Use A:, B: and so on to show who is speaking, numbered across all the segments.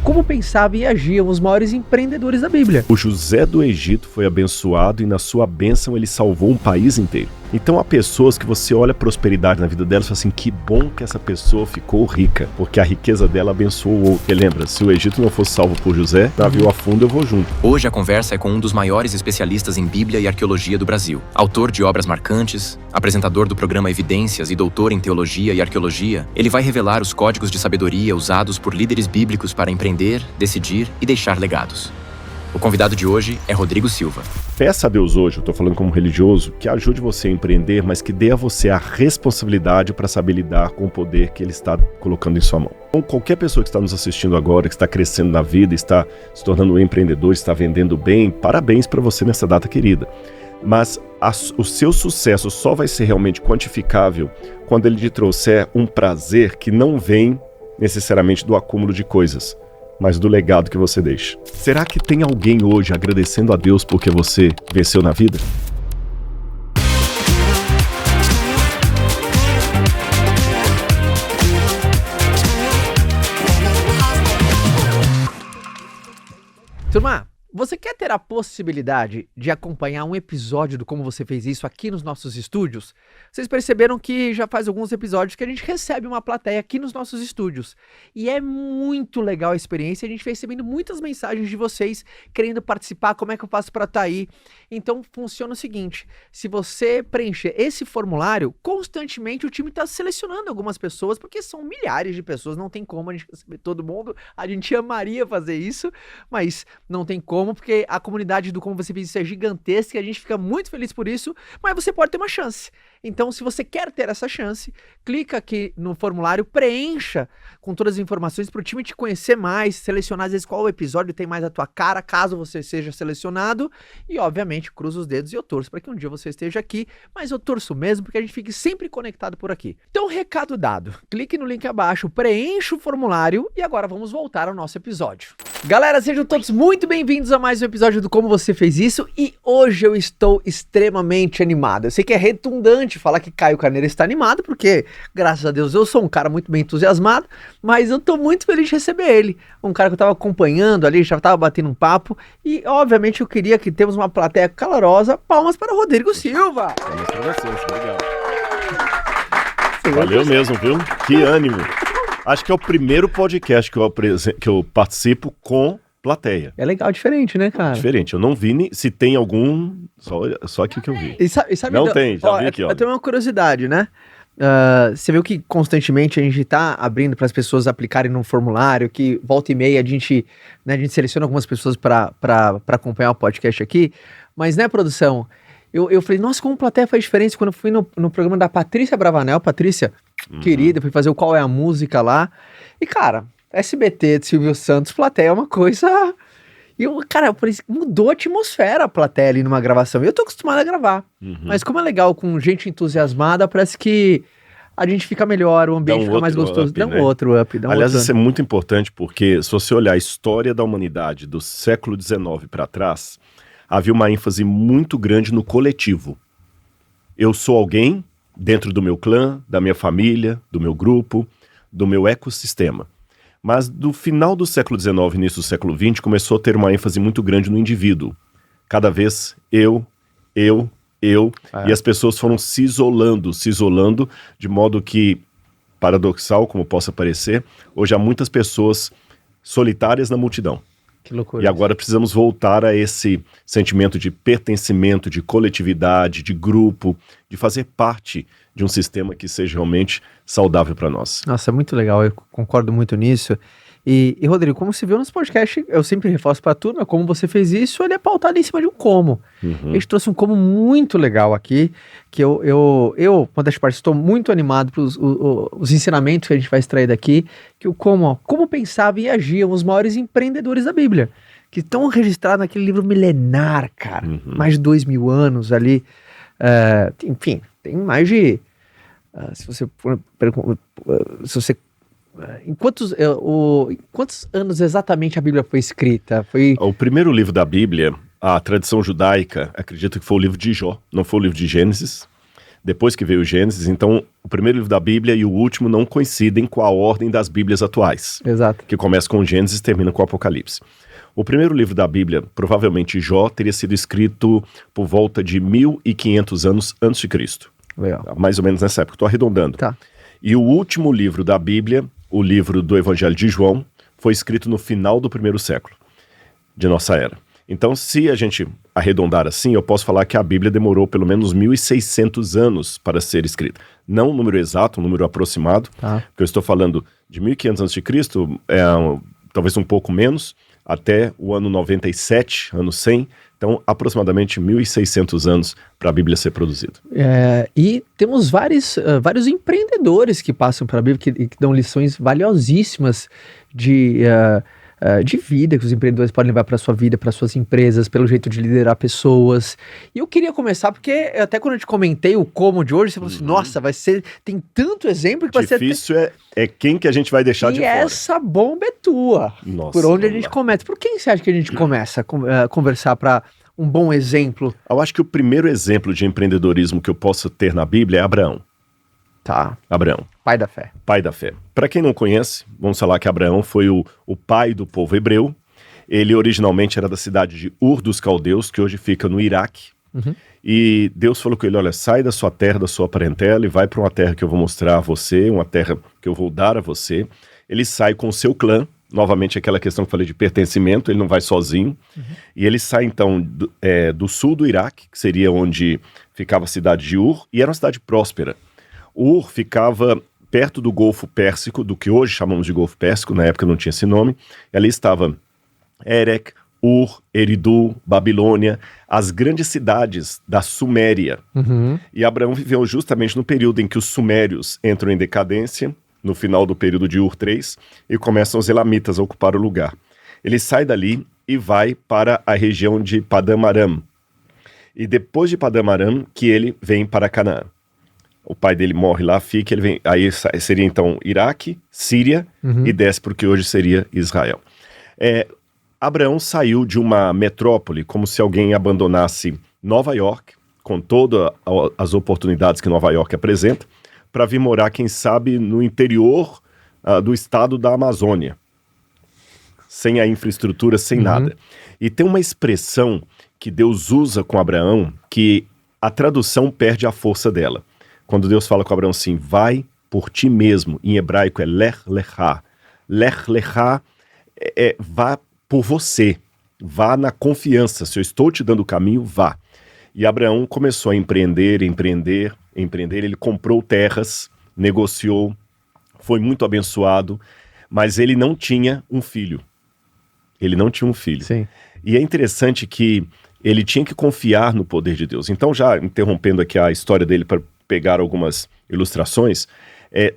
A: como pensavam e agiam os maiores empreendedores da Bíblia.
B: O José do Egito foi abençoado e na sua bênção ele salvou um país inteiro. Então há pessoas que você olha a prosperidade na vida delas e fala assim, que bom que essa pessoa ficou rica, porque a riqueza dela abençoou o outro. Porque lembra, se o Egito não fosse salvo por José, navio afunda, eu vou junto.
C: Hoje a conversa é com um dos maiores especialistas em Bíblia e arqueologia do Brasil. Autor de obras marcantes, apresentador do programa Evidências e doutor em teologia e arqueologia, ele vai revelar os códigos de sabedoria usados por líderes bíblicos para empreender, decidir e deixar legados. O convidado de hoje é Rodrigo Silva.
B: Peça a Deus hoje, eu estou falando como religioso, que ajude você a empreender, mas que dê a você a responsabilidade para saber lidar com o poder que Ele está colocando em sua mão. Então, qualquer pessoa que está nos assistindo agora, que está crescendo na vida, está se tornando um empreendedor, está vendendo bem, parabéns para você nessa data querida. Mas o seu sucesso só vai ser realmente quantificável quando ele te trouxer um prazer que não vem necessariamente do acúmulo de coisas, mas do legado que você deixa. Será que tem alguém hoje agradecendo a Deus porque você venceu na vida?
A: Turma, você quer ter a possibilidade de acompanhar um episódio do Como Você Fez Isso aqui nos nossos estúdios? Vocês perceberam que já faz alguns episódios que a gente recebe uma plateia aqui nos nossos estúdios. E é muito legal a experiência, a gente vem recebendo muitas mensagens de vocês querendo participar, como é que eu faço para estar aí? Então funciona o seguinte, se você preencher esse formulário, constantemente o time está selecionando algumas pessoas, porque são milhares de pessoas, não tem como a gente receber todo mundo, a gente amaria fazer isso, mas não tem como, porque a comunidade do Como Você Fez Isso é gigantesca e a gente fica muito feliz por isso, mas você pode ter uma chance. Então, se você quer ter essa chance, clica aqui no formulário, preencha com todas as informações para o time te conhecer mais, selecionar às vezes qual episódio tem mais a tua cara, caso você seja selecionado, e obviamente cruza os dedos e eu torço para que um dia você esteja aqui, mas eu torço mesmo porque a gente fique sempre conectado por aqui. Então, recado dado, clique no link abaixo, preencha o formulário e agora vamos voltar ao nosso episódio. Galera, sejam todos muito bem-vindos a mais um episódio do Como Você Fez Isso e hoje eu estou extremamente animado. Eu sei que é redundante falar que Caio Carneiro está animado, porque, graças a Deus, eu sou um cara muito bem entusiasmado, mas eu tô muito feliz de receber ele. Um cara que eu tava acompanhando ali, já tava batendo um papo, e, obviamente, eu queria que temos uma plateia calorosa. Palmas para o Rodrigo Silva!
B: Palmas para vocês, legal. Valeu mesmo, viu? Que ânimo! Acho que é o primeiro podcast que eu participo com plateia.
A: É legal, diferente, né, cara?
B: Diferente. Eu não vi se tem algum... Só aqui que eu vi.
A: E sabe,
B: não tem, já vi aqui, ó.
A: Eu tenho uma curiosidade, né? Você viu que constantemente a gente tá abrindo para as pessoas aplicarem num formulário, que volta e meia a gente seleciona algumas pessoas para acompanhar o podcast aqui, mas, né, produção? Eu falei, nossa, como plateia faz diferença quando eu fui no programa da Patrícia Bravanel. Patrícia, querida, fui fazer o Qual é a Música lá. E, cara, SBT de Silvio Santos, plateia é uma coisa... E eu, cara, mudou a atmosfera a plateia ali numa gravação. Eu tô acostumado a gravar. Mas como é legal com gente entusiasmada, parece que a gente fica melhor, o ambiente fica mais gostoso. Dá um outro up.
B: Aliás, isso é muito importante porque se você olhar a história da humanidade do século XIX para trás, havia uma ênfase muito grande no coletivo. Eu sou alguém dentro do meu clã, da minha família, do meu grupo, do meu ecossistema. Mas do final do século XIX e início do século XX começou a ter uma ênfase muito grande no indivíduo. Cada vez eu, e as pessoas foram se isolando, de modo que, paradoxal como possa parecer, hoje há muitas pessoas solitárias na multidão.
A: Que loucura.
B: E agora precisamos voltar a esse sentimento de pertencimento, de coletividade, de grupo, de fazer parte de um sistema que seja realmente saudável para nós.
A: Nossa, é muito legal, eu concordo muito nisso. E Rodrigo, como você viu nos podcasts, eu sempre reforço para a turma, como você fez isso, ele é pautado em cima de um como. A gente trouxe um como muito legal aqui, que eu uma das partes, estou muito animado para os ensinamentos que a gente vai extrair daqui, que o como pensavam e agiam os maiores empreendedores da Bíblia, que estão registrados naquele livro milenar, cara, mais de 2000 anos ali, enfim, tem mais de, se você em quantos anos exatamente a Bíblia foi escrita?
B: O primeiro livro da Bíblia, a tradição judaica acredita que foi o livro de Jó, não foi o livro de Gênesis. depois que veio o Gênesis. Então, o primeiro livro da Bíblia e o último não coincidem com a ordem das Bíblias atuais.
A: Exato.
B: Que começa com o Gênesis e termina com o Apocalipse. O primeiro livro da Bíblia, provavelmente Jó, teria sido escrito por volta de 1500 anos antes de Cristo.
A: Legal.
B: Mais ou menos nessa época, estou arredondando.
A: Tá.
B: E o último livro da Bíblia, o livro do Evangelho de João, foi escrito no final do primeiro século de nossa era. Então, se a gente arredondar assim, eu posso falar que a Bíblia demorou pelo menos 1600 anos para ser escrita. Não um número exato, um número aproximado,
A: Tá.
B: porque eu estou falando de 1500 a.C., talvez um pouco menos, até o ano 97, ano 100, então aproximadamente 1600 anos para a Bíblia ser produzida.
A: E temos vários empreendedores que passam pela Bíblia que dão lições valiosíssimas de vida que os empreendedores podem levar para sua vida, para suas empresas, pelo jeito de liderar pessoas. E eu queria começar, porque até quando eu te comentei o como de hoje, você falou assim, nossa, tem tanto exemplo que vai ser...
B: Difícil é quem que a gente vai deixar de fora.
A: E essa bomba é tua.
B: Nossa,
A: por onde a
B: vamos
A: gente
B: lá.
A: começa? Por quem você acha que a gente começa a conversar para um bom exemplo?
B: Eu acho que o primeiro exemplo de empreendedorismo que eu posso ter na Bíblia é Abraão.
A: Tá.
B: Abraão,
A: Pai da fé.
B: pai da fé. Para quem não conhece, vamos falar que Abraão foi o pai do povo hebreu. Ele originalmente era da cidade de Ur dos Caldeus, que hoje fica no Iraque.
A: Uhum.
B: E Deus falou com ele, olha, sai da sua terra, da sua parentela e vai para uma terra que eu vou mostrar a você, uma terra que eu vou dar a você. Ele sai com o seu clã, novamente aquela questão que eu falei de pertencimento, ele não vai sozinho. Uhum. E ele sai então do sul do Iraque, que seria onde ficava a cidade de Ur, e era uma cidade próspera. Ur ficava perto do Golfo Pérsico, do que hoje chamamos de Golfo Pérsico, na época não tinha esse nome. Ali estava Erech, Ur, Eridu, Babilônia, as grandes cidades da Suméria.
A: Uhum.
B: E Abraão viveu justamente no período em que os sumérios entram em decadência, no final do período de Ur 3, e começam os elamitas a ocupar o lugar. Ele sai dali e vai para a região de Padam Aram. E depois de Padam Aram, que ele vem para Canaã. O pai dele morre lá, fica, ele vem, aí seria então Iraque, Síria, e desce para o que hoje seria Israel. Abraão saiu de uma metrópole, como se alguém abandonasse Nova York, com todas as oportunidades que Nova York apresenta, para vir morar, quem sabe, no interior do estado da Amazônia, sem a infraestrutura, sem nada. E tem uma expressão que Deus usa com Abraão, que a tradução perde a força dela. Quando Deus fala com Abraão assim, vai por ti mesmo, em hebraico é lech lechá. Lech lechá vá por você, vá na confiança, se eu estou te dando o caminho, vá. E Abraão começou a empreender, ele comprou terras, negociou, foi muito abençoado, mas ele não tinha um filho.
A: Sim.
B: E é interessante que ele tinha que confiar no poder de Deus. Então, já interrompendo aqui a história dele para pegar algumas ilustrações,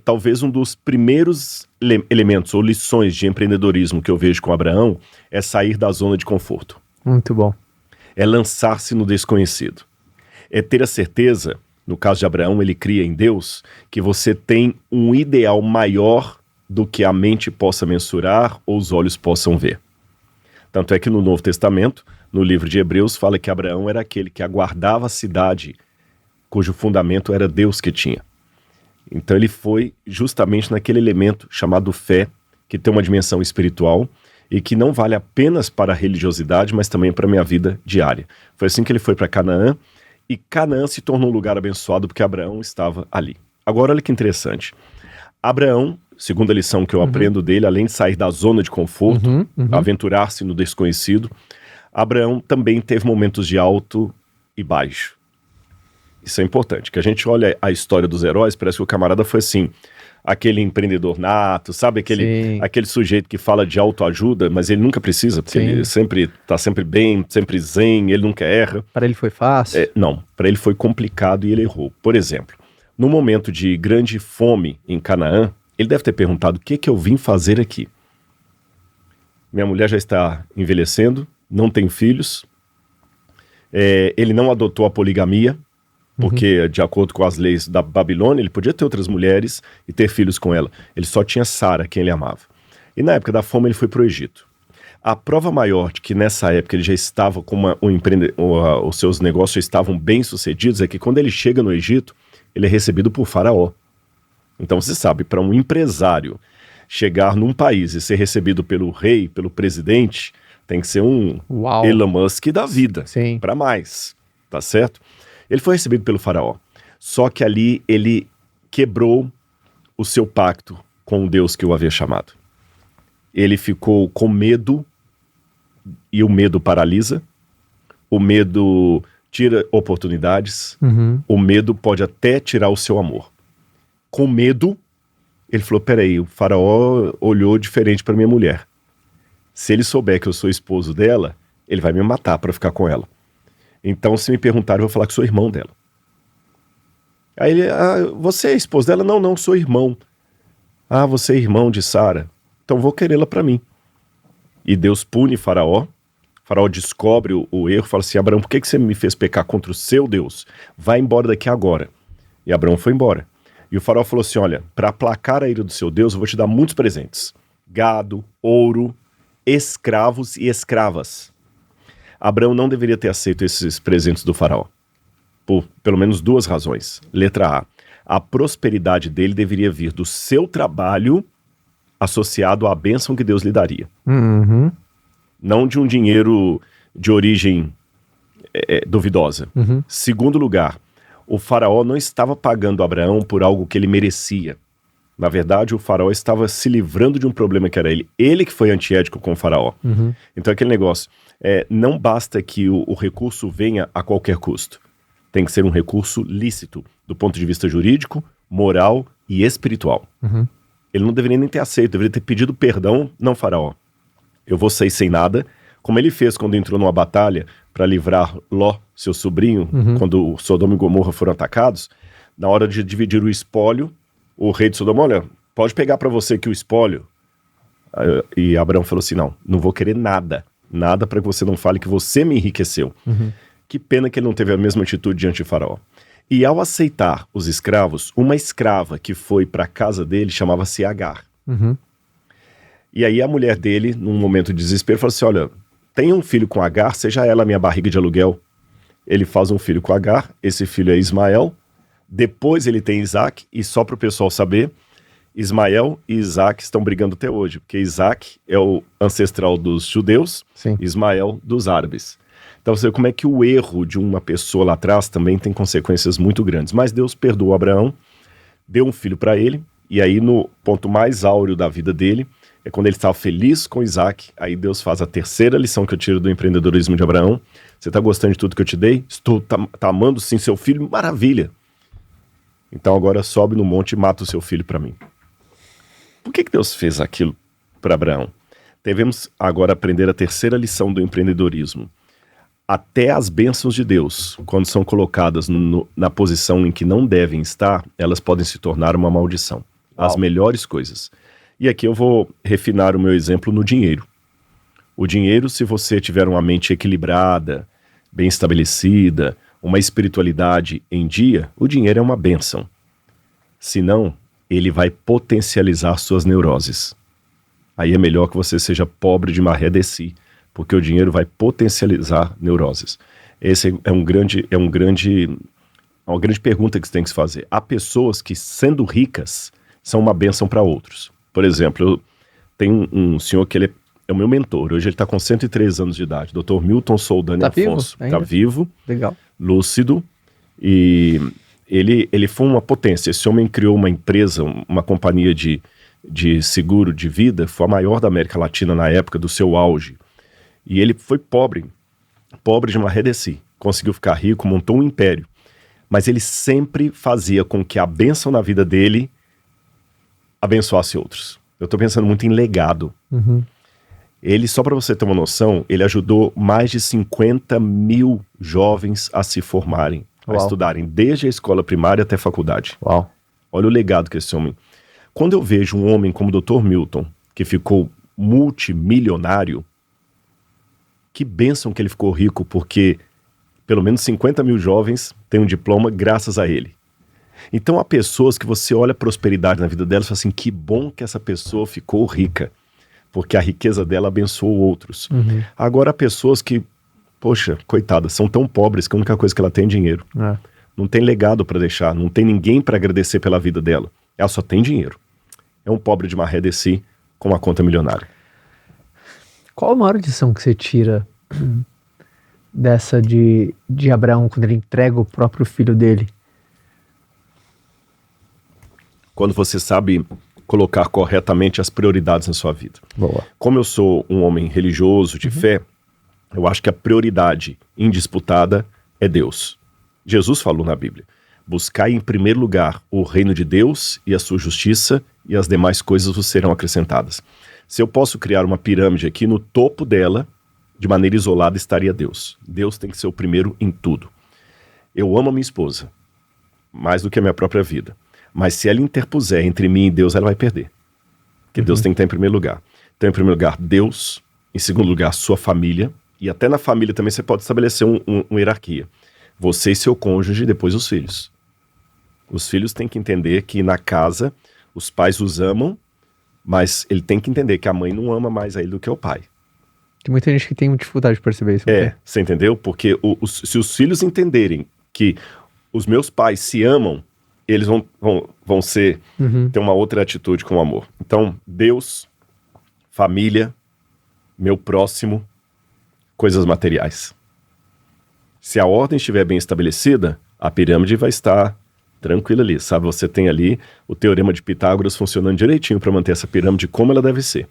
B: talvez um dos primeiros elementos ou lições de empreendedorismo que eu vejo com Abraão é sair da zona de conforto.
A: Muito bom.
B: É lançar-se no desconhecido. É ter a certeza, no caso de Abraão, ele cria em Deus, que você tem um ideal maior do que a mente possa mensurar ou os olhos possam ver. Tanto é que no Novo Testamento, no livro de Hebreus, fala que Abraão era aquele que aguardava a cidade cujo fundamento era Deus que tinha. Então ele foi justamente naquele elemento chamado fé, que tem uma dimensão espiritual e que não vale apenas para a religiosidade, mas também para a minha vida diária. Foi assim que ele foi para Canaã, e Canaã se tornou um lugar abençoado porque Abraão estava ali. Agora olha que interessante. Abraão, segundo a lição que eu aprendo dele, além de sair da zona de conforto, aventurar-se no desconhecido, Abraão também teve momentos de alto e baixo. Isso é importante, que a gente olha a história dos heróis, parece que o camarada foi assim, aquele empreendedor nato, sabe? Aquele sujeito que fala de autoajuda, mas ele nunca precisa, porque ele tá sempre bem, sempre zen, ele nunca erra.
A: Para ele foi fácil?
B: Não, para ele foi complicado e ele errou. Por exemplo, no momento de grande fome em Canaã, ele deve ter perguntado, o que eu vim fazer aqui? Minha mulher já está envelhecendo, não tem filhos, ele não adotou a poligamia, porque, de acordo com as leis da Babilônia, ele podia ter outras mulheres e ter filhos com ela. Ele só tinha Sara, quem ele amava. E na época da fome, ele foi para o Egito. A prova maior de que nessa época ele já estava com os seus negócios estavam bem-sucedidos é que quando ele chega no Egito, ele é recebido por Faraó. Então você sabe, para um empresário chegar num país e ser recebido pelo rei, pelo presidente, tem que ser um
A: Uau.
B: Elon Musk da vida,
A: Sim.
B: para mais, tá certo? Ele foi recebido pelo Faraó, só que ali ele quebrou o seu pacto com o Deus que o havia chamado. Ele ficou com medo, e o medo paralisa, o medo tira oportunidades, o medo pode até tirar o seu amor. Com medo, ele falou, peraí, o Faraó olhou diferente para minha mulher. Se ele souber que eu sou esposo dela, ele vai me matar para ficar com ela. Então, se me perguntarem, eu vou falar que sou irmão dela. Aí ele, você é esposo dela? Não, não, sou irmão. Ah, você é irmão de Sara? Então vou querê-la para mim. E Deus pune Faraó. Faraó descobre o erro, fala assim, Abraão, por que você me fez pecar contra o seu Deus? Vai embora daqui agora. E Abraão foi embora. E o Faraó falou assim, olha, para aplacar a ira do seu Deus, eu vou te dar muitos presentes. Gado, ouro, escravos e escravas. Abraão não deveria ter aceito esses presentes do Faraó. Por pelo menos duas razões. Letra A prosperidade dele deveria vir do seu trabalho associado à bênção que Deus lhe daria. Não de um dinheiro de origem duvidosa. Segundo lugar, o Faraó não estava pagando Abraão por algo que ele merecia. Na verdade, o Faraó estava se livrando de um problema que era ele. Ele que foi antiético com o Faraó. Então aquele negócio, não basta que o recurso venha a qualquer custo. Tem que ser um recurso lícito, do ponto de vista jurídico, moral e espiritual. Ele não deveria nem ter aceito, deveria ter pedido perdão, não, Faraó. Eu vou sair sem nada, como ele fez quando entrou numa batalha para livrar Ló, seu sobrinho, quando Sodoma e Gomorra foram atacados. Na hora de dividir o espólio, o rei de Sodoma, olha, pode pegar para você aqui o espólio. E Abraão falou assim, não vou querer nada para que você não fale que você me enriqueceu. Que pena que ele não teve a mesma atitude diante de Faraó. E ao aceitar os escravos, uma escrava que foi para a casa dele chamava-se Agar. E aí a mulher dele, num momento de desespero, falou assim, olha, tenha um filho com Agar, seja ela a minha barriga de aluguel. Ele faz um filho com Agar, esse filho é Ismael, depois ele tem Isaac, e só para o pessoal saber, Ismael e Isaac estão brigando até hoje, porque Isaac é o ancestral dos judeus, Ismael dos árabes. Então você vê como é que o erro de uma pessoa lá atrás também tem consequências muito grandes. Mas Deus perdoou Abraão, deu um filho para ele, e aí no ponto mais áureo da vida dele, é quando ele estava feliz com Isaac, aí Deus faz a terceira lição que eu tiro do empreendedorismo de Abraão. Você está gostando de tudo que eu te dei? Tá amando sim seu filho? Maravilha! Então agora sobe no monte e mata o seu filho para mim. Por que Deus fez aquilo para Abraão? Devemos agora aprender a terceira lição do empreendedorismo. Até as bênçãos de Deus, quando são colocadas na posição em que não devem estar, elas podem se tornar uma maldição. As melhores coisas. E aqui eu vou refinar o meu exemplo no dinheiro. O dinheiro, se você tiver uma mente equilibrada, bem estabelecida, uma espiritualidade em dia, o dinheiro é uma bênção. Senão, ele vai potencializar suas neuroses. Aí é melhor que você seja pobre de maré de si, porque o dinheiro vai potencializar neuroses. Esse é uma grande pergunta que você tem que se fazer. Há pessoas que, sendo ricas, são uma bênção para outros. Por exemplo, eu tenho um senhor que ele é o meu mentor. Hoje ele está com 103 anos de idade. Dr. Milton Soldani Afonso. Está vivo,
A: legal,
B: lúcido, e ele foi uma potência. Esse homem criou uma empresa, uma companhia de seguro de vida, foi a maior da América Latina na época do seu auge. E ele foi pobre de maré de si. Conseguiu ficar rico, montou um império. Mas ele sempre fazia com que a bênção na vida dele abençoasse outros. Eu estou pensando muito em legado. Ele, só para você ter uma noção, ele ajudou mais de 50 mil jovens a se formarem, a estudarem, desde a escola primária até a faculdade. Olha o legado que esse homem... Quando eu vejo um homem como o Dr. Milton, que ficou multimilionário, que bênção que ele ficou rico, porque pelo menos 50 mil jovens têm um diploma graças a ele. Então há pessoas que você olha a prosperidade na vida delas e fala assim, que bom que essa pessoa ficou rica, porque a riqueza dela abençoou outros. Agora há pessoas que, poxa, coitadas, são tão pobres que a única coisa que ela tem é dinheiro. não tem legado para deixar, não tem ninguém para agradecer pela vida dela. Ela só tem dinheiro. É um pobre de maré de si com uma conta milionária.
A: Qual a maior lição que você tira dessa de Abraão, quando ele entrega o próprio filho dele?
B: Quando você sabe colocar corretamente as prioridades na sua vida.
A: Boa.
B: Como eu sou um homem religioso, de fé, eu acho que a prioridade indisputada é Deus. Jesus falou na Bíblia: buscai em primeiro lugar o reino de Deus e a sua justiça, e as demais coisas vos serão acrescentadas. Se eu posso criar uma pirâmide aqui, no topo dela, de maneira isolada, estaria Deus. Deus tem que ser o primeiro em tudo. Eu amo a minha esposa, mais do que a minha própria vida. Mas se ela interpuser entre mim e Deus, ela vai perder. Porque Deus tem que estar em primeiro lugar. Então, em primeiro lugar, Deus. Em segundo lugar, sua família. E até na família também você pode estabelecer uma hierarquia. Você e seu cônjuge, depois os filhos. Os filhos têm que entender que na casa os pais os amam, mas ele tem que entender que a mãe não ama mais a ele do que o pai.
A: Tem muita gente que tem dificuldade de perceber isso.
B: Você entendeu? Porque se os filhos entenderem que os meus pais se amam, eles vão ter uma outra atitude com o amor. Então, Deus, família, meu próximo, coisas materiais. Se a ordem estiver bem estabelecida, a pirâmide vai estar tranquila ali, sabe? Você tem ali o teorema de Pitágoras funcionando direitinho para manter essa pirâmide como ela deve ser.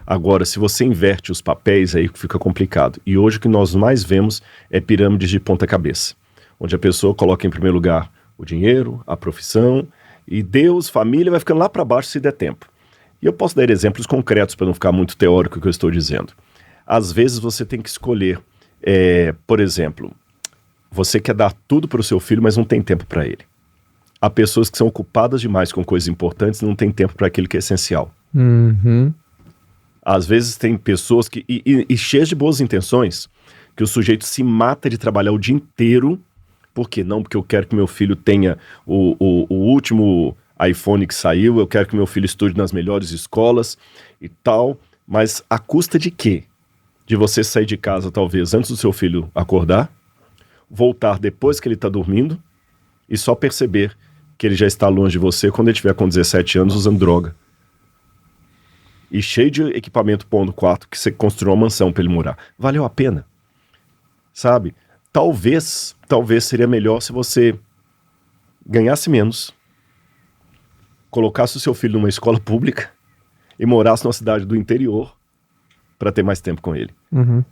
B: Agora, se você inverte os papéis, aí fica complicado. E hoje o que nós mais vemos é pirâmides de ponta cabeça, onde a pessoa coloca em primeiro lugar o dinheiro, a profissão, e Deus, família, vai ficando lá para baixo se der tempo. E eu posso dar exemplos concretos para não ficar muito teórico o que eu estou dizendo. Às vezes você tem que escolher, por exemplo, você quer dar tudo para o seu filho, mas não tem tempo para ele. Há pessoas que são ocupadas demais com coisas importantes e não tem tempo para aquilo que é essencial. Às vezes tem pessoas que, e cheias de boas intenções, que o sujeito se mata de trabalhar o dia inteiro. Por quê? Não, porque eu quero que meu filho tenha o último iPhone que saiu, eu quero que meu filho estude nas melhores escolas e tal, mas à custa de quê? De você sair de casa talvez antes do seu filho acordar, voltar depois que ele está dormindo e só perceber que ele já está longe de você quando ele estiver com 17 anos usando droga. E cheio de equipamento pondo no quarto que você construiu uma mansão para ele morar. Valeu a pena, sabe? Talvez seria melhor se você ganhasse menos, colocasse o seu filho numa escola pública e morasse numa cidade do interior para ter mais tempo com ele.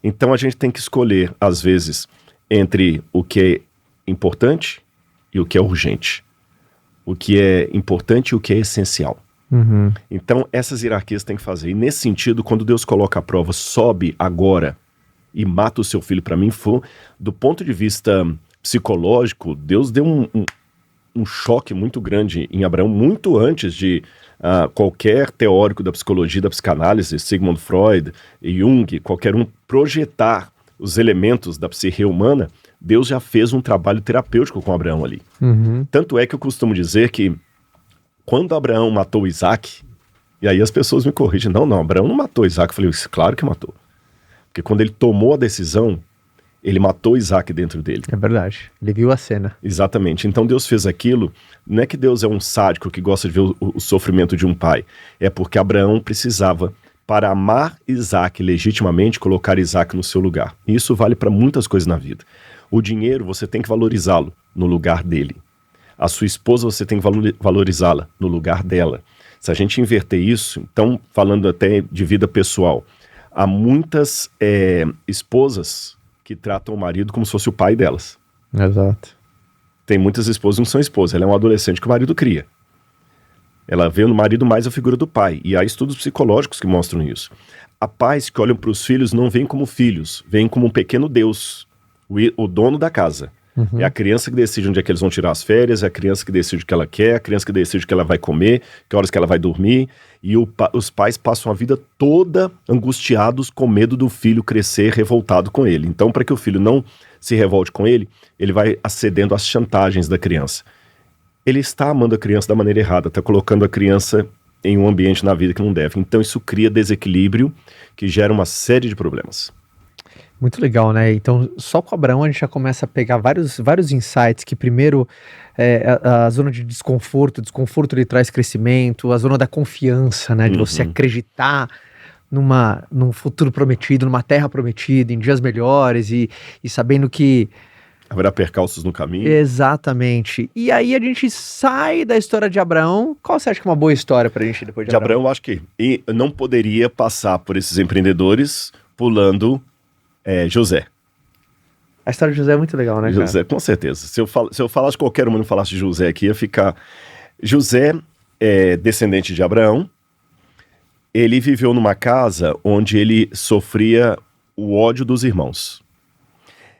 B: Então a gente tem que escolher, às vezes, entre o que é importante e o que é urgente. O que é importante e o que é essencial. Então essas hierarquias tem que fazer. E nesse sentido, quando Deus coloca a prova, sobe agora e mata o seu filho, para mim, foi, do ponto de vista psicológico, Deus deu um choque muito grande em Abraão, muito antes de qualquer teórico da psicologia, da psicanálise, Sigmund Freud, Jung, qualquer um, projetar os elementos da psique humana. Deus já fez um trabalho terapêutico com Abraão ali. Tanto é que eu costumo dizer que quando Abraão matou Isaac, e aí as pessoas me corrigem, não, Abraão não matou Isaac. Eu falei, claro que matou. Porque quando ele tomou a decisão, ele matou Isaac dentro dele.
A: É verdade, ele viu a cena.
B: Exatamente, então Deus fez aquilo, não é que Deus é um sádico que gosta de ver o sofrimento de um pai, é porque Abraão precisava, para amar Isaac legitimamente, colocar Isaac no seu lugar. E isso vale para muitas coisas na vida. O dinheiro, você tem que valorizá-lo no lugar dele. A sua esposa, você tem que valorizá-la no lugar dela. Se a gente inverter isso, então, falando até de vida pessoal, há muitas esposas que tratam o marido como se fosse o pai delas.
A: Exato.
B: Tem muitas esposas que não são esposas, ela é um adolescente que o marido cria. Ela vê no marido mais a figura do pai, e há estudos psicológicos que mostram isso. Há pais que olham para os filhos, não veem como filhos, veem como um pequeno Deus, o dono da casa. É a criança que decide onde é que eles vão tirar as férias, é a criança que decide o que ela quer, a criança que decide o que ela vai comer, que horas que ela vai dormir, e os pais passam a vida toda angustiados com medo do filho crescer revoltado com ele. Então, para que o filho não se revolte com ele, ele vai acedendo às chantagens da criança. Ele está amando a criança da maneira errada, está colocando a criança em um ambiente na vida que não deve. Então isso cria desequilíbrio que gera uma série de problemas.
A: Muito legal, né? Então, só com Abraão a gente já começa a pegar vários insights que primeiro a zona de desconforto ele traz crescimento, a zona da confiança, né? De você acreditar num futuro prometido, numa terra prometida, em dias melhores e sabendo que...
B: Haverá percalços no caminho.
A: Exatamente. E aí a gente sai da história de Abraão. Qual você acha que é uma boa história pra gente depois de Abraão?
B: De Abraão, acho que não poderia passar por esses empreendedores pulando José.
A: A história de José é muito legal, né, cara?
B: José, com certeza. Se eu falasse, qualquer um não falasse de José aqui, ia ficar... José é descendente de Abraão. Ele viveu numa casa onde ele sofria o ódio dos irmãos.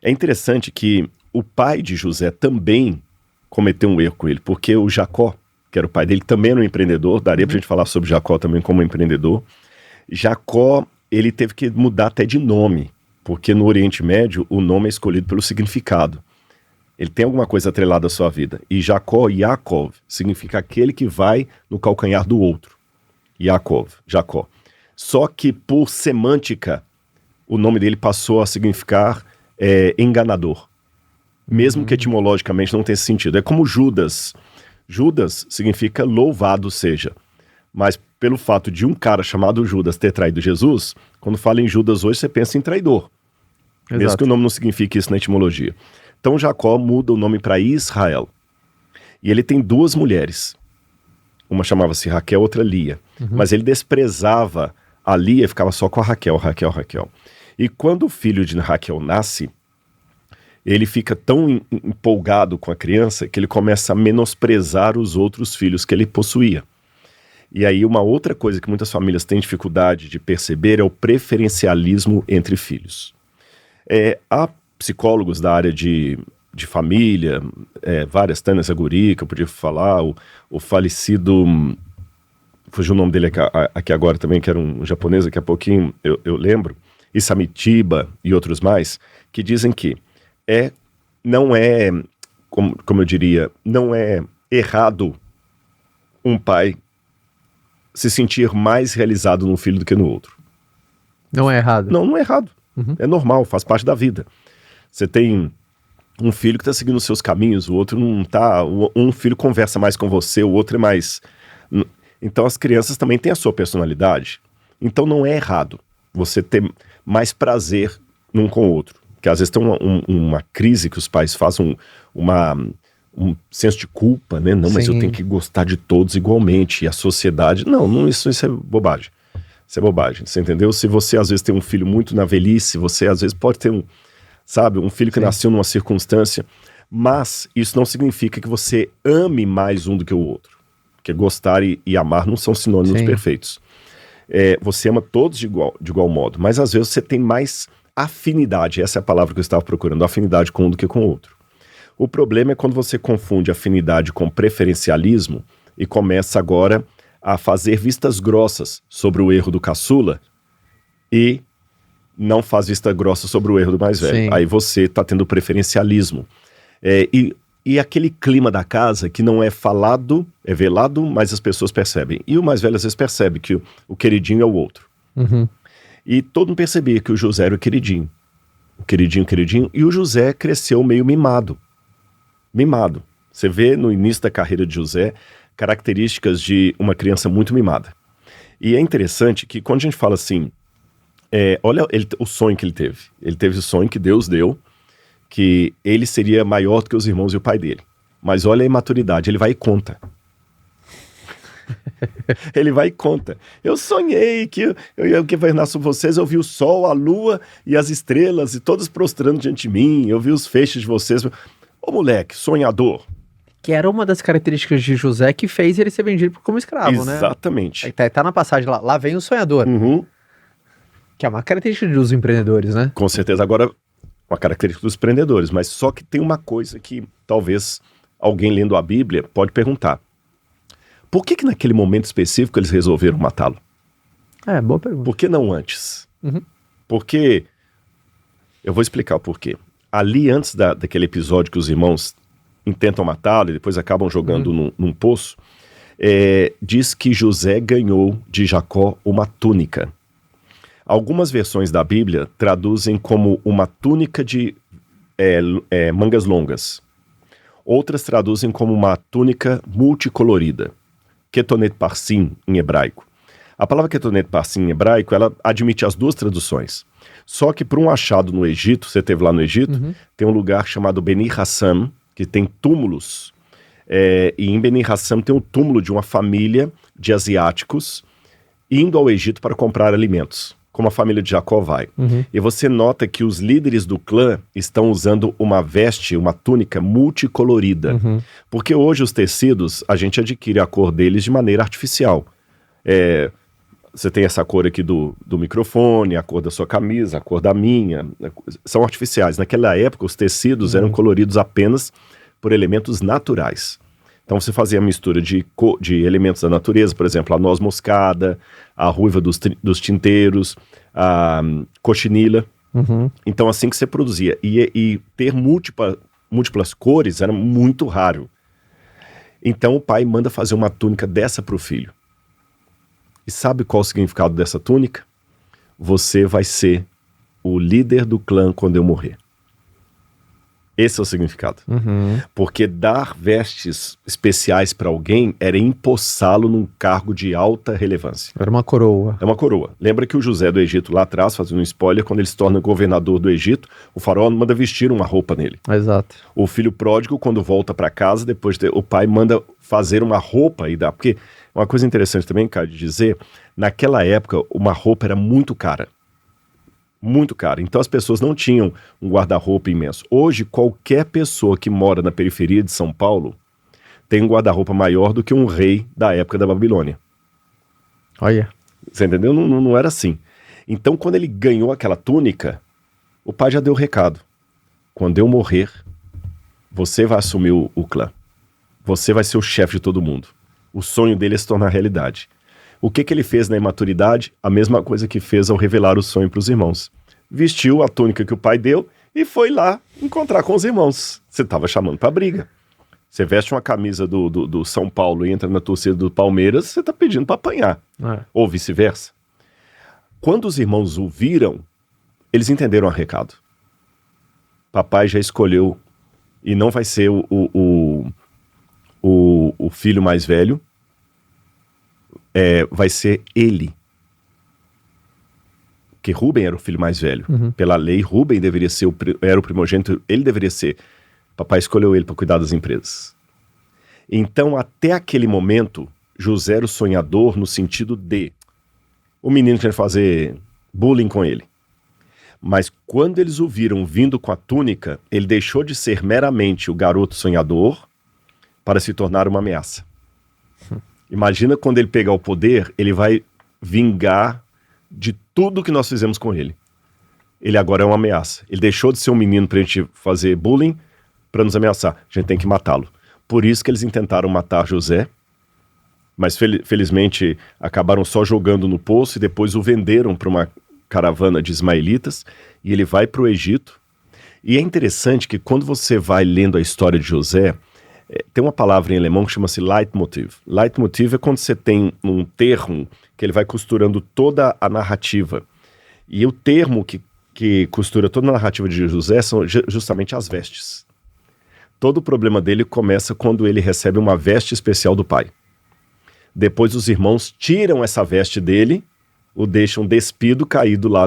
B: É interessante que o pai de José também cometeu um erro com ele, porque o Jacó, que era o pai dele, também era um empreendedor. Daria pra gente falar sobre Jacó também como empreendedor. Jacó, ele teve que mudar até de nome, porque no Oriente Médio o nome é escolhido pelo significado. Ele tem alguma coisa atrelada à sua vida. E Jacó, Yaakov, significa aquele que vai no calcanhar do outro. Yaakov, Jacó. Só que por semântica, o nome dele passou a significar enganador. Mesmo que etimologicamente não tenha sentido. É como Judas. Judas significa louvado seja. Mas pelo fato de um cara chamado Judas ter traído Jesus, quando fala em Judas hoje, você pensa em traidor. Exato. Mesmo que o nome não signifique isso na etimologia. Então Jacó muda o nome para Israel. E ele tem duas mulheres. Uma chamava-se Raquel, outra Lia. Mas ele desprezava a Lia e ficava só com a Raquel. E quando o filho de Raquel nasce, ele fica tão empolgado com a criança que ele começa a menosprezar os outros filhos que ele possuía. E aí uma outra coisa que muitas famílias têm dificuldade de perceber é o preferencialismo entre filhos. Há psicólogos da área de família, várias, Tânia Zaguri, que eu podia falar, o falecido, fugiu o nome dele aqui agora também, que era um japonês, daqui a pouquinho eu lembro, Isamitiba e outros mais, que dizem que não é, como eu diria, não é errado um pai se sentir mais realizado num filho do que no outro.
A: Não é errado?
B: Não é errado. É normal, faz parte da vida. Você tem um filho que está seguindo os seus caminhos, o outro não está. Um filho conversa mais com você, o outro é mais... Então as crianças também têm a sua personalidade. Então não é errado você ter mais prazer num com o outro. Porque às vezes tem uma crise que os pais façam um senso de culpa, né? Não, mas eu tenho que gostar de todos igualmente. E a sociedade... Não, isso é bobagem. Isso é bobagem, você entendeu? Se você às vezes tem um filho muito na velhice, você às vezes pode ter um filho que nasceu numa circunstância, mas isso não significa que você ame mais um do que o outro. Porque gostar e amar não são sinônimos perfeitos. Você ama todos de igual modo, mas às vezes você tem mais afinidade, essa é a palavra que eu estava procurando, afinidade com um do que com o outro. O problema é quando você confunde afinidade com preferencialismo e começa agora a fazer vistas grossas sobre o erro do caçula e não faz vista grossa sobre o erro do mais velho. Sim. Aí você está tendo preferencialismo. E aquele clima da casa que não é falado, é velado, mas as pessoas percebem. E o mais velho às vezes percebe que o queridinho é o outro. E todo mundo percebia que o José era o queridinho. O queridinho. E o José cresceu meio mimado. Mimado. Você vê no início da carreira de José características de uma criança muito mimada. E é interessante que quando a gente fala assim, olha o sonho que ele teve. Ele teve o sonho que Deus deu, que ele seria maior do que os irmãos e o pai dele. Mas olha a imaturidade, ele vai e conta. Ele vai e conta. Eu sonhei que eu ia governar sobre vocês, eu vi o sol, a lua e as estrelas e todos prostrando diante de mim, eu vi os feixes de vocês. Ô moleque, sonhador.
A: Que era uma das características de José que fez ele ser vendido como escravo, né?
B: Exatamente.
A: Tá na passagem lá vem o sonhador. Que é uma característica dos empreendedores, né?
B: Com certeza. Agora, uma característica dos empreendedores, mas só que tem uma coisa que talvez alguém lendo a Bíblia pode perguntar. Por que naquele momento específico eles resolveram matá-lo?
A: Boa pergunta.
B: Por que não antes? Porque, eu vou explicar o porquê. Ali antes daquele episódio que os irmãos intentam matá-lo e depois acabam jogando num poço, diz que José ganhou de Jacó uma túnica. Algumas versões da Bíblia traduzem como uma túnica de mangas longas. Outras traduzem como uma túnica multicolorida. Ketonet parsim, em hebraico. A palavra ketonet parsim, em hebraico, ela admite as duas traduções. Só que para um achado no Egito, você esteve lá no Egito, tem um lugar chamado Beni Hassam, que tem túmulos. E em Beni Hassam tem um túmulo de uma família de asiáticos indo ao Egito para comprar alimentos, como a família de Jacó vai. E você nota que os líderes do clã estão usando uma veste, uma túnica multicolorida. Porque hoje os tecidos, a gente adquire a cor deles de maneira artificial. Você tem essa cor aqui do microfone, a cor da sua camisa, a cor da minha, são artificiais. Naquela época, os tecidos eram coloridos apenas por elementos naturais. Então você fazia a mistura de elementos da natureza, por exemplo, a noz moscada, a ruiva dos tinteiros, a coxinila. Então assim que você produzia. E ter múltiplas cores era muito raro. Então o pai manda fazer uma túnica dessa para o filho. E sabe qual o significado dessa túnica? Você vai ser o líder do clã quando eu morrer. Esse é o significado. Porque dar vestes especiais para alguém era empossá-lo num cargo de alta relevância.
A: Era uma coroa.
B: É uma coroa. Lembra que o José do Egito lá atrás, fazendo um spoiler, quando ele se torna governador do Egito, o faraó manda vestir uma roupa nele.
A: Exato.
B: O filho pródigo, quando volta para casa, o pai manda fazer uma roupa e dá. Porque uma coisa interessante também, cara, de dizer, naquela época uma roupa era muito cara. Muito caro. Então as pessoas não tinham um guarda-roupa imenso. Hoje, qualquer pessoa que mora na periferia de São Paulo tem um guarda-roupa maior do que um rei da época da Babilônia.
A: Olha.
B: Você entendeu? Não era assim. Então, quando ele ganhou aquela túnica, o pai já deu o recado. Quando eu morrer, você vai assumir o clã. Você vai ser o chefe de todo mundo. O sonho dele é se tornar realidade. O que ele fez na imaturidade? A mesma coisa que fez ao revelar o sonho para os irmãos. Vestiu a túnica que o pai deu e foi lá encontrar com os irmãos. Você estava chamando para briga. Você veste uma camisa do São Paulo e entra na torcida do Palmeiras, você está pedindo para apanhar. Ou vice-versa. Quando os irmãos o viram, eles entenderam o recado. Papai já escolheu e não vai ser o filho mais velho. Vai ser ele. Porque Rúben era o filho mais velho. Pela lei, Rúben deveria ser era o primogênito, ele deveria ser. Papai escolheu ele para cuidar das empresas. Então, até aquele momento, José era o sonhador no sentido de o menino queria fazer bullying com ele. Mas quando eles o viram vindo com a túnica, ele deixou de ser meramente o garoto sonhador para se tornar uma ameaça. Imagina quando ele pegar o poder, ele vai vingar de tudo que nós fizemos com ele. Ele agora é uma ameaça. Ele deixou de ser um menino pra gente fazer bullying, para nos ameaçar. A gente tem que matá-lo. Por isso que eles intentaram matar José, mas felizmente acabaram só jogando no poço e depois o venderam para uma caravana de ismaelitas e ele vai para o Egito. E é interessante que quando você vai lendo a história de José, tem uma palavra em alemão que chama-se Leitmotiv. Leitmotiv é quando você tem um termo que ele vai costurando toda a narrativa. E o termo que costura toda a narrativa de José são justamente as vestes. Todo o problema dele começa quando ele recebe uma veste especial do pai. Depois os irmãos tiram essa veste dele, o deixam despido, caído lá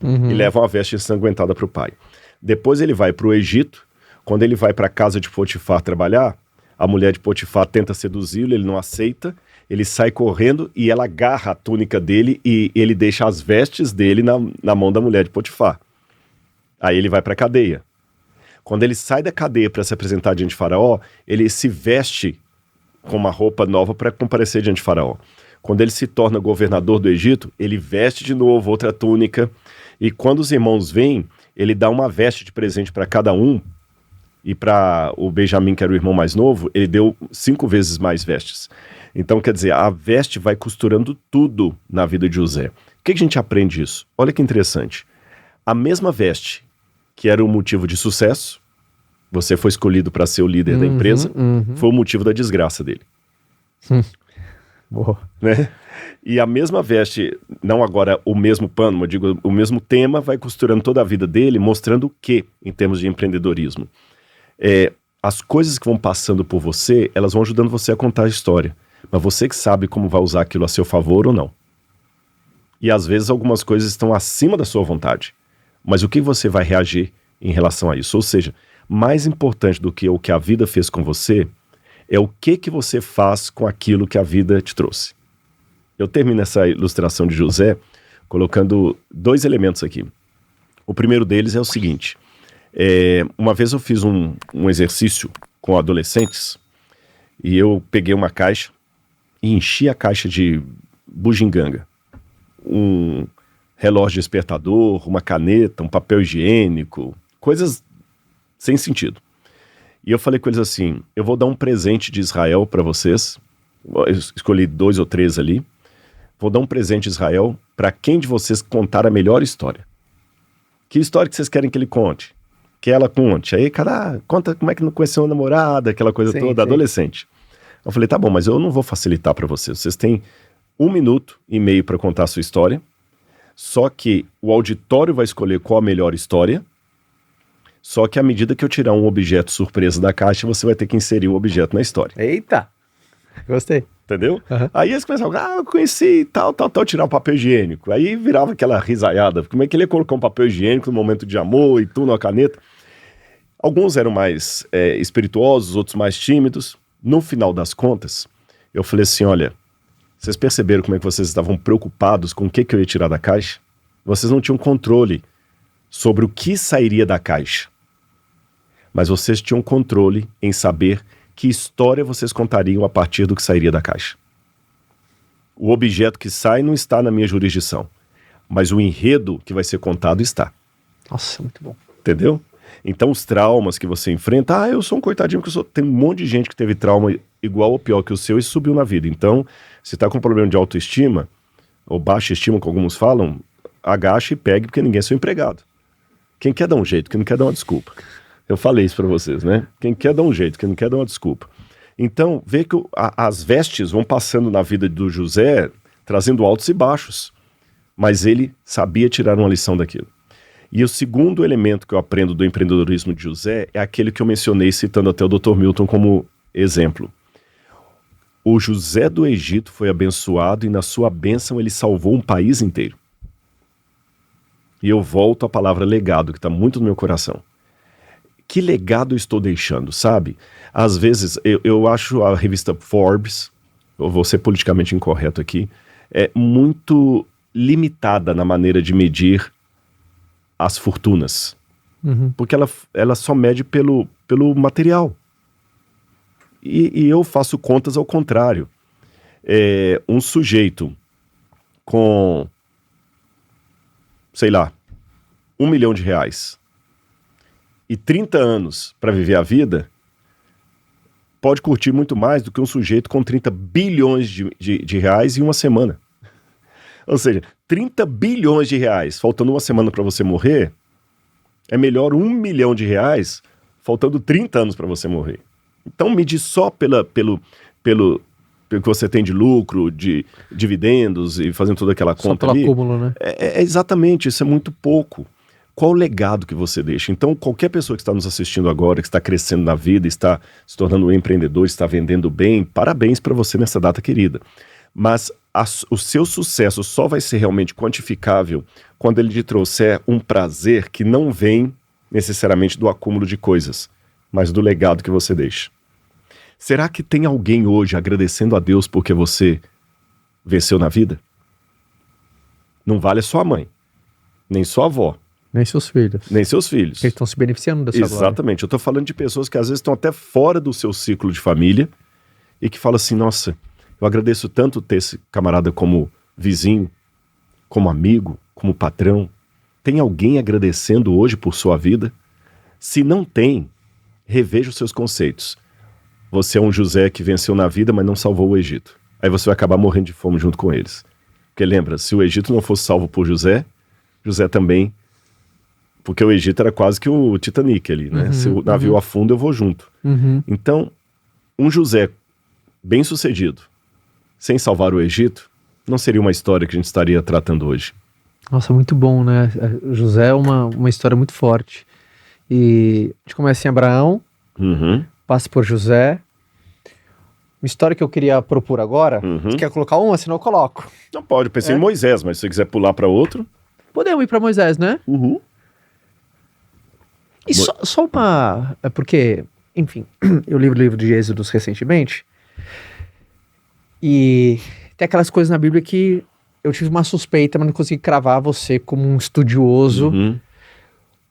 B: e levam a veste ensanguentada para o pai. Depois ele vai para o Egito. Quando ele vai para a casa de Potifar trabalhar, a mulher de Potifar tenta seduzi-lo, ele não aceita, ele sai correndo e ela agarra a túnica dele e ele deixa as vestes dele na mão da mulher de Potifar. Aí ele vai para a cadeia. Quando ele sai da cadeia para se apresentar diante de Faraó, ele se veste com uma roupa nova para comparecer diante de Faraó. Quando ele se torna governador do Egito, ele veste de novo outra túnica e quando os irmãos vêm, ele dá uma veste de presente para cada um. E para o Benjamim, que era o irmão mais novo, ele deu 5 vezes mais vestes. Então, quer dizer, a veste vai costurando tudo na vida de José. O que a gente aprende disso? Olha que interessante. A mesma veste, que era o motivo de sucesso, você foi escolhido para ser o líder da empresa, foi o motivo da desgraça dele.
A: Boa.
B: Né? E a mesma veste, não agora o mesmo pano, mas digo, o mesmo tema, vai costurando toda a vida dele, mostrando o que, em termos de empreendedorismo. As coisas que vão passando por você, elas vão ajudando você a contar a história. Mas você que sabe como vai usar aquilo a seu favor ou não. E às vezes algumas coisas estão acima da sua vontade. Mas o que você vai reagir em relação a isso? Ou seja, mais importante do que o que a vida fez com você, é o que você faz com aquilo que a vida te trouxe. Eu termino essa ilustração de José colocando 2 elementos aqui. O primeiro deles é o seguinte. Uma vez eu fiz um exercício com adolescentes e eu peguei uma caixa e enchi a caixa de bugiganga. Um relógio despertador, uma caneta, um papel higiênico, coisas sem sentido. E eu falei com eles assim, eu vou dar um presente de Israel para vocês. Eu escolhi 2 ou 3 ali. Vou dar um presente de Israel para quem de vocês contar a melhor história. Que história que vocês querem que ele conte? Que ela conte. Aí, cara, conta como é que não conheceu uma namorada, aquela coisa toda, adolescente. Eu falei, tá bom, mas eu não vou facilitar para vocês. Vocês têm 1 minuto e meio para contar a sua história. Só que o auditório vai escolher qual a melhor história. Só que à medida que eu tirar um objeto surpresa da caixa, você vai ter que inserir o objeto na história.
A: Eita! Gostei.
B: Entendeu?
A: Uhum.
B: Aí eles começavam, eu conheci tal, tirar o papel higiênico. Aí virava aquela risaiada. Como é que ele ia colocar um papel higiênico no momento de amor e tudo na caneta? Alguns eram mais espirituosos, outros mais tímidos. No final das contas, eu falei assim, olha, vocês perceberam como é que vocês estavam preocupados com o que eu ia tirar da caixa? Vocês não tinham controle sobre o que sairia da caixa. Mas vocês tinham controle em saber que história vocês contariam a partir do que sairia da caixa. O objeto que sai não está na minha jurisdição, mas o enredo que vai ser contado está.
A: Nossa, muito bom.
B: Entendeu? Então os traumas que você enfrenta, eu sou um coitadinho porque tem um monte de gente que teve trauma igual ou pior que o seu e subiu na vida. Então, se está com problema de autoestima, ou baixa estima, como alguns falam, agache e pegue porque ninguém é seu empregado. Quem quer dar um jeito, quem não quer dar uma desculpa. Eu falei isso pra vocês, né? Quem quer dar um jeito, quem não quer dar uma desculpa. Então, vê que as vestes vão passando na vida do José, trazendo altos e baixos. Mas ele sabia tirar uma lição daquilo. E o segundo elemento que eu aprendo do empreendedorismo de José é aquele que eu mencionei, citando até o Dr. Milton como exemplo. O José do Egito foi abençoado e na sua bênção ele salvou um país inteiro. E eu volto à palavra legado, que está muito no meu coração. Que legado eu estou deixando, sabe? Às vezes, eu acho a revista Forbes, eu vou ser politicamente incorreto aqui, muito limitada na maneira de medir as fortunas.
A: Uhum.
B: Porque ela só mede pelo material. E eu faço contas ao contrário. Um sujeito com, sei lá, R$1 milhão e 30 anos para viver a vida, pode curtir muito mais do que um sujeito com 30 bilhões de reais em uma semana. Ou seja, 30 bilhões de reais faltando uma semana para você morrer, é melhor R$1 milhão faltando 30 anos para você morrer. Então medir só pelo que você tem de lucro, de dividendos e fazendo toda aquela conta ali.
A: Só pelo acúmulo, né?
B: Exatamente, isso é muito pouco. Qual o legado que você deixa? Então, qualquer pessoa que está nos assistindo agora, que está crescendo na vida, está se tornando um empreendedor, está vendendo bem, parabéns para você nessa data querida. Mas o seu sucesso só vai ser realmente quantificável quando ele te trouxer um prazer que não vem necessariamente do acúmulo de coisas, mas do legado que você deixa. Será que tem alguém hoje agradecendo a Deus porque você venceu na vida? Não vale só a mãe, nem sua avó.
A: Nem seus filhos.
B: Nem seus filhos.
A: Eles estão se beneficiando dessa glória.
B: Exatamente. Eu estou falando de pessoas que às vezes estão até fora do seu ciclo de família e que falam assim, nossa, eu agradeço tanto ter esse camarada como vizinho, como amigo, como patrão. Tem alguém agradecendo hoje por sua vida? Se não tem, reveja os seus conceitos. Você é um José que venceu na vida, mas não salvou o Egito. Aí você vai acabar morrendo de fome junto com eles. Porque lembra, se o Egito não fosse salvo por José, José também... Porque o Egito era quase que o Titanic ali, né? Se o navio afunda, eu vou junto. Então, um José bem-sucedido, sem salvar o Egito, não seria uma história que a gente estaria tratando hoje.
A: Nossa, muito bom, né? José é uma história muito forte. E a gente começa em Abraão, passa por José. Uma história que eu queria propor agora, você quer colocar uma, senão eu coloco.
B: Não pode, eu pensei em Moisés, mas se você quiser pular para outro...
A: Podemos ir para Moisés, né? E só uma... É porque, enfim, eu li o livro de Êxodos recentemente e tem aquelas coisas na Bíblia que eu tive uma suspeita, mas não consegui cravar você como um estudioso.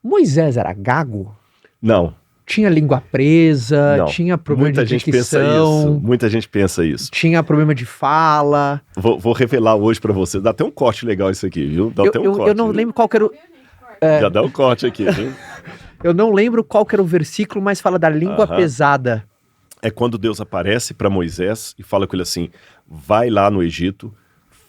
A: Moisés era gago?
B: Não.
A: Tinha língua presa,
B: Não.
A: tinha problema
B: Muita
A: de
B: gente
A: dicção.
B: pensa isso. Muita gente pensa isso.
A: Tinha problema de fala.
B: Vou revelar hoje pra você. Dá até um corte legal isso aqui, viu? Dá até um corte.
A: Eu não lembro qual que era o...
B: Já dá um corte aqui, viu?
A: Eu não lembro qual que era o versículo, mas fala da língua pesada.
B: É quando Deus aparece para Moisés e fala com ele assim, vai lá no Egito,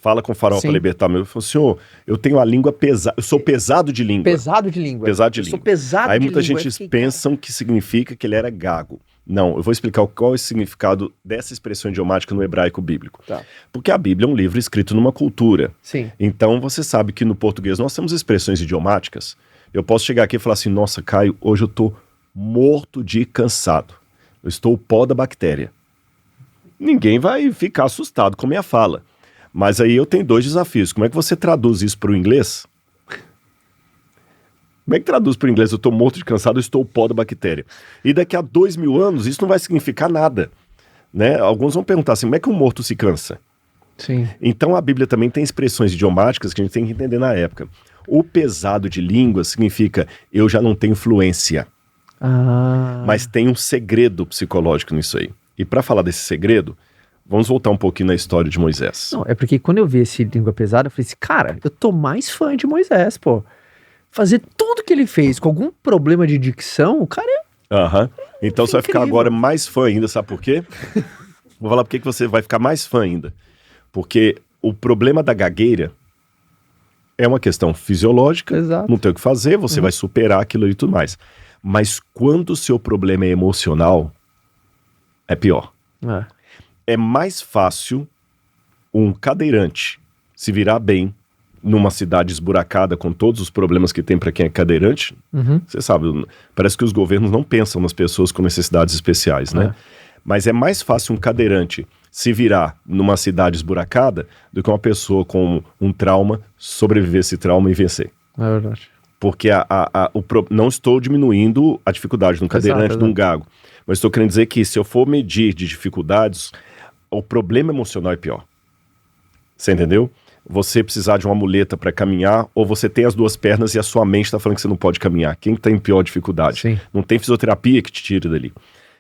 B: fala com o faraó para libertar meu. Ele falou, Senhor, eu tenho a língua pesada, eu sou pesado de língua.
A: Pesado de língua.
B: Pesado de
A: eu
B: língua.
A: Sou pesado
B: Aí
A: de
B: muita
A: língua.
B: gente pensam que significa que ele era gago. Não, eu vou explicar qual é o significado dessa expressão idiomática no hebraico bíblico.
A: Tá.
B: Porque a Bíblia é um livro escrito numa cultura.
A: Sim.
B: Então você sabe que no português nós temos expressões idiomáticas. Eu posso chegar aqui e falar assim, nossa, Caio, hoje eu tô morto de cansado. Eu estou o pó da bactéria. Ninguém vai ficar assustado com a minha fala. Mas aí eu tenho dois desafios. Como é que você traduz isso para o inglês? Como é que traduz para o inglês? Eu estou morto de cansado, eu estou o pó da bactéria. E daqui a 2000 anos isso não vai significar nada. Né? Alguns vão perguntar assim, como é que um morto se cansa?
A: Sim.
B: Então a Bíblia também tem expressões idiomáticas que a gente tem que entender na época. O pesado de língua significa eu já não tenho fluência. Mas tem um segredo psicológico nisso aí. E para falar desse segredo, vamos voltar um pouquinho na história de Moisés.
A: Não, é porque quando eu vi esse língua pesada, eu falei assim, cara, eu tô mais fã de Moisés, pô. Fazer tudo que ele fez com algum problema de dicção, o cara é...
B: Então você vai ficar agora mais fã ainda, sabe por quê? Vou falar por que você vai ficar mais fã ainda. Porque o problema da gagueira é uma questão fisiológica, não tem o que fazer, você vai superar aquilo e tudo mais. Mas quando o seu problema é emocional, é pior. É mais fácil um cadeirante se virar bem numa cidade esburacada com todos os problemas que tem para quem é cadeirante. Você sabe, parece que os governos não pensam nas pessoas com necessidades especiais, né? Mas é mais fácil um cadeirante se virar numa cidade esburacada do que uma pessoa com um trauma sobreviver esse trauma e vencer.
A: É verdade.
B: Porque não estou diminuindo a dificuldade de um cadeirante, de um gago. Mas estou querendo dizer que se eu for medir de dificuldades, o problema emocional é pior. Você entendeu? Você precisar de uma muleta para caminhar, ou você tem as duas pernas e a sua mente está falando que você não pode caminhar. Quem tem pior dificuldade?
A: Sim.
B: Não tem fisioterapia que te tire dali.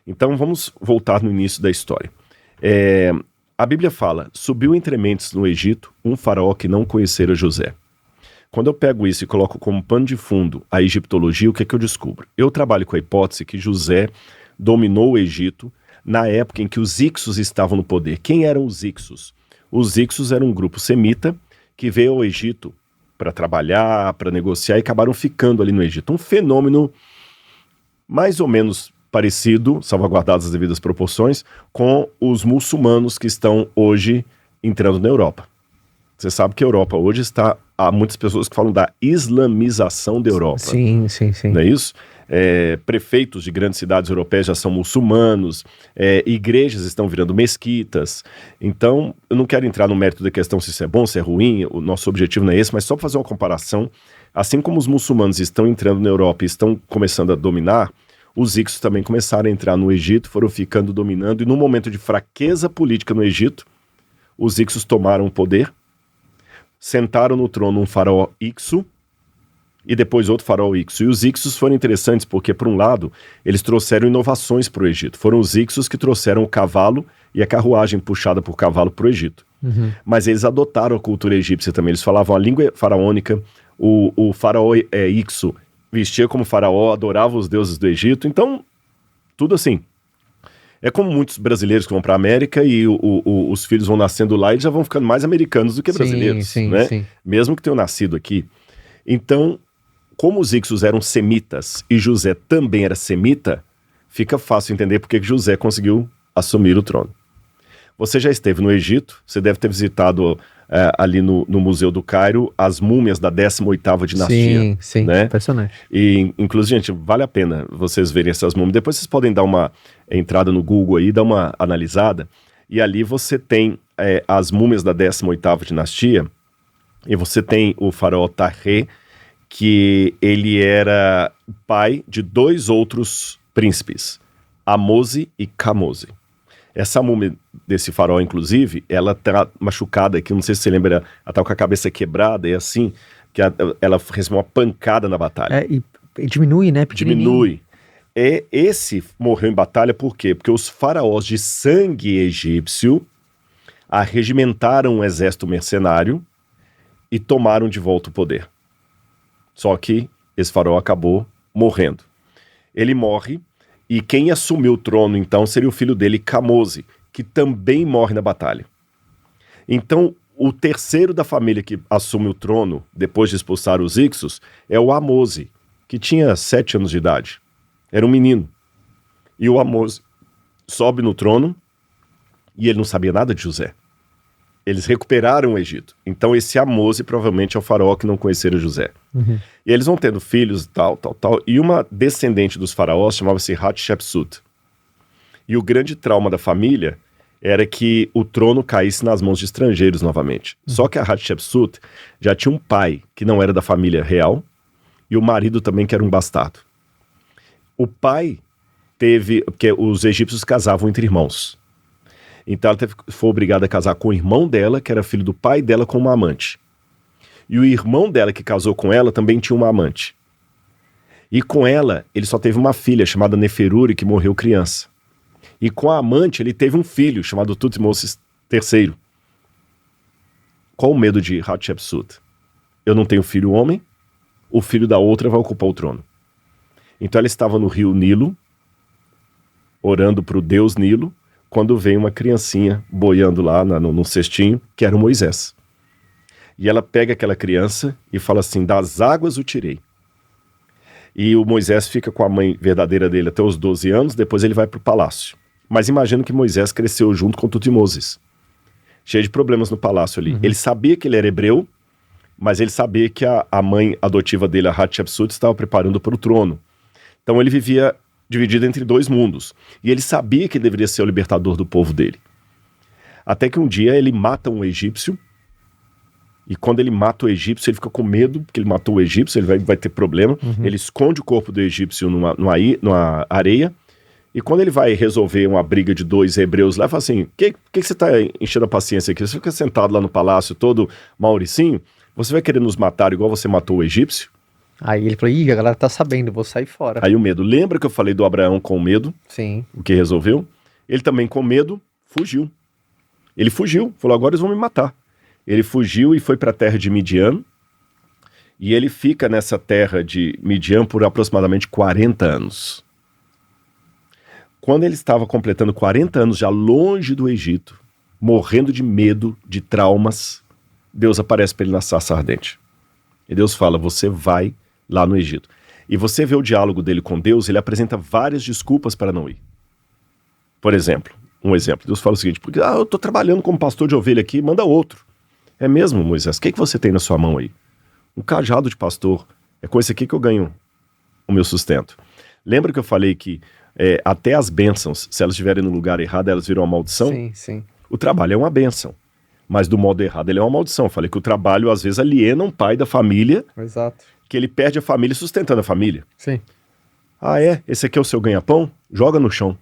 B: Então vamos voltar no início da história. A Bíblia fala, subiu entre mentes no Egito um faraó que não conhecera José. Quando eu pego isso e coloco como pano de fundo a egiptologia, o que é que eu descubro? Eu trabalho com a hipótese que José dominou o Egito na época em que os Ixos estavam no poder. Quem eram os Ixos? Os Ixos eram um grupo semita que veio ao Egito para trabalhar, para negociar e acabaram ficando ali no Egito. Um fenômeno mais ou menos parecido, salvaguardadas as devidas proporções, com os muçulmanos que estão hoje entrando na Europa. Você sabe que a Europa hoje está... Há muitas pessoas que falam da islamização da Europa.
A: Sim.
B: Não é isso? Prefeitos de grandes cidades europeias já são muçulmanos, igrejas estão virando mesquitas. Então, eu não quero entrar no mérito da questão se isso é bom, se é ruim, o nosso objetivo não é esse, mas só para fazer uma comparação, assim como os muçulmanos estão entrando na Europa e estão começando a dominar, os Ixos também começaram a entrar no Egito, foram ficando dominando, e num momento de fraqueza política no Egito, os Ixos tomaram o poder, sentaram no trono um faraó Ixo e depois outro faraó Ixo. E os Ixos foram interessantes porque, por um lado, eles trouxeram inovações para o Egito. Foram os Ixos que trouxeram o cavalo e a carruagem puxada por cavalo para o Egito. Mas eles adotaram a cultura egípcia também. Eles falavam a língua faraônica, o faraó Ixo vestia como faraó, adorava os deuses do Egito. Então, tudo assim. É como muitos brasileiros que vão para a América e os filhos vão nascendo lá e já vão ficando mais americanos do que brasileiros, né?
A: Sim.
B: Mesmo que tenham nascido aqui. Então, como os Ixos eram semitas e José também era semita, fica fácil entender porque que José conseguiu assumir o trono. Você já esteve no Egito, você deve ter visitado ali no Museu do Cairo as múmias da 18ª dinastia.
A: Sim, sim,
B: né?
A: impressionante.
B: E, inclusive, gente, vale a pena vocês verem essas múmias. Depois vocês podem dar uma entrada no Google aí, dar uma analisada. E ali você tem as múmias da 18ª dinastia, e você tem o faraó Tarré, que ele era pai de 2 outros príncipes, Ahmose e Kamose. Essa múmia desse faraó, inclusive, ela tá machucada aqui, não sei se você lembra, ela tá com a cabeça quebrada e assim, que ela recebeu uma pancada na batalha.
A: E diminui, né?
B: Diminui. Esse morreu em batalha por quê? Porque os faraós de sangue egípcio arregimentaram um exército mercenário e tomaram de volta o poder. Só que esse faraó acabou morrendo. Ele morre, e quem assumiu o trono, então, seria o filho dele, Kamose, que também morre na batalha. Então, o terceiro da família que assume o trono, depois de expulsar os Ixos, é o Ahmose, que tinha 7 anos de idade. Era um menino. E o Ahmose sobe no trono, e ele não sabia nada de José. Eles recuperaram o Egito. Então esse Ahmose provavelmente é o faraó que não conheceram José.
A: Uhum.
B: E eles vão tendo filhos, tal. E uma descendente dos faraós chamava-se Hatshepsut. E o grande trauma da família era que o trono caísse nas mãos de estrangeiros novamente. Só que a Hatshepsut já tinha um pai que não era da família real e o marido também que era um bastardo. O pai porque os egípcios casavam entre irmãos. Então ela foi obrigada a casar com o irmão dela, que era filho do pai dela, com uma amante. E o irmão dela, que casou com ela, também tinha uma amante. E com ela, ele só teve uma filha, chamada Neferuri, que morreu criança. E com a amante, ele teve um filho, chamado Tutmosis III. Qual o medo de Hatshepsut? Eu não tenho filho homem, o filho da outra vai ocupar o trono. Então ela estava no rio Nilo, orando para o deus Nilo, quando vem uma criancinha boiando lá no cestinho, que era o Moisés. E ela pega aquela criança e fala assim, das águas o tirei. E o Moisés fica com a mãe verdadeira dele até os 12 anos, depois ele vai para o palácio. Mas imagina que Moisés cresceu junto com Tutmoses, cheio de problemas no palácio ali. Uhum. Ele sabia que ele era hebreu, mas ele sabia que a mãe adotiva dele, a Hatshepsut, estava preparando para o trono. Então ele vivia dividido entre 2 mundos. E ele sabia que ele deveria ser o libertador do povo dele. Até que um dia ele mata um egípcio, e quando ele mata o egípcio, ele fica com medo, porque ele matou o egípcio, ele vai ter problema. Uhum. Ele esconde o corpo do egípcio numa areia, e quando ele vai resolver uma briga de 2 hebreus lá, fala assim, que você está enchendo a paciência aqui? Você fica sentado lá no palácio, todo mauricinho, você vai querer nos matar igual você matou o egípcio?
A: Aí ele falou, ih, a galera tá sabendo, vou sair fora.
B: Aí o medo. Lembra que eu falei do Abraão com medo?
A: Sim.
B: O que resolveu? Ele também com medo fugiu. Ele fugiu, falou, agora eles vão me matar. Ele fugiu e foi para a terra de Midian. E ele fica nessa terra de Midian por aproximadamente 40 anos. Quando ele estava completando 40 anos já longe do Egito, morrendo de medo, de traumas, Deus aparece para ele na sarça ardente. E Deus fala, você vai lá no Egito. E você vê o diálogo dele com Deus, ele apresenta várias desculpas para não ir. Por exemplo, Deus fala o seguinte, porque eu estou trabalhando como pastor de ovelha aqui, manda outro. É mesmo, Moisés, o que você tem na sua mão aí? Um cajado de pastor, é com esse aqui que eu ganho o meu sustento. Lembra que eu falei que até as bênçãos, se elas estiverem no lugar errado, elas viram uma maldição?
A: Sim, sim.
B: O trabalho é uma bênção. Mas do modo errado ele é uma maldição. Eu falei que o trabalho às vezes aliena um pai da família.
A: Exato.
B: Que ele perde a família sustentando a família.
A: Sim.
B: Ah, esse aqui é o seu ganha-pão? Joga no chão.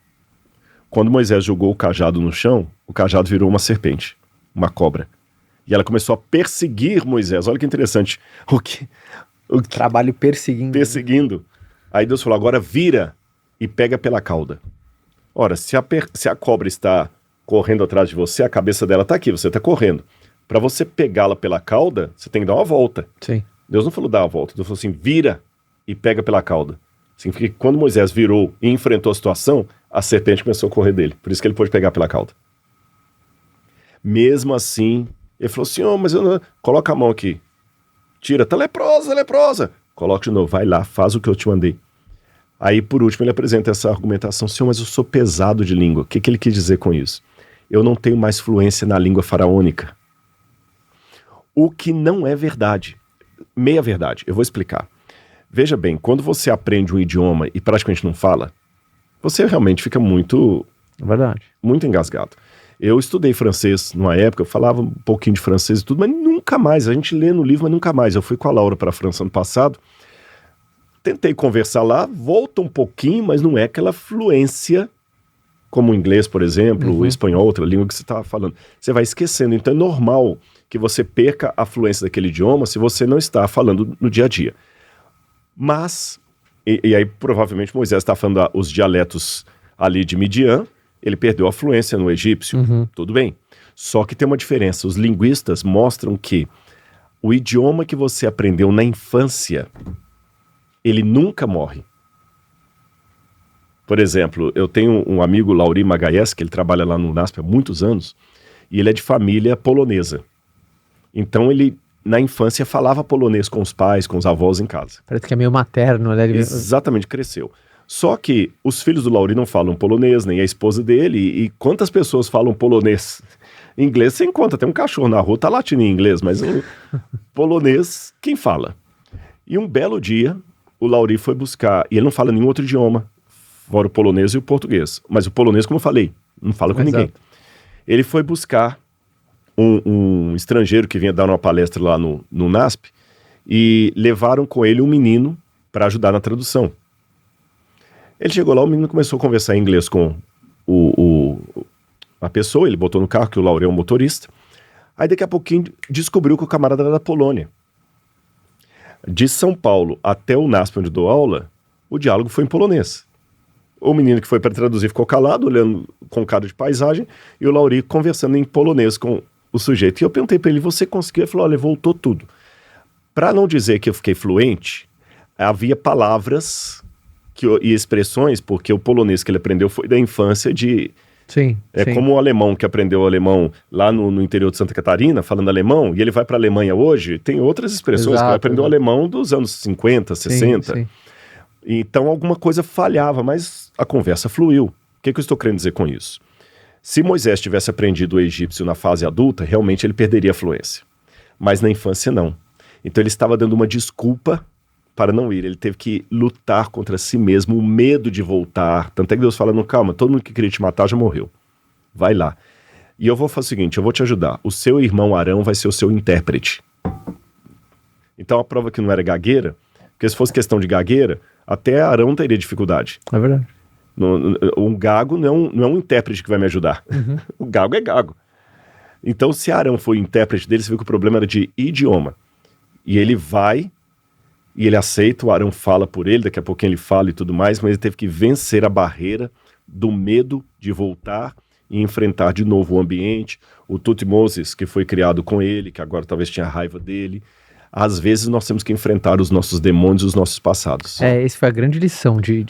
B: Quando Moisés jogou o cajado no chão, o cajado virou uma serpente, uma cobra. E ela começou a perseguir Moisés. Olha que interessante. O que
A: trabalho perseguindo.
B: Perseguindo. Aí Deus falou, agora vira e pega pela cauda. Ora, se a cobra está correndo atrás de você, a cabeça dela está aqui, você está correndo. Para você pegá-la pela cauda, você tem que dar uma volta.
A: Sim.
B: Deus não falou dar uma volta, Deus falou assim, vira e pega pela cauda. Significa que quando Moisés virou e enfrentou a situação, a serpente começou a correr dele. Por isso que ele pôde pegar pela cauda. Mesmo assim, ele falou assim, mas eu não... Coloca a mão aqui. Tira, tá leprosa. Coloca de novo, vai lá, faz o que eu te mandei. Aí, por último, ele apresenta essa argumentação, Senhor, mas eu sou pesado de língua. O que ele quis dizer com isso? Eu não tenho mais fluência na língua faraônica. O que não é verdade. Meia verdade. Eu vou explicar. Veja bem, quando você aprende um idioma e praticamente não fala, você realmente fica muito engasgado. Eu estudei francês numa época, eu falava um pouquinho de francês e tudo, mas nunca mais. A gente lê no livro, mas nunca mais. Eu fui com a Laura para a França ano passado, tentei conversar lá, volta um pouquinho, mas não é aquela fluência como o inglês, por exemplo, o espanhol, outra língua que você estava falando. Você vai esquecendo. Então é normal que você perca a fluência daquele idioma se você não está falando no dia a dia. Mas, e aí provavelmente Moisés está falando os dialetos ali de Midian, ele perdeu a fluência no egípcio, tudo bem. Só que tem uma diferença, os linguistas mostram que o idioma que você aprendeu na infância, ele nunca morre. Por exemplo, eu tenho um amigo, Lauri Magaes, que ele trabalha lá no NASP há muitos anos, e ele é de família polonesa. Então ele, na infância, falava polonês com os pais, com os avós em casa.
A: Parece que é meio materno, né?
B: Exatamente, cresceu. Só que os filhos do Lauri não falam polonês, nem a esposa dele, e quantas pessoas falam polonês? Em inglês você encontra, tem um cachorro na rua, tá latindo em inglês, mas o polonês, quem fala? E um belo dia, o Lauri foi buscar, e ele não fala nenhum outro idioma, fora o polonês e o português. Mas o polonês, como eu falei, não fala com ninguém. Ele foi buscar um estrangeiro que vinha dar uma palestra lá no NASP e levaram com ele um menino para ajudar na tradução. Ele chegou lá, o menino começou a conversar em inglês com a pessoa, ele botou no carro, que o Lauri é um motorista. Aí daqui a pouquinho descobriu que o camarada era da Polônia. De São Paulo até o NASP, onde eu dou aula, o diálogo foi em polonês. O menino que foi para traduzir ficou calado, olhando com cara de paisagem, e o Lauri conversando em polonês com o sujeito. E eu perguntei para ele, você conseguiu? Ele falou, olha, voltou tudo. Para não dizer que eu fiquei fluente, havia palavras e expressões, porque o polonês que ele aprendeu foi da infância de...
A: Sim.
B: Como o alemão que aprendeu o alemão lá no interior de Santa Catarina, falando alemão, e ele vai para a Alemanha hoje, tem outras expressões que vai aprender o alemão dos anos 50, 60. Sim. Então alguma coisa falhava, mas a conversa fluiu. O que eu estou querendo dizer com isso? Se Moisés tivesse aprendido o egípcio na fase adulta, realmente ele perderia a fluência. Mas na infância não. Então ele estava dando uma desculpa para não ir. Ele teve que lutar contra si mesmo, o medo de voltar. Tanto é que Deus fala, não, calma, todo mundo que queria te matar já morreu. Vai lá. E eu vou fazer o seguinte, eu vou te ajudar. O seu irmão Arão vai ser o seu intérprete. Então a prova que não era gagueira, porque se fosse questão de gagueira, até Arão teria dificuldade.
A: É verdade.
B: Um gago não é um intérprete que vai me ajudar. O gago é gago. Então, se Arão foi o intérprete dele, você viu que o problema era de idioma. E ele vai, e ele aceita, o Arão fala por ele, daqui a pouquinho ele fala e tudo mais, mas ele teve que vencer a barreira do medo de voltar e enfrentar de novo o ambiente. O Tutmoses, que foi criado com ele, que agora talvez tinha raiva dele. Às vezes nós temos que enfrentar os nossos demônios e os nossos passados.
A: Essa foi a grande lição de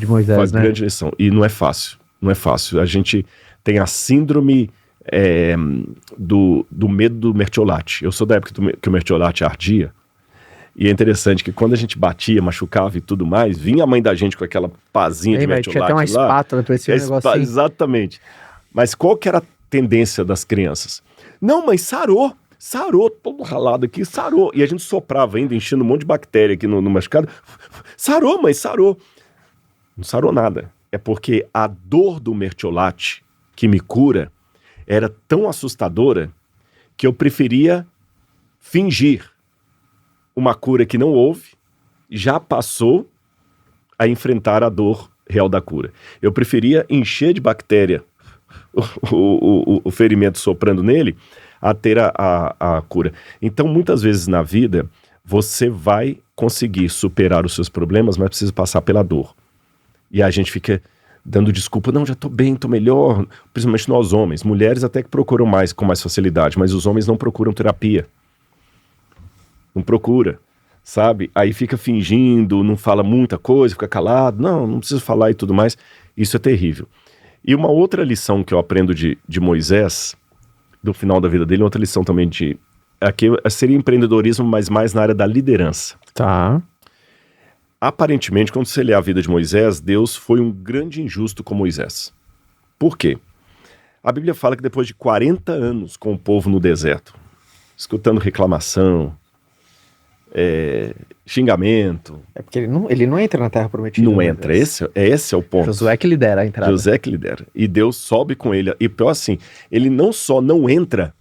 A: Moisés,
B: foi a grande lição. E não é fácil. Não é fácil. A gente tem a síndrome do medo do mertiolate. Eu sou da época que o mertiolate ardia. E é interessante que quando a gente batia, machucava e tudo mais, vinha a mãe da gente com aquela pazinha de mertiolate
A: tinha até uma espátula, parecia um negócio assim.
B: Exatamente. Mas qual que era a tendência das crianças? Não, mas sarou, todo ralado aqui, sarou. E a gente soprava ainda, enchendo um monte de bactéria aqui no machucado. Sarou, mas sarou. Não sarou nada. É porque a dor do mertiolate que me cura era tão assustadora que eu preferia fingir uma cura que não houve, já passou, a enfrentar a dor real da cura. Eu preferia encher de bactéria o ferimento soprando nele, a ter a cura. Então, muitas vezes na vida, você vai conseguir superar os seus problemas, mas precisa passar pela dor. E a gente fica dando desculpa, não, já tô bem, tô melhor, principalmente nós homens. Mulheres até que procuram mais, com mais facilidade, mas os homens não procuram terapia. Não procura, sabe? Aí fica fingindo, não fala muita coisa, fica calado, não precisa falar e tudo mais. Isso é terrível. E uma outra lição que eu aprendo de Moisés, do final da vida dele, outra lição também aqui seria empreendedorismo, mas mais na área da liderança.
A: Tá.
B: Aparentemente, quando você lê a vida de Moisés, Deus foi um grande injusto com Moisés. Por quê? A Bíblia fala que depois de 40 anos com o povo no deserto, escutando reclamação, xingamento.
A: É porque ele não entra na Terra Prometida.
B: Não entra, esse é o ponto.
A: Josué que lidera a entrada.
B: Josué que lidera. E Deus sobe com ele. E pior assim, ele não só não entra,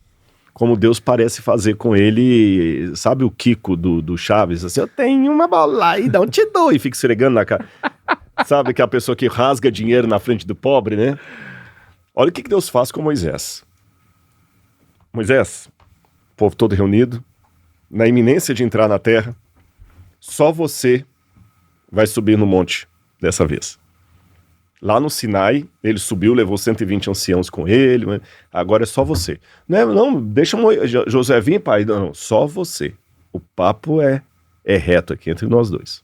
B: como Deus parece fazer com ele, sabe o Kiko do Chaves? Assim, eu tenho uma bola aí, não te dou. E fica esfregando na cara. Sabe aquela pessoa que rasga dinheiro na frente do pobre, né? Olha o que Deus faz com Moisés. Moisés, o povo todo reunido, na iminência de entrar na terra, só você vai subir no monte dessa vez. Lá no Sinai, ele subiu, levou 120 anciãos com ele, mas agora é só você. Não, deixa Josué vir, pai. Não, só você. O papo é reto aqui entre nós dois.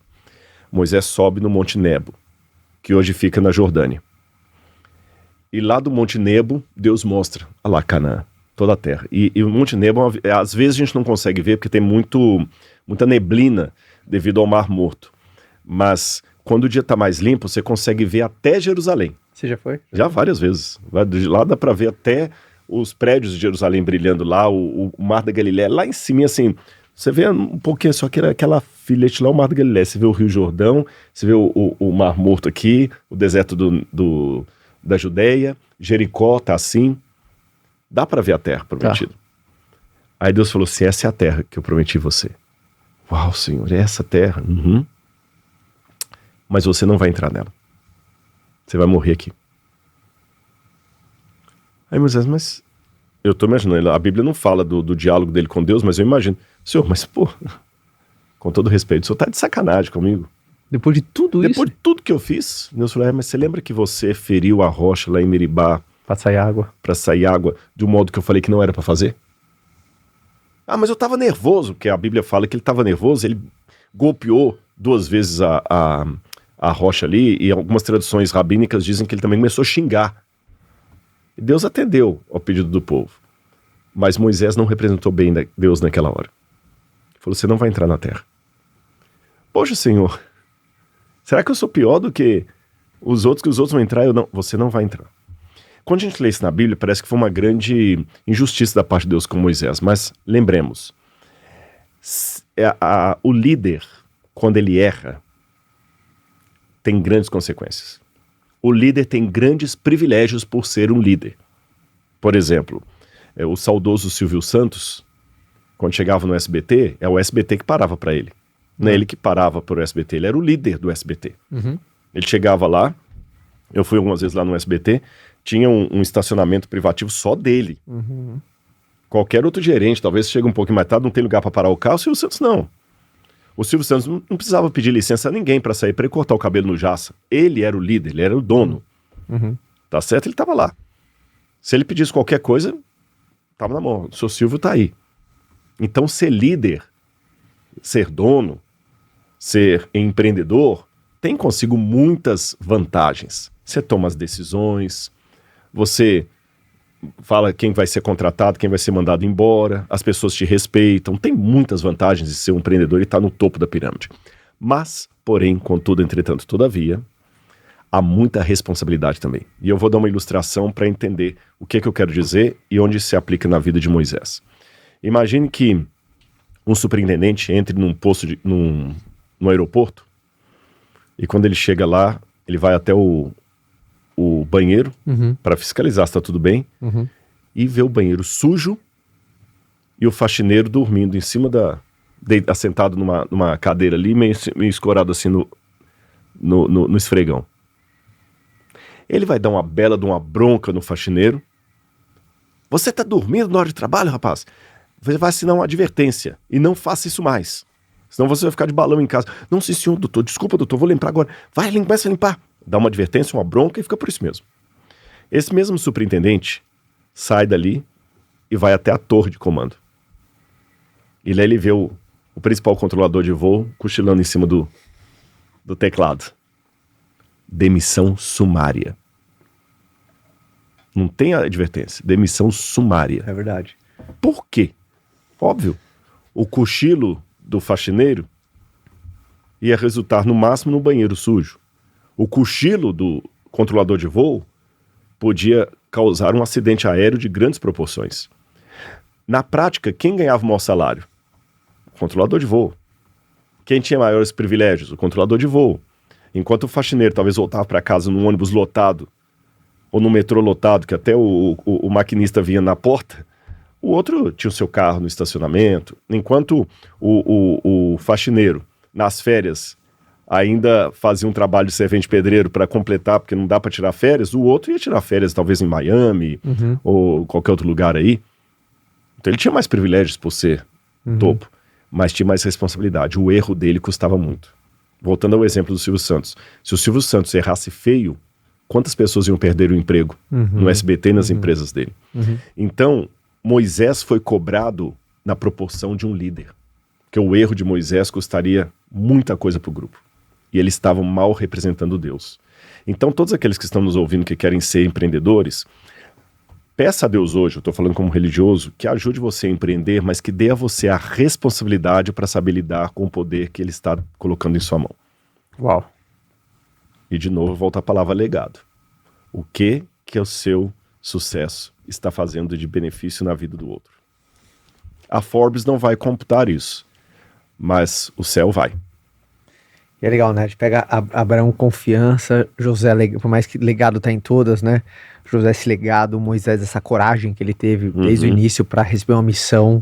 B: Moisés sobe no Monte Nebo, que hoje fica na Jordânia. E lá do Monte Nebo, Deus mostra, olha lá, Canaã, toda a terra. E o Monte Nebo, às vezes a gente não consegue ver, porque tem muita neblina devido ao Mar Morto. Mas quando o dia está mais limpo, você consegue ver até Jerusalém.
A: Você já foi?
B: Já várias vezes. De lá dá para ver até os prédios de Jerusalém brilhando lá, o Mar da Galileia, lá em cima, assim, você vê um pouquinho, só que aquela filete lá, o Mar da Galileia, você vê o Rio Jordão, você vê o Mar Morto aqui, o deserto da Judeia, Jericó tá assim, dá para ver a terra prometida. Tá. Aí Deus falou assim, essa é a terra que eu prometi você. Uau, Senhor, é essa terra? Uhum. Mas você não vai entrar nela. Você vai morrer aqui. Aí Moisés, mas eu tô imaginando, a Bíblia não fala do diálogo dele com Deus, mas eu imagino, Senhor, mas pô, com todo respeito, o Senhor tá de sacanagem comigo.
A: Depois de tudo isso?
B: Depois de tudo que eu fiz, Deus falou, mas você lembra que você feriu a rocha lá em Meribá?
A: Pra sair água.
B: Pra sair água, de um modo que eu falei que não era pra fazer? Ah, mas eu tava nervoso, porque a Bíblia fala que ele tava nervoso, ele golpeou 2 vezes a rocha ali, e algumas traduções rabínicas dizem que ele também começou a xingar. E Deus atendeu ao pedido do povo. Mas Moisés não representou bem Deus naquela hora. Ele falou, você não vai entrar na terra. Poxa, Senhor, será que eu sou pior do que os outros vão entrar? Eu não. Você não vai entrar. Quando a gente lê isso na Bíblia, parece que foi uma grande injustiça da parte de Deus com Moisés. Mas lembremos, o líder, quando ele erra, tem grandes consequências. O líder tem grandes privilégios por ser um líder. Por exemplo, o saudoso Silvio Santos, quando chegava no SBT, é o SBT que parava para ele. Não é ele que parava para o SBT, ele era o líder do SBT. Uhum. Ele chegava lá, eu fui algumas vezes lá no SBT, tinha um estacionamento privativo só dele. Uhum. Qualquer outro gerente, talvez chegue um pouquinho mais tarde, não tem lugar para parar o carro, o Silvio Santos não. O Silvio Santos não precisava pedir licença a ninguém para sair, para ele cortar o cabelo no Jaça. Ele era o líder, ele era o dono. Uhum. Tá certo? Ele estava lá. Se ele pedisse qualquer coisa, estava na mão. O seu Silvio tá aí. Então, ser líder, ser dono, ser empreendedor, tem consigo muitas vantagens. Você toma as decisões, você fala quem vai ser contratado, quem vai ser mandado embora, as pessoas te respeitam, tem muitas vantagens de ser um empreendedor e estar no topo da pirâmide. Mas, porém, contudo, entretanto, todavia, há muita responsabilidade também. E eu vou dar uma ilustração para entender o que eu quero dizer e onde se aplica na vida de Moisés. Imagine que um superintendente entre num posto, no aeroporto, e quando ele chega lá, ele vai até o banheiro para fiscalizar se está tudo bem, e vê o banheiro sujo e o faxineiro dormindo em cima assentado numa cadeira ali, meio escorado assim no esfregão. Ele vai dar uma bela de uma bronca no faxineiro. Você está dormindo na hora de trabalho, rapaz? Você vai assinar uma advertência e não faça isso mais. Senão você vai ficar de balão em casa. Não, sim, senhor, doutor, desculpa, doutor, vou limpar agora. Vai, começa a limpar. Dá uma advertência, uma bronca e fica por isso mesmo. Esse mesmo superintendente sai dali e vai até a torre de comando. E lá ele vê o principal controlador de voo cochilando em cima do teclado. Demissão sumária. Não tem advertência. Demissão sumária.
A: É verdade.
B: Por quê? Óbvio. O cochilo do faxineiro ia resultar no máximo no banheiro sujo. O cochilo do controlador de voo podia causar um acidente aéreo de grandes proporções. Na prática, quem ganhava o maior salário? O controlador de voo. Quem tinha maiores privilégios? O controlador de voo. Enquanto o faxineiro talvez voltava para casa num ônibus lotado, ou no metrô lotado, que até o maquinista vinha na porta, o outro tinha o seu carro no estacionamento. Enquanto o faxineiro, nas férias, ainda fazia um trabalho de servente pedreiro para completar, porque não dá para tirar férias, o outro ia tirar férias talvez em Miami ou qualquer outro lugar aí. Então ele tinha mais privilégios por ser topo, mas tinha mais responsabilidade. O erro dele custava muito. Voltando ao exemplo do Silvio Santos. Se o Silvio Santos errasse feio, quantas pessoas iam perder o emprego no SBT e nas empresas dele? Então, Moisés foi cobrado na proporção de um líder. Porque o erro de Moisés custaria muita coisa para o grupo. E eles estavam mal representando Deus. Então, todos aqueles que estão nos ouvindo que querem ser empreendedores, peça a Deus hoje, eu estou falando como religioso, que ajude você a empreender, mas que dê a você a responsabilidade para saber lidar com o poder que Ele está colocando em sua mão.
A: Uau.
B: E de novo volta a palavra legado. O que o seu sucesso está fazendo de benefício na vida do outro? A Forbes não vai computar isso, mas o céu vai.
A: E é legal, né? A gente pega Abraão, confiança, José, por mais que legado tá em todas, né? José, esse legado, Moisés, essa coragem que ele teve desde o início para receber uma missão.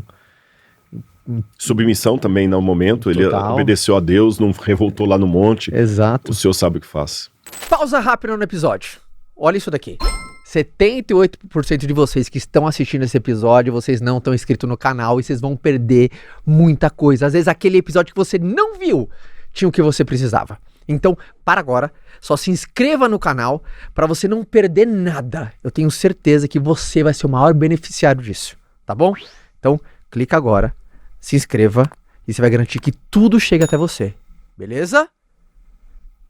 B: Submissão também no momento, ele obedeceu a Deus, não revoltou lá no monte.
A: Exato.
B: O Senhor sabe o que faz.
A: Pausa rápida no episódio. Olha isso daqui. 78% de vocês que estão assistindo esse episódio, vocês não estão inscritos no canal e vocês vão perder muita coisa. Às vezes aquele episódio que você não viu tinha o que você precisava. Então, para agora, só se inscreva no canal para você não perder nada. Eu tenho certeza que você vai ser o maior beneficiário disso, tá bom? Então, clica agora, se inscreva e você vai garantir que tudo chega até você, beleza?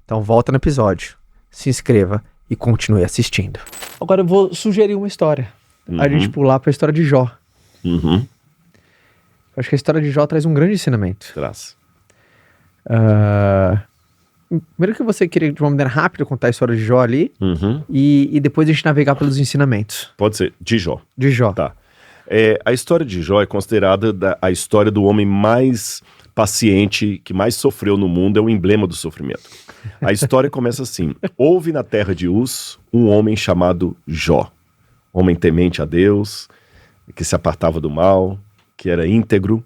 A: Então volta no episódio, se inscreva e continue assistindo. Agora eu vou sugerir uma história. A gente pular para a história de Jó. Eu acho que a história de Jó traz um grande ensinamento.
B: Traz.
A: Primeiro que você queria, de uma maneira rápida, contar a história de Jó ali, e depois a gente navegar pelos ensinamentos.
B: Pode ser, de Jó.
A: De Jó.
B: Tá. A história de Jó é considerada a história do homem mais paciente, que mais sofreu no mundo, é o emblema do sofrimento. A história começa assim: houve na terra de Uz um homem chamado Jó, homem temente a Deus, que se apartava do mal, que era íntegro.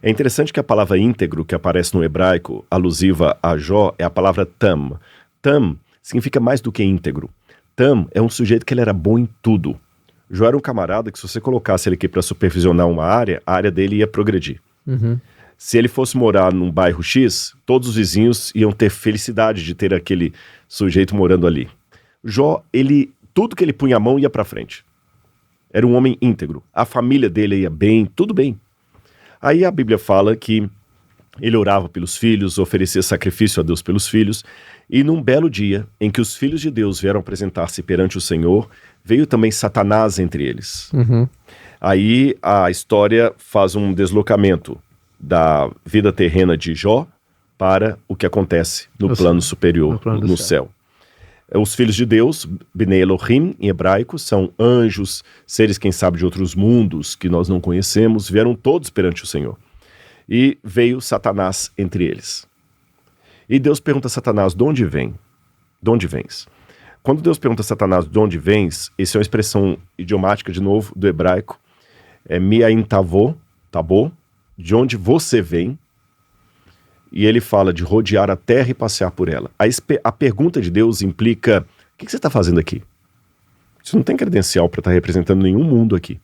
B: É interessante que a palavra íntegro, que aparece no hebraico, alusiva a Jó, é a palavra tam. Tam significa mais do que íntegro. Tam é um sujeito que ele era bom em tudo. Jó era um camarada que, se você colocasse ele aqui para supervisionar uma área, a área dele ia progredir. Se ele fosse morar num bairro X, todos os vizinhos iam ter felicidade de ter aquele sujeito morando ali. Jó, tudo que ele punha a mão ia para frente. Era um homem íntegro. A família dele ia bem, tudo bem. Aí a Bíblia fala que ele orava pelos filhos, oferecia sacrifício a Deus pelos filhos, e num belo dia, em que os filhos de Deus vieram apresentar-se perante o Senhor, veio também Satanás entre eles. Aí a história faz um deslocamento da vida terrena de Jó para o que acontece no plano superior, no céu. Os filhos de Deus, Bnei Elohim, em hebraico, são anjos, seres, quem sabe, de outros mundos que nós não conhecemos, vieram todos perante o Senhor. E veio Satanás entre eles. E Deus pergunta a Satanás: de onde vem? De onde vens? Quando Deus pergunta a Satanás de onde vens, essa é uma expressão idiomática, de novo, do hebraico, é miaim tavô, de onde você vem. E ele fala de rodear a terra e passear por ela. A pergunta de Deus implica: o que você está fazendo aqui? Você não tem credencial para estar representando nenhum mundo aqui.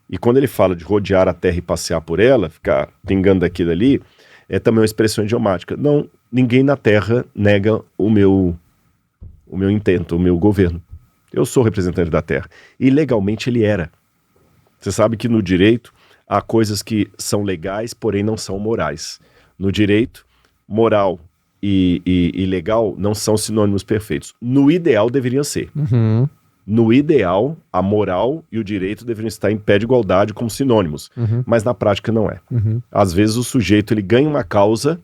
B: E quando ele fala de rodear a terra e passear por ela, ficar pingando daqui e dali, é também uma expressão idiomática. Não, ninguém na terra nega o meu intento, o meu governo. Eu sou representante da terra. E legalmente ele era. Você sabe que no direito há coisas que são legais, porém não são morais. No direito, moral e legal não são sinônimos perfeitos. No ideal, deveriam ser. No ideal, a moral e o direito deveriam estar em pé de igualdade como sinônimos. Mas na prática não é. Às vezes o sujeito ele ganha uma causa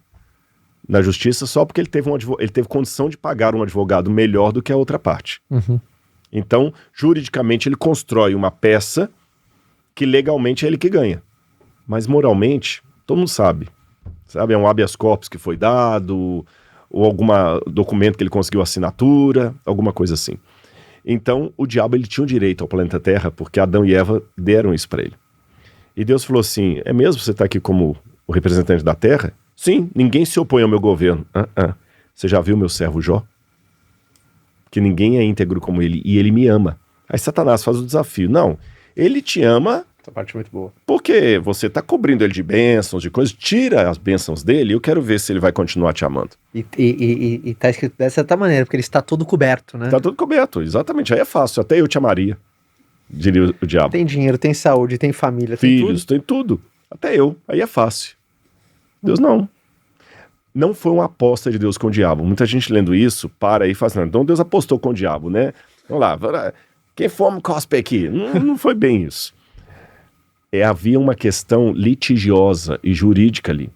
B: na justiça só porque ele teve condição de pagar um advogado melhor do que a outra parte. Então, juridicamente, ele constrói uma peça que legalmente é ele que ganha. Mas moralmente, todo mundo sabe. Sabe, é um habeas corpus que foi dado, ou algum documento que ele conseguiu assinatura, alguma coisa assim. Então, o diabo ele tinha um direito ao planeta Terra, porque Adão e Eva deram isso para ele. E Deus falou assim, é mesmo você tá aqui como o representante da Terra? Sim, ninguém se opõe ao meu governo. Você já viu meu servo Jó? Que ninguém é íntegro como ele, e ele me ama. Aí Satanás faz o desafio. Não, ele te ama...
A: Essa parte é muito boa.
B: Porque você tá cobrindo ele de bênçãos, de coisas, tira as bênçãos dele e eu quero ver se ele vai continuar te amando.
A: E tá escrito dessa maneira, porque ele está todo coberto, né?
B: Tá tudo coberto, exatamente. Aí é fácil, até eu te amaria, diria o diabo.
A: Tem dinheiro, tem saúde, tem família, tem
B: Filhos,
A: tudo.
B: tem tudo. Até eu, aí é fácil. Deus não. Não foi uma aposta de Deus com o diabo. Muita gente lendo isso, para aí e faz, então Deus apostou com o diabo, né? Vamos lá, quem fome cospe aqui? Não foi bem isso. Havia uma questão litigiosa e jurídica ali.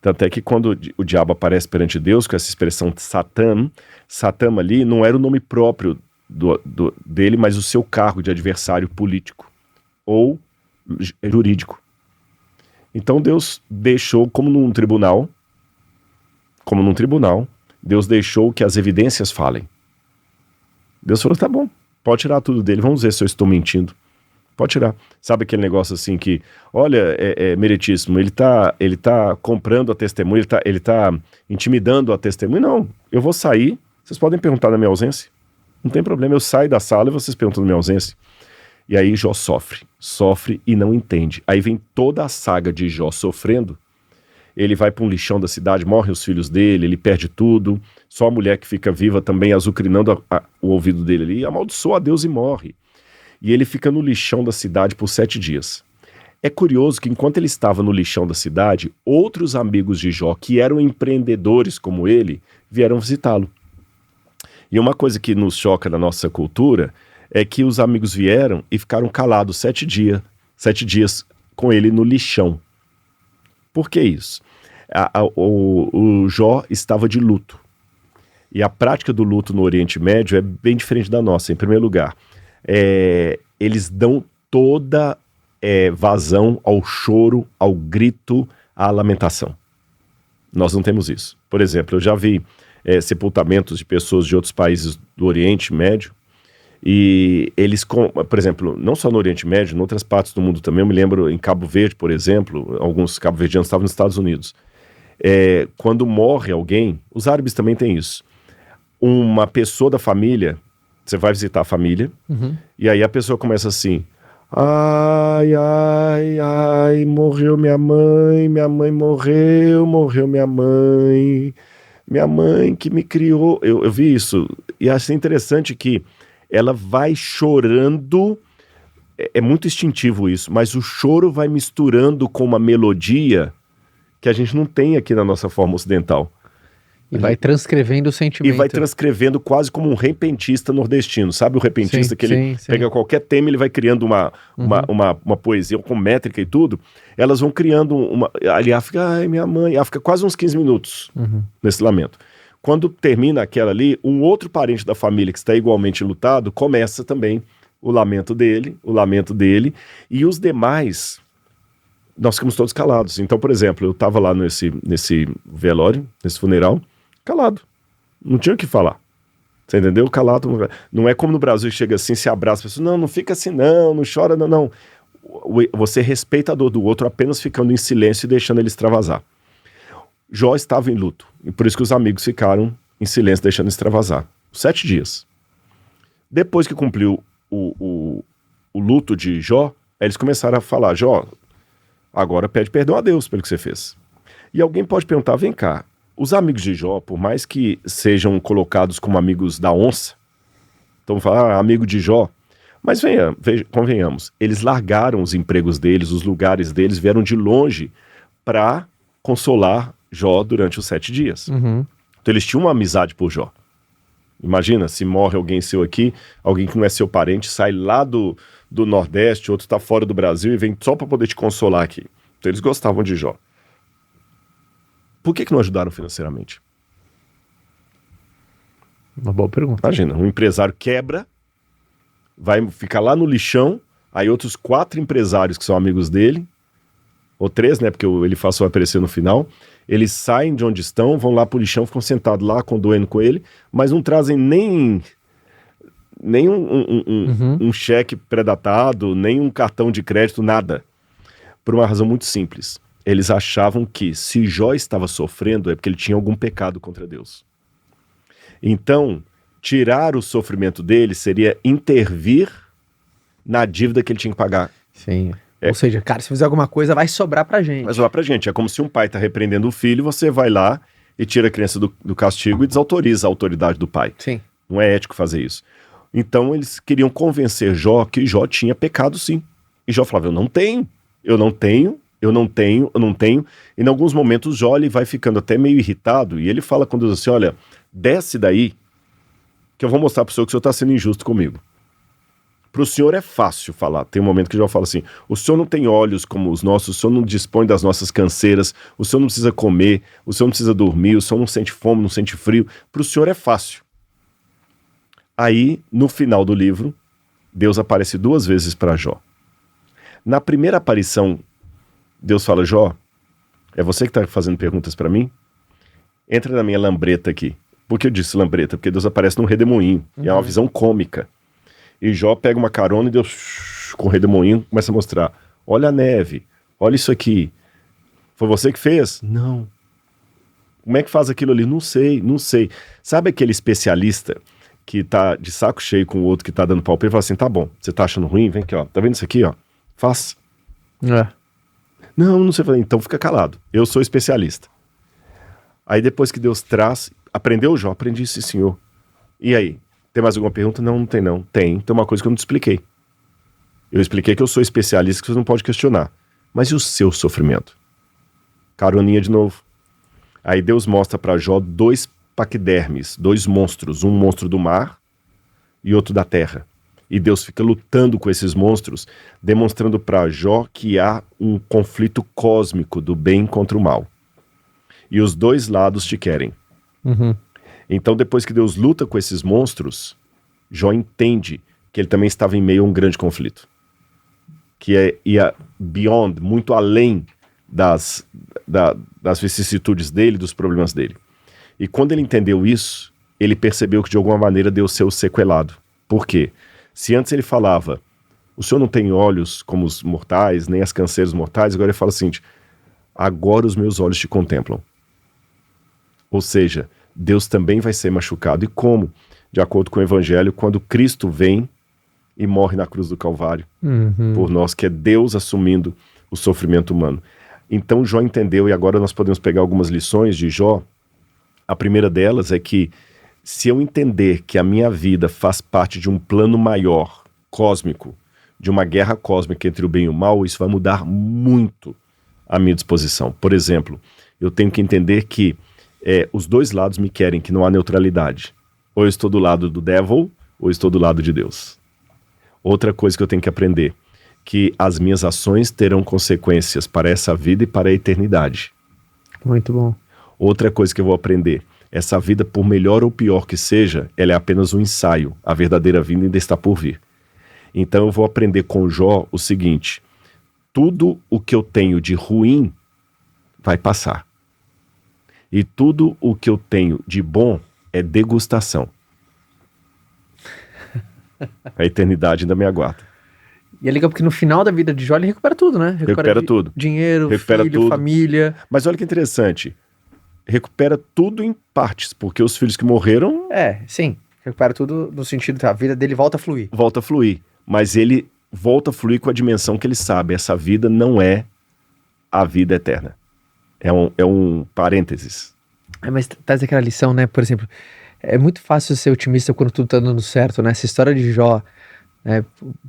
B: Tanto é que quando o diabo aparece perante Deus, com essa expressão Satã ali, não era o nome próprio dele, mas o seu cargo de adversário político ou jurídico. Então Deus deixou, como num tribunal, Deus deixou que as evidências falem. Deus falou, tá bom, pode tirar tudo dele, vamos ver se eu estou mentindo. Pode tirar. Sabe aquele negócio assim que, olha, meritíssimo, ele tá comprando a testemunha, ele tá intimidando a testemunha. Não, eu vou sair, vocês podem perguntar na minha ausência. Não tem problema, eu saio da sala e vocês perguntam na minha ausência. E aí Jó sofre e não entende. Aí vem toda a saga de Jó sofrendo. Ele vai para um lixão da cidade, morrem os filhos dele, ele perde tudo. Só a mulher que fica viva também azucrinando o ouvido dele ali, amaldiçoa a Deus e morre. E ele fica no lixão da cidade por 7 dias. É curioso que enquanto ele estava no lixão da cidade, outros amigos de Jó, que eram empreendedores como ele, vieram visitá-lo. E uma coisa que nos choca na nossa cultura é que os amigos vieram e ficaram calados 7 dias com ele no lixão. Por que isso? O Jó estava de luto. E a prática do luto no Oriente Médio é bem diferente da nossa. Em primeiro lugar, eles dão toda vazão ao choro, ao grito, à lamentação. Nós não temos isso. Por exemplo, eu já vi sepultamentos de pessoas de outros países do Oriente Médio e eles, por exemplo, não só no Oriente Médio, em outras partes do mundo também, eu me lembro em Cabo Verde, por exemplo, alguns cabo-verdianos estavam nos Estados Unidos. Quando morre alguém, os árabes também têm isso. Uma pessoa da família, você vai visitar a família, e aí a pessoa começa assim, ai, morreu minha mãe morreu minha mãe que me criou. Eu vi isso, e achei interessante que ela vai chorando, é muito instintivo isso, mas o choro vai misturando com uma melodia que a gente não tem aqui na nossa forma ocidental.
A: E vai transcrevendo o sentimento.
B: E vai transcrevendo quase como um repentista nordestino. Sabe o repentista que ele pega qualquer tema e ele vai criando uma poesia com métrica e tudo. Elas vão criando ali ela fica, ai, minha mãe. Ela fica quase uns 15 minutos nesse lamento. Quando termina aquela ali, um outro parente da família que está igualmente lutado começa também o lamento dele. E os demais, nós ficamos todos calados. Então, por exemplo, eu estava lá nesse velório, nesse funeral, calado. Não tinha o que falar. Você entendeu? Calado. Não é como no Brasil que chega assim, se abraça, a pessoa, não fica assim, não chora, não. Você respeita a dor do outro apenas ficando em silêncio e deixando ele extravasar. Jó estava em luto. E por isso que os amigos ficaram em silêncio, deixando extravasar. 7 dias. Depois que cumpriu o luto de Jó, aí eles começaram a falar, Jó, agora pede perdão a Deus pelo que você fez. E alguém pode perguntar, vem cá, os amigos de Jó, por mais que sejam colocados como amigos da onça, então falar amigo de Jó, mas convenhamos, eles largaram os empregos deles, os lugares deles, vieram de longe para consolar Jó durante os 7 dias. Então eles tinham uma amizade por Jó. Imagina, se morre alguém seu aqui, alguém que não é seu parente, sai lá do Nordeste, outro está fora do Brasil e vem só para poder te consolar aqui. Então eles gostavam de Jó. Por que não ajudaram financeiramente?
A: Uma boa pergunta.
B: Imagina, um empresário quebra, vai ficar lá no lixão, Aí outros 4 empresários que são amigos dele, ou 3, né, porque ele só aparecer no final, eles saem de onde estão, vão lá pro lixão, ficam sentados lá, condoendo com ele, mas não trazem nem um cheque pré-datado, nem um cartão de crédito, nada. Por uma razão muito simples. Eles achavam que se Jó estava sofrendo é porque ele tinha algum pecado contra Deus. Então, tirar o sofrimento dele seria intervir na dívida que ele tinha que pagar.
A: Sim. Ou seja, cara, se fizer alguma coisa, vai sobrar pra gente.
B: Vai sobrar pra gente. É como se um pai está repreendendo o filho, você vai lá e tira a criança do castigo e desautoriza a autoridade do pai.
A: Sim.
B: Não é ético fazer isso. Então, eles queriam convencer Jó que Jó tinha pecado, sim. E Jó falava, eu não tenho. E em alguns momentos Jó ele vai ficando até meio irritado e ele fala com Deus assim, olha, desce daí que eu vou mostrar pro senhor que o senhor está sendo injusto comigo. Pro senhor é fácil falar. Tem um momento que Jó fala assim, o senhor não tem olhos como os nossos, o senhor não dispõe das nossas canseiras, o senhor não precisa comer, o senhor não precisa dormir, o senhor não sente fome, não sente frio. Pro senhor é fácil. Aí, no final do livro, Deus aparece 2 vezes para Jó. Na primeira aparição, Deus fala, Jó, é você que está fazendo perguntas para mim? Entra na minha lambreta aqui. Por que eu disse lambreta? Porque Deus aparece num redemoinho. E é uma visão cômica. E Jó pega uma carona e Deus, com o redemoinho, começa a mostrar. Olha a neve. Olha isso aqui. Foi você que fez? Não. Como é que faz aquilo ali? Não sei. Sabe aquele especialista que tá de saco cheio com o outro que tá dando palpite e fala assim, tá bom, você tá achando ruim? Vem aqui, ó. Tá vendo isso aqui, ó? Faz. Não sei. Então fica calado. Eu sou especialista. Aí depois que Deus traz... Aprendeu, Jó? Aprendi, sim, senhor. E aí? Tem mais alguma pergunta? Não tem não. Tem uma coisa que eu não te expliquei. Eu expliquei que eu sou especialista, que você não pode questionar. Mas e o seu sofrimento? Caroninha de novo. Aí Deus mostra para Jó 2 paquidermes, 2 monstros. Um monstro do mar e outro da terra. E Deus fica lutando com esses monstros, demonstrando para Jó que há um conflito cósmico do bem contra o mal. E os 2 lados te querem. Então, depois que Deus luta com esses monstros, Jó entende que ele também estava em meio a um grande conflito. Que ia beyond, muito além das vicissitudes dele, dos problemas dele. E quando ele entendeu isso, ele percebeu que de alguma maneira Deus seu sequelado. Por quê? Se antes ele falava, o senhor não tem olhos como os mortais, nem as canseiras mortais, agora ele fala o seguinte, agora os meus olhos te contemplam. Ou seja, Deus também vai ser machucado. E como? De acordo com o Evangelho, quando Cristo vem e morre na cruz do Calvário por nós, que é Deus assumindo o sofrimento humano. Então Jó entendeu, e agora nós podemos pegar algumas lições de Jó. A primeira delas é que se eu entender que a minha vida faz parte de um plano maior, cósmico, de uma guerra cósmica entre o bem e o mal, isso vai mudar muito a minha disposição. Por exemplo, eu tenho que entender que os 2 lados me querem, que não há neutralidade. Ou eu estou do lado do devil, ou eu estou do lado de Deus. Outra coisa que eu tenho que aprender, que as minhas ações terão consequências para essa vida e para a eternidade.
A: Muito bom.
B: Outra coisa que eu vou aprender, essa vida, por melhor ou pior que seja, ela é apenas um ensaio. A verdadeira vida ainda está por vir. Então eu vou aprender com Jó o seguinte, tudo o que eu tenho de ruim vai passar. E tudo o que eu tenho de bom é degustação. A eternidade ainda me aguarda.
A: E é legal porque no final da vida de Jó ele recupera tudo, né?
B: Recupera tudo.
A: Dinheiro,
B: Recupera
A: filho,
B: tudo.
A: família.
B: Mas olha que interessante. Recupera tudo em partes, porque os filhos que morreram...
A: Sim. Recupera tudo no sentido que a vida dele volta a fluir.
B: Volta a fluir. Mas ele volta a fluir com a dimensão que ele sabe. Essa vida não é a vida eterna. É um parênteses.
A: Mas traz aquela lição, né? Por exemplo, é muito fácil ser otimista quando tudo tá dando certo, né? Essa história de Jó,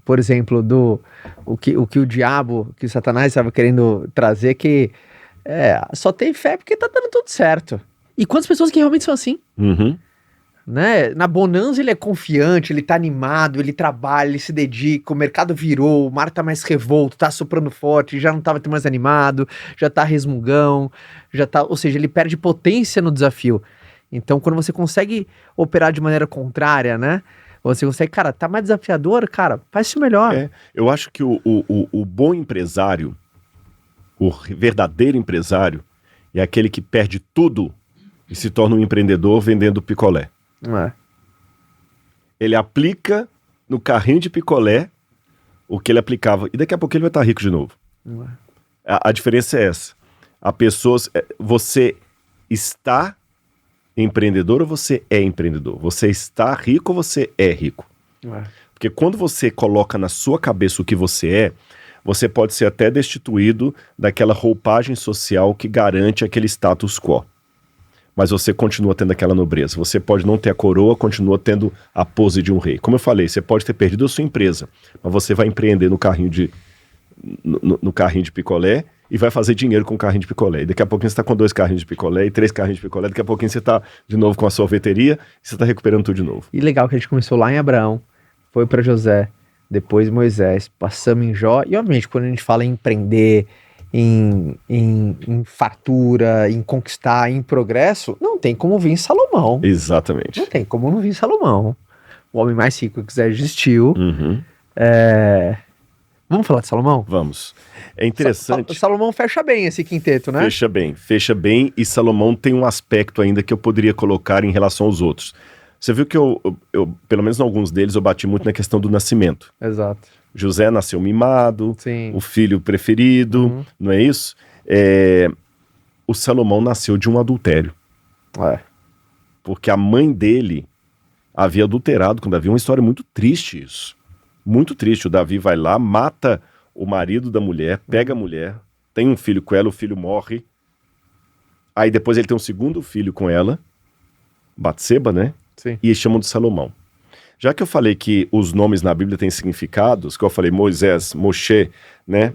A: por exemplo, o que o diabo, que o Satanás estava querendo trazer, que só tem fé porque tá dando tudo certo. E quantas pessoas que realmente são assim? Né? Na bonança ele é confiante, ele tá animado, ele trabalha, ele se dedica, o mercado virou, o mar tá mais revolto, tá soprando forte, já não tava mais animado, já tá resmungão, ou seja, ele perde potência no desafio. Então quando você consegue operar de maneira contrária, né? Você consegue, cara, tá mais desafiador, cara, faz isso melhor.
B: Eu acho que o bom empresário, o verdadeiro empresário, é aquele que perde tudo e se torna um empreendedor vendendo picolé. Ele aplica no carrinho de picolé o que ele aplicava. E daqui a pouco ele vai estar rico de novo. A diferença é essa. Você está empreendedor ou você é empreendedor? Você está rico ou você é rico? Porque quando você coloca na sua cabeça o que você é, você pode ser até destituído daquela roupagem social que garante aquele status quo. Mas você continua tendo aquela nobreza. Você pode não ter a coroa, continua tendo a pose de um rei. Como eu falei, você pode ter perdido a sua empresa, mas você vai empreender no carrinho de picolé e vai fazer dinheiro com o carrinho de picolé. E daqui a pouquinho você está com 2 carrinhos de picolé e 3 carrinhos de picolé. Daqui a pouquinho você está de novo com a sorveteria e você está recuperando tudo de novo.
A: E legal que a gente começou lá em Abraão, foi para José, depois Moisés, passamos em Jó. E obviamente quando a gente fala em empreender, em fartura, em conquistar, em progresso, não tem como vir Salomão.
B: Exatamente.
A: Não tem como não vir Salomão. O homem mais rico que já existiu. Vamos falar de Salomão?
B: Vamos. É interessante.
A: Salomão fecha bem esse quinteto, né?
B: Fecha bem, e Salomão tem um aspecto ainda que eu poderia colocar em relação aos outros. Você viu que eu pelo menos em alguns deles, eu bati muito na questão do nascimento.
A: Exato.
B: José nasceu mimado,
A: Sim.
B: O filho preferido, não é isso? O Salomão nasceu de um adultério. Porque a mãe dele havia adulterado com Davi. Uma história muito triste isso. Muito triste. O Davi vai lá, mata o marido da mulher, pega a mulher, tem um filho com ela, o filho morre. Aí depois ele tem um segundo filho com ela, Batseba, né?
A: Sim.
B: E eles chamam de Salomão. Já que eu falei que os nomes na Bíblia têm significados, que eu falei Moisés, Moshe, né?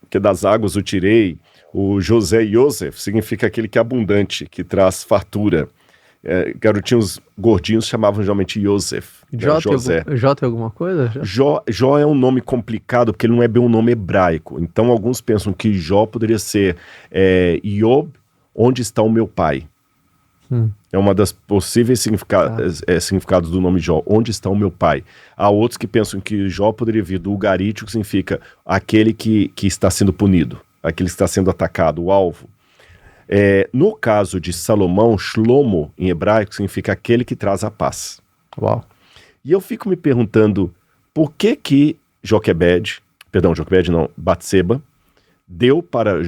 B: Que das águas o tirei. O José Yosef significa aquele que é abundante, que traz fartura. Garotinhos gordinhos chamavam geralmente Yosef.
A: José. Jó tem alguma coisa?
B: Jó é um nome complicado, porque ele não é bem um nome hebraico. Então alguns pensam que Jó poderia ser Iob, onde está o meu pai? É uma das possíveis significados do nome Jó, onde está o meu pai. Há outros que pensam que Jó poderia vir do ugarítico, que significa aquele que está sendo punido, aquele que está sendo atacado, o alvo. No caso de Salomão, Shlomo, em hebraico, significa aquele que traz a paz.
A: Uau.
B: E eu fico me perguntando por que Batseba, deu para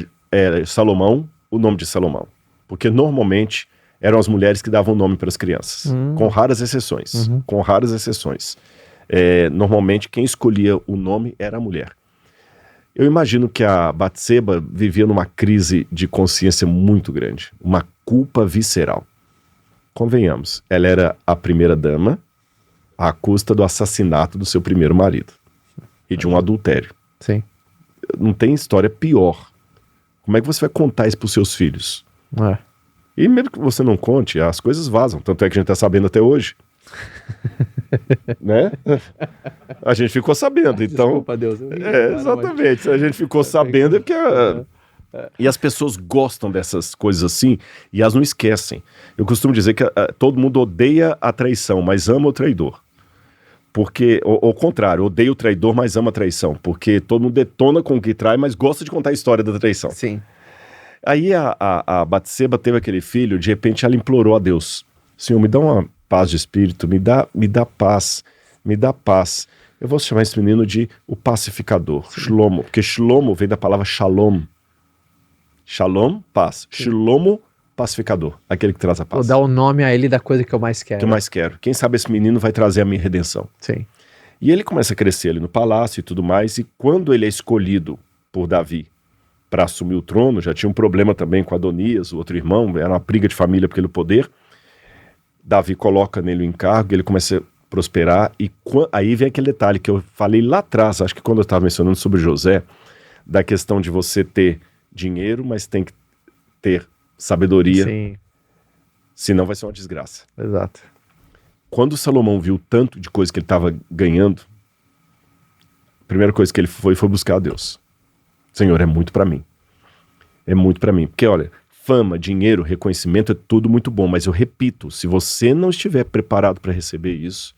B: Salomão o nome de Salomão. Porque normalmente eram as mulheres que davam nome para as crianças, com raras exceções. Com raras exceções. Normalmente quem escolhia o nome era a mulher. Eu imagino que a Batseba vivia numa crise de consciência muito grande, uma culpa visceral. Convenhamos, ela era a primeira dama à custa do assassinato do seu primeiro marido e de um adultério.
A: Sim.
B: Não tem história pior. Como é que você vai contar isso para os seus filhos? E mesmo que você não conte, as coisas vazam. Tanto é que a gente está sabendo até hoje. Né? A gente ficou sabendo, então...
A: Desculpa, Deus.
B: Exatamente. Se a gente ficou sabendo é porque... E as pessoas gostam dessas coisas assim e elas não esquecem. Eu costumo dizer que todo mundo odeia a traição, mas ama o traidor. Porque, ao contrário, odeia o traidor, mas ama a traição. Porque todo mundo detona com o que trai, mas gosta de contar a história da traição.
A: Sim.
B: Aí a Batseba teve aquele filho, de repente ela implorou a Deus: Senhor, me dá uma paz de espírito, me dá paz, me dá paz. Eu vou chamar esse menino de o pacificador, Shlomo, porque Shlomo vem da palavra shalom. Shalom, paz. Sim. Shlomo, pacificador, aquele que traz a paz.
A: Vou dar o nome a ele da coisa que eu mais quero.
B: Que eu mais quero. Quem sabe esse menino vai trazer a minha redenção.
A: Sim.
B: E ele começa a crescer ali no palácio e tudo mais, e quando ele é escolhido por Davi para assumir o trono, já tinha um problema também com Adonias, o outro irmão, era uma briga de família pelo poder. Davi coloca nele o encargo, ele começa a prosperar, e aí vem aquele detalhe que eu falei lá atrás, acho que quando eu estava mencionando sobre José, da questão de você ter dinheiro, mas tem que ter sabedoria,
A: Sim.
B: Senão vai ser uma desgraça.
A: Exato.
B: Quando Salomão viu tanto de coisa que ele estava ganhando, a primeira coisa que ele foi buscar a Deus. Senhor, é muito para mim. É muito para mim. Porque, olha, fama, dinheiro, reconhecimento é tudo muito bom, mas eu repito, se você não estiver preparado para receber isso,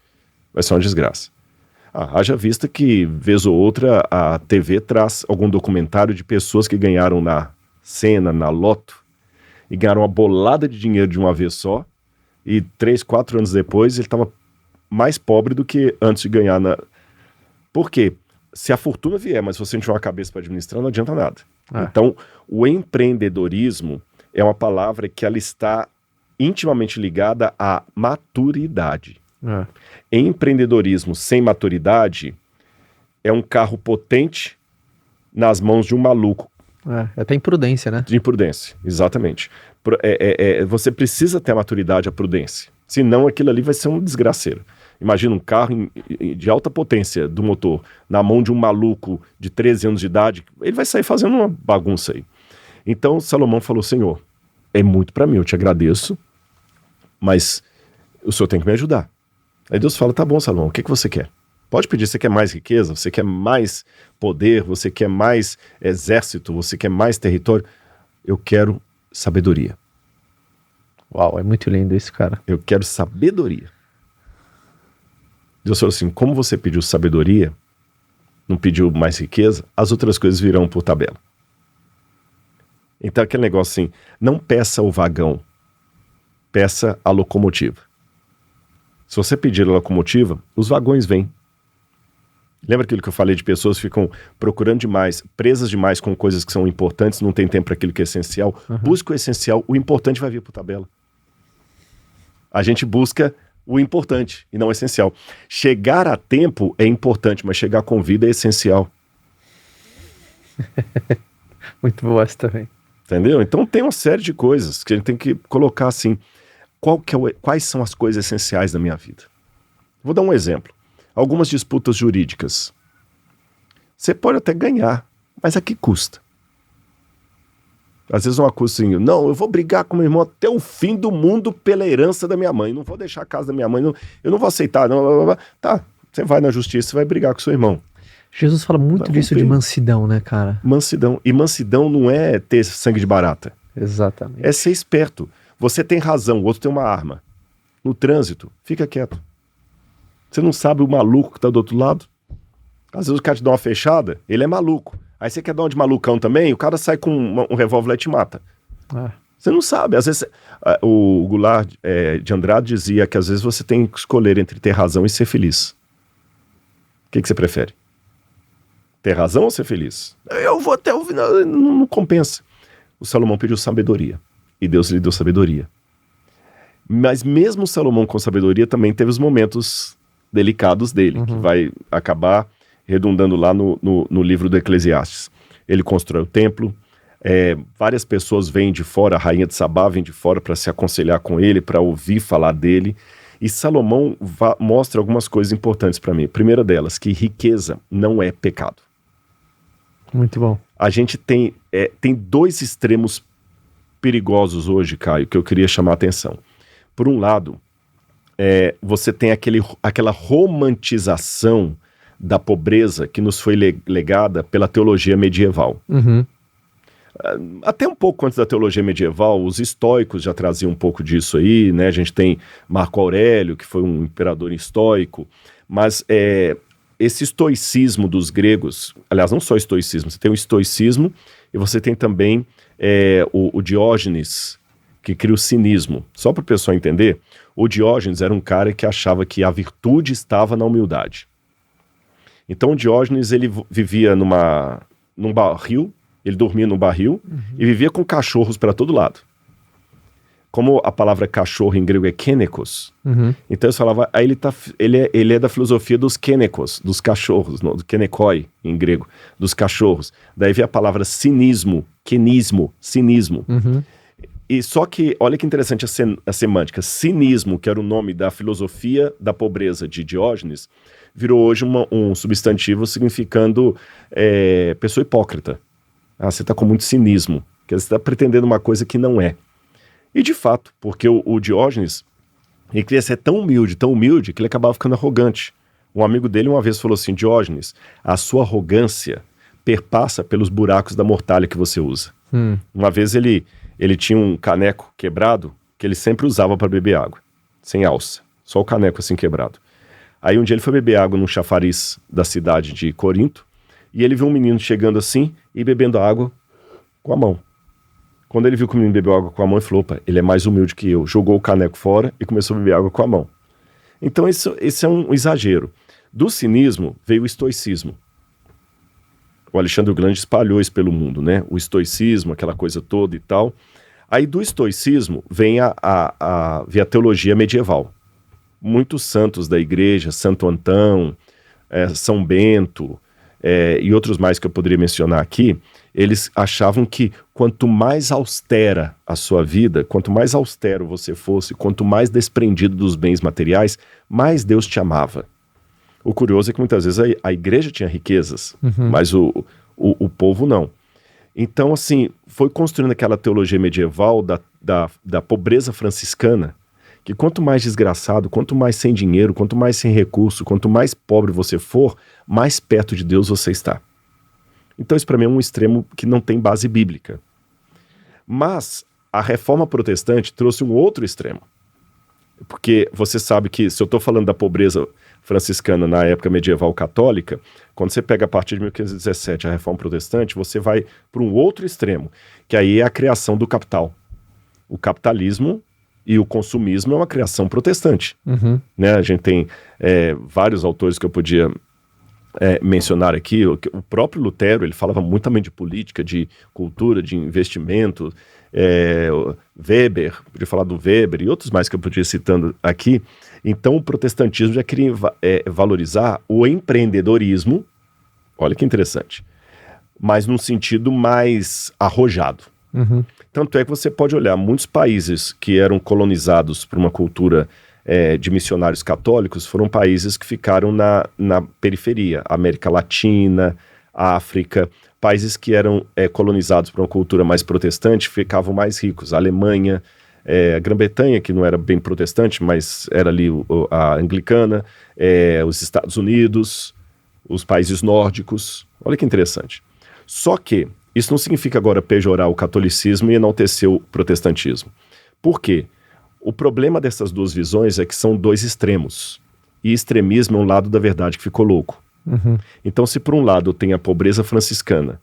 B: vai ser uma desgraça. Haja vista que, vez ou outra, a TV traz algum documentário de pessoas que ganharam na Sena, na Loto, e ganharam uma bolada de dinheiro de uma vez só, e 3, 4 anos depois ele estava mais pobre do que antes de ganhar na... Por quê? Se a fortuna vier, mas se você não tiver uma cabeça para administrar, não adianta nada. Então, o empreendedorismo é uma palavra que ela está intimamente ligada à maturidade. Empreendedorismo sem maturidade é um carro potente nas mãos de um maluco.
A: É até imprudência, né?
B: De imprudência, exatamente. Você precisa ter a maturidade, a prudência. Senão aquilo ali vai ser um desgraceiro. Imagina um carro de alta potência do motor na mão de um maluco de 13 anos de idade, ele vai sair fazendo uma bagunça aí. Então Salomão falou: Senhor, é muito para mim, eu te agradeço, mas o Senhor tem que me ajudar. Aí Deus fala: tá bom, Salomão, o que você quer? Pode pedir, você quer mais riqueza, você quer mais poder, você quer mais exército, você quer mais território? Eu quero sabedoria.
A: Uau, é muito lindo isso, cara.
B: Eu quero sabedoria. Deus falou assim: como você pediu sabedoria, não pediu mais riqueza, as outras coisas virão por tabela. Então aquele negócio assim, não peça o vagão, peça a locomotiva. Se você pedir a locomotiva, os vagões vêm. Lembra aquilo que eu falei de pessoas que ficam procurando demais, presas demais com coisas que são importantes, não tem tempo para aquilo que é essencial? Busca o essencial, o importante vai vir por tabela. A gente busca o importante e não o essencial. Chegar a tempo é importante, mas chegar com vida é essencial.
A: Muito boa essa também.
B: Entendeu? Então tem uma série de coisas que a gente tem que colocar assim. Quais são as coisas essenciais da minha vida? Vou dar um exemplo. Algumas disputas jurídicas. Você pode até ganhar, mas a que custa? Às vezes uma coisa assim: não, eu vou brigar com meu irmão até o fim do mundo pela herança da minha mãe, não vou deixar a casa da minha mãe, eu não vou aceitar, não. Tá, você vai na justiça e vai brigar com seu irmão.
A: Jesus fala muito disso de mansidão, né, cara?
B: Mansidão. E mansidão não é ter sangue de barata.
A: Exatamente.
B: É ser esperto. Você tem razão, o outro tem uma arma. No trânsito, fica quieto. Você não sabe o maluco que tá do outro lado? Às vezes o cara te dá uma fechada, ele é maluco. Aí você quer dar uma de malucão também, o cara sai com um revólver e te mata. Você não sabe. Às vezes o Goulart de Andrade dizia que às vezes você tem que escolher entre ter razão e ser feliz. O que você prefere? Ter razão ou ser feliz? Eu vou até o final. Não compensa. O Salomão pediu sabedoria. E Deus lhe deu sabedoria. Mas mesmo Salomão com sabedoria também teve os momentos delicados dele, que vai acabar redundando lá no livro do Eclesiastes. Ele constrói o templo, várias pessoas vêm de fora, a rainha de Sabá vem de fora para se aconselhar com ele, para ouvir falar dele. E Salomão mostra algumas coisas importantes para mim. A primeira delas, que riqueza não é pecado.
A: Muito bom. A
B: gente tem dois extremos perigosos hoje, Caio, que eu queria chamar a atenção. Por um lado, você tem aquela romantização da pobreza que nos foi legada pela teologia medieval. Até um pouco antes da teologia medieval, os estoicos já traziam um pouco disso aí, né? A gente tem Marco Aurélio, que foi um imperador estoico, mas esse estoicismo dos gregos, aliás, não só estoicismo, você tem o estoicismo e você tem também o Diógenes, que cria o cinismo. Só para o pessoal entender, o Diógenes era um cara que achava que a virtude estava na humildade. Então o Diógenes, ele vivia num barril, ele dormia num barril e vivia com cachorros para todo lado. Como a palavra cachorro em grego é kenekos, então eles falavam, ele é da filosofia dos kenekos, dos cachorros, do kenekoi em grego, dos cachorros. Daí vem a palavra cinismo, cinismo. E só que, olha que interessante a semântica, cinismo, que era o nome da filosofia da pobreza de Diógenes, virou hoje um substantivo significando pessoa hipócrita. Você está com muito cinismo, quer dizer, você está pretendendo uma coisa que não é. E de fato, porque o Diógenes, ele queria ser tão humilde, que ele acabava ficando arrogante. Um amigo dele uma vez falou assim: Diógenes, a sua arrogância perpassa pelos buracos da mortalha que você usa. Uma vez ele tinha um caneco quebrado que ele sempre usava para beber água, sem alça, só o caneco assim quebrado. Aí um dia ele foi beber água num chafariz da cidade de Corinto, e ele viu um menino chegando assim e bebendo água com a mão. Quando ele viu que o menino bebeu água com a mão, ele falou, opa, ele é mais humilde que eu. Jogou o caneco fora e começou a beber água com a mão. Então esse é um exagero. Do cinismo veio o estoicismo. O Alexandre o Grande espalhou isso pelo mundo, né? O estoicismo, aquela coisa toda e tal. Aí do estoicismo vem a teologia medieval. Muitos santos da igreja, Santo Antão, São Bento e outros mais que eu poderia mencionar aqui, eles achavam que quanto mais austera a sua vida, quanto mais austero você fosse, quanto mais desprendido dos bens materiais, mais Deus te amava. O curioso é que muitas vezes a igreja tinha riquezas, mas o povo não. Então, assim, foi construindo aquela teologia medieval da pobreza franciscana, que quanto mais desgraçado, quanto mais sem dinheiro, quanto mais sem recurso, quanto mais pobre você for, mais perto de Deus você está. Então isso para mim é um extremo que não tem base bíblica. Mas a reforma protestante trouxe um outro extremo. Porque você sabe que, se eu estou falando da pobreza franciscana na época medieval católica, quando você pega a partir de 1517 a reforma protestante, você vai para um outro extremo, que aí é a criação do capital. O capitalismo e o consumismo é uma criação protestante. Né? A gente tem vários autores que eu podia mencionar aqui. O próprio Lutero, ele falava muito também de política, de cultura, de investimento. Weber, podia falar do Weber e outros mais que eu podia ir citando aqui. Então o protestantismo já queria valorizar o empreendedorismo, olha que interessante, mas num sentido mais arrojado. Tanto é que você pode olhar muitos países que eram colonizados por uma cultura de missionários católicos, foram países que ficaram na periferia, América Latina, África, países que eram colonizados por uma cultura mais protestante ficavam mais ricos. A Alemanha, a Grã-Bretanha, que não era bem protestante, mas era ali a anglicana, os Estados Unidos, os países nórdicos. Olha que interessante. Só que isso não significa agora pejorar o catolicismo e enaltecer o protestantismo. Por quê? O problema dessas duas visões é que são dois extremos. E extremismo é um lado da verdade que ficou louco. Então, se por um lado tem a pobreza franciscana,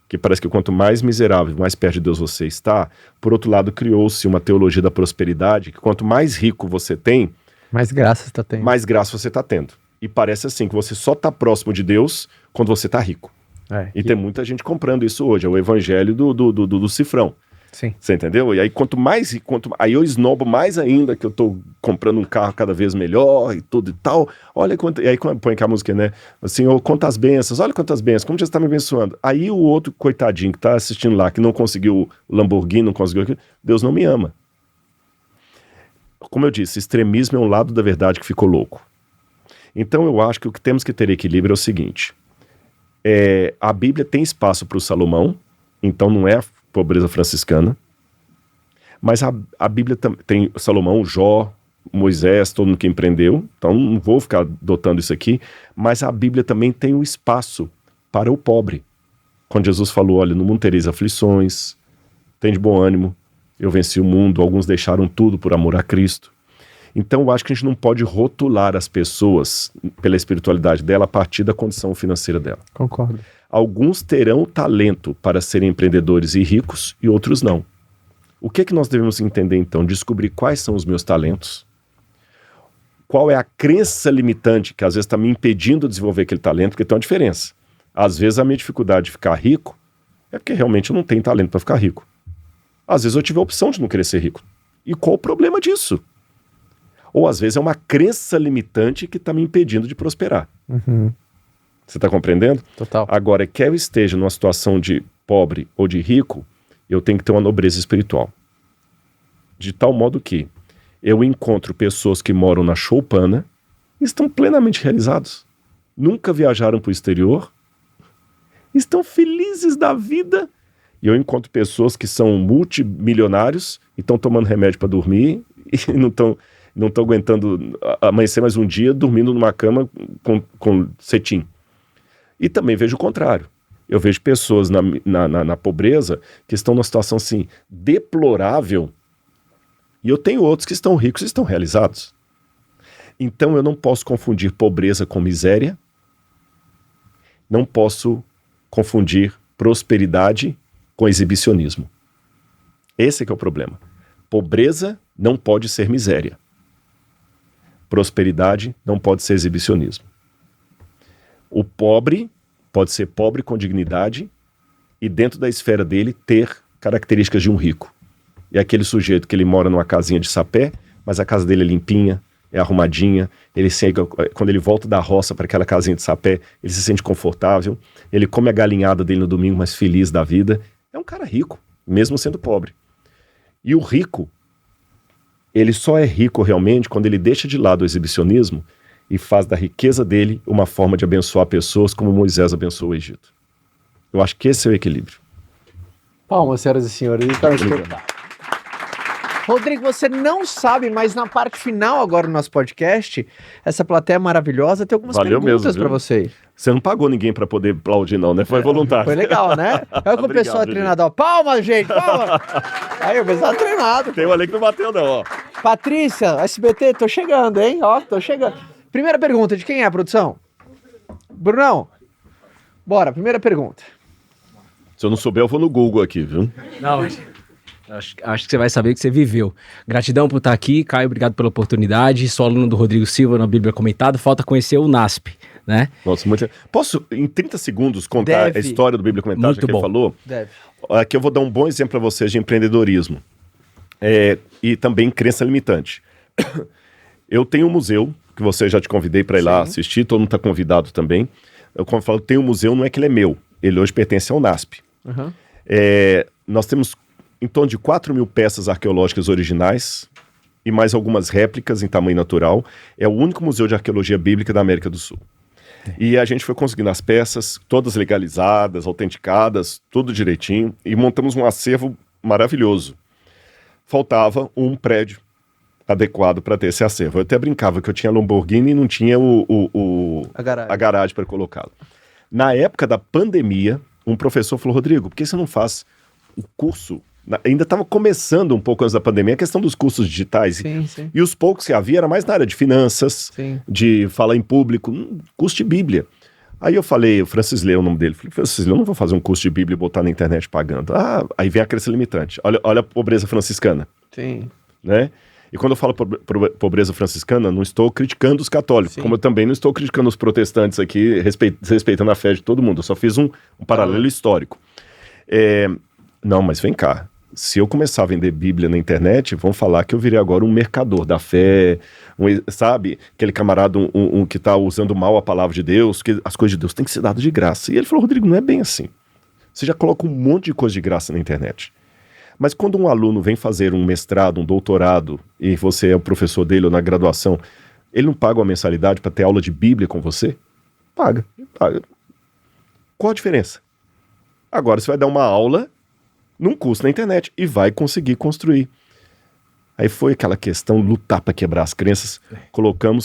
B: que parece que quanto mais miserável, mais perto de Deus você está, por outro lado criou-se uma teologia da prosperidade, que quanto mais rico você tem,
A: mais graça você está tendo.
B: Mais graça você está tendo. E parece assim, que você só está próximo de Deus quando você está rico. Tem muita gente comprando isso hoje, é o evangelho do cifrão.
A: Sim.
B: Você entendeu? E aí aí eu esnobo mais ainda que eu tô comprando um carro cada vez melhor e tudo e tal. Olha quanto, e aí põe aqui a música, né? Assim, quantas bênçãos, olha quantas bênçãos, como Jesus está me abençoando. Aí o outro coitadinho que tá assistindo lá, que não conseguiu o Lamborghini, não conseguiu aquilo, Deus não me ama. Como eu disse, extremismo é um lado da verdade que ficou louco. Então eu acho que o que temos que ter equilíbrio é o seguinte, a Bíblia tem espaço para o Salomão, então não é a pobreza franciscana, mas a Bíblia tem Salomão, Jó, Moisés, todo mundo que empreendeu, então não vou ficar dotando isso aqui, mas a Bíblia também tem um espaço para o pobre. Quando Jesus falou, olha, no mundo tereis aflições, tem de bom ânimo, eu venci o mundo, alguns deixaram tudo por amor a Cristo. Então eu acho que a gente não pode rotular as pessoas pela espiritualidade dela a partir da condição financeira dela.
A: Concordo.
B: Alguns terão talento para serem empreendedores e ricos e outros não. O que nós devemos entender então? Descobrir quais são os meus talentos, qual é a crença limitante que às vezes está me impedindo de desenvolver aquele talento, porque tem uma diferença. Às vezes a minha dificuldade de ficar rico é porque realmente eu não tenho talento para ficar rico. Às vezes eu tive a opção de não querer ser rico. E qual o problema disso? Ou às vezes é uma crença limitante que está me impedindo de prosperar. Você está compreendendo?
A: Total.
B: Agora, quer eu esteja numa situação de pobre ou de rico, eu tenho que ter uma nobreza espiritual. De tal modo que eu encontro pessoas que moram na choupana e estão plenamente realizados. Nunca viajaram para o exterior, estão felizes da vida. E eu encontro pessoas que são multimilionários e estão tomando remédio para dormir e não estão aguentando amanhecer mais um dia dormindo numa cama com cetim. E também vejo o contrário. Eu vejo pessoas na pobreza que estão numa situação assim, deplorável, e eu tenho outros que estão ricos e estão realizados. Então eu não posso confundir pobreza com miséria, não posso confundir prosperidade com exibicionismo. Esse é que é o problema. Pobreza não pode ser miséria. Prosperidade não pode ser exibicionismo. O pobre pode ser pobre com dignidade e dentro da esfera dele ter características de um rico. É aquele sujeito que ele mora numa casinha de sapé, mas a casa dele é limpinha, é arrumadinha, quando ele volta da roça para aquela casinha de sapé, ele se sente confortável, ele come a galinhada dele no domingo, mas feliz da vida. É um cara rico, mesmo sendo pobre. E o rico, ele só é rico realmente quando ele deixa de lado o exibicionismo e faz da riqueza dele uma forma de abençoar pessoas como Moisés abençoou o Egito. Eu acho que esse é o equilíbrio.
A: Palmas, senhoras e senhores. Rodrigo, você não sabe, mas na parte final agora do nosso podcast, essa plateia maravilhosa tem algumas perguntas para você.
B: Você não pagou ninguém para poder aplaudir não, né? Foi voluntário.
A: Foi legal, né? Olha que o pessoal é treinado, ó. Palmas, gente, palmas! Aí o pessoal é treinado.
B: Tem um ali que não bateu não, ó.
A: Patrícia, SBT, tô chegando, hein? Ó, tô chegando. Primeira pergunta, de quem é a produção? Brunão, bora, primeira pergunta.
B: Se eu não souber, eu vou no Google aqui, viu?
D: Não, acho que você vai saber que você viveu. Gratidão por estar aqui, Caio, obrigado pela oportunidade. Sou aluno do Rodrigo Silva na Bíblia Comentada, falta conhecer o NASP, né?
B: Nossa, muito... Posso, em 30 segundos, contar a história do Bíblia Comentada que ele falou?
A: Deve.
B: Aqui eu vou dar um bom exemplo para vocês de empreendedorismo e também crença limitante. Eu tenho um museu, que você já te convidei para ir lá assistir, todo mundo está convidado também. Eu, quando falo tenho um museu, não é que ele é meu, ele hoje pertence ao NASP.
A: Uhum.
B: Nós temos em torno de 4.000 peças arqueológicas originais e mais algumas réplicas em tamanho natural. É o único museu de arqueologia bíblica da América do Sul. E a gente foi conseguindo as peças, todas legalizadas, autenticadas, tudo direitinho, e montamos um acervo maravilhoso. Faltava um prédio adequado para ter esse acervo. Eu até brincava que eu tinha Lamborghini e não tinha a garagem para colocá-lo. Na época da pandemia, um professor falou, Rodrigo, por que você não faz o curso? Ainda estava começando um pouco antes da pandemia a questão dos cursos digitais.
A: Sim, sim.
B: E os poucos que havia era mais na área de finanças, de falar em público, curso de Bíblia. Aí eu falei, o Francis Lê, o nome dele, falei, Francis Lê, eu não vou fazer um curso de Bíblia e botar na internet pagando. Aí vem a crença limitante. Olha a pobreza franciscana.
A: Sim.
B: Né? E quando eu falo pobreza franciscana, não estou criticando os católicos, como eu também não estou criticando os protestantes aqui, respeitando a fé de todo mundo. Eu só fiz um paralelo histórico. Não, mas vem cá. Se eu começar a vender Bíblia na internet, vão falar que eu virei agora um mercador da fé, sabe? Aquele camarada que está usando mal a palavra de Deus, que as coisas de Deus têm que ser dadas de graça. E ele falou, Rodrigo, não é bem assim. Você já coloca um monte de coisa de graça na internet. Mas quando um aluno vem fazer um mestrado, um doutorado, e você é o professor dele ou na graduação, ele não paga uma mensalidade para ter aula de Bíblia com você? Paga. Qual a diferença? Agora você vai dar uma aula num curso na internet e vai conseguir construir. Aí foi aquela questão, lutar para quebrar as crenças.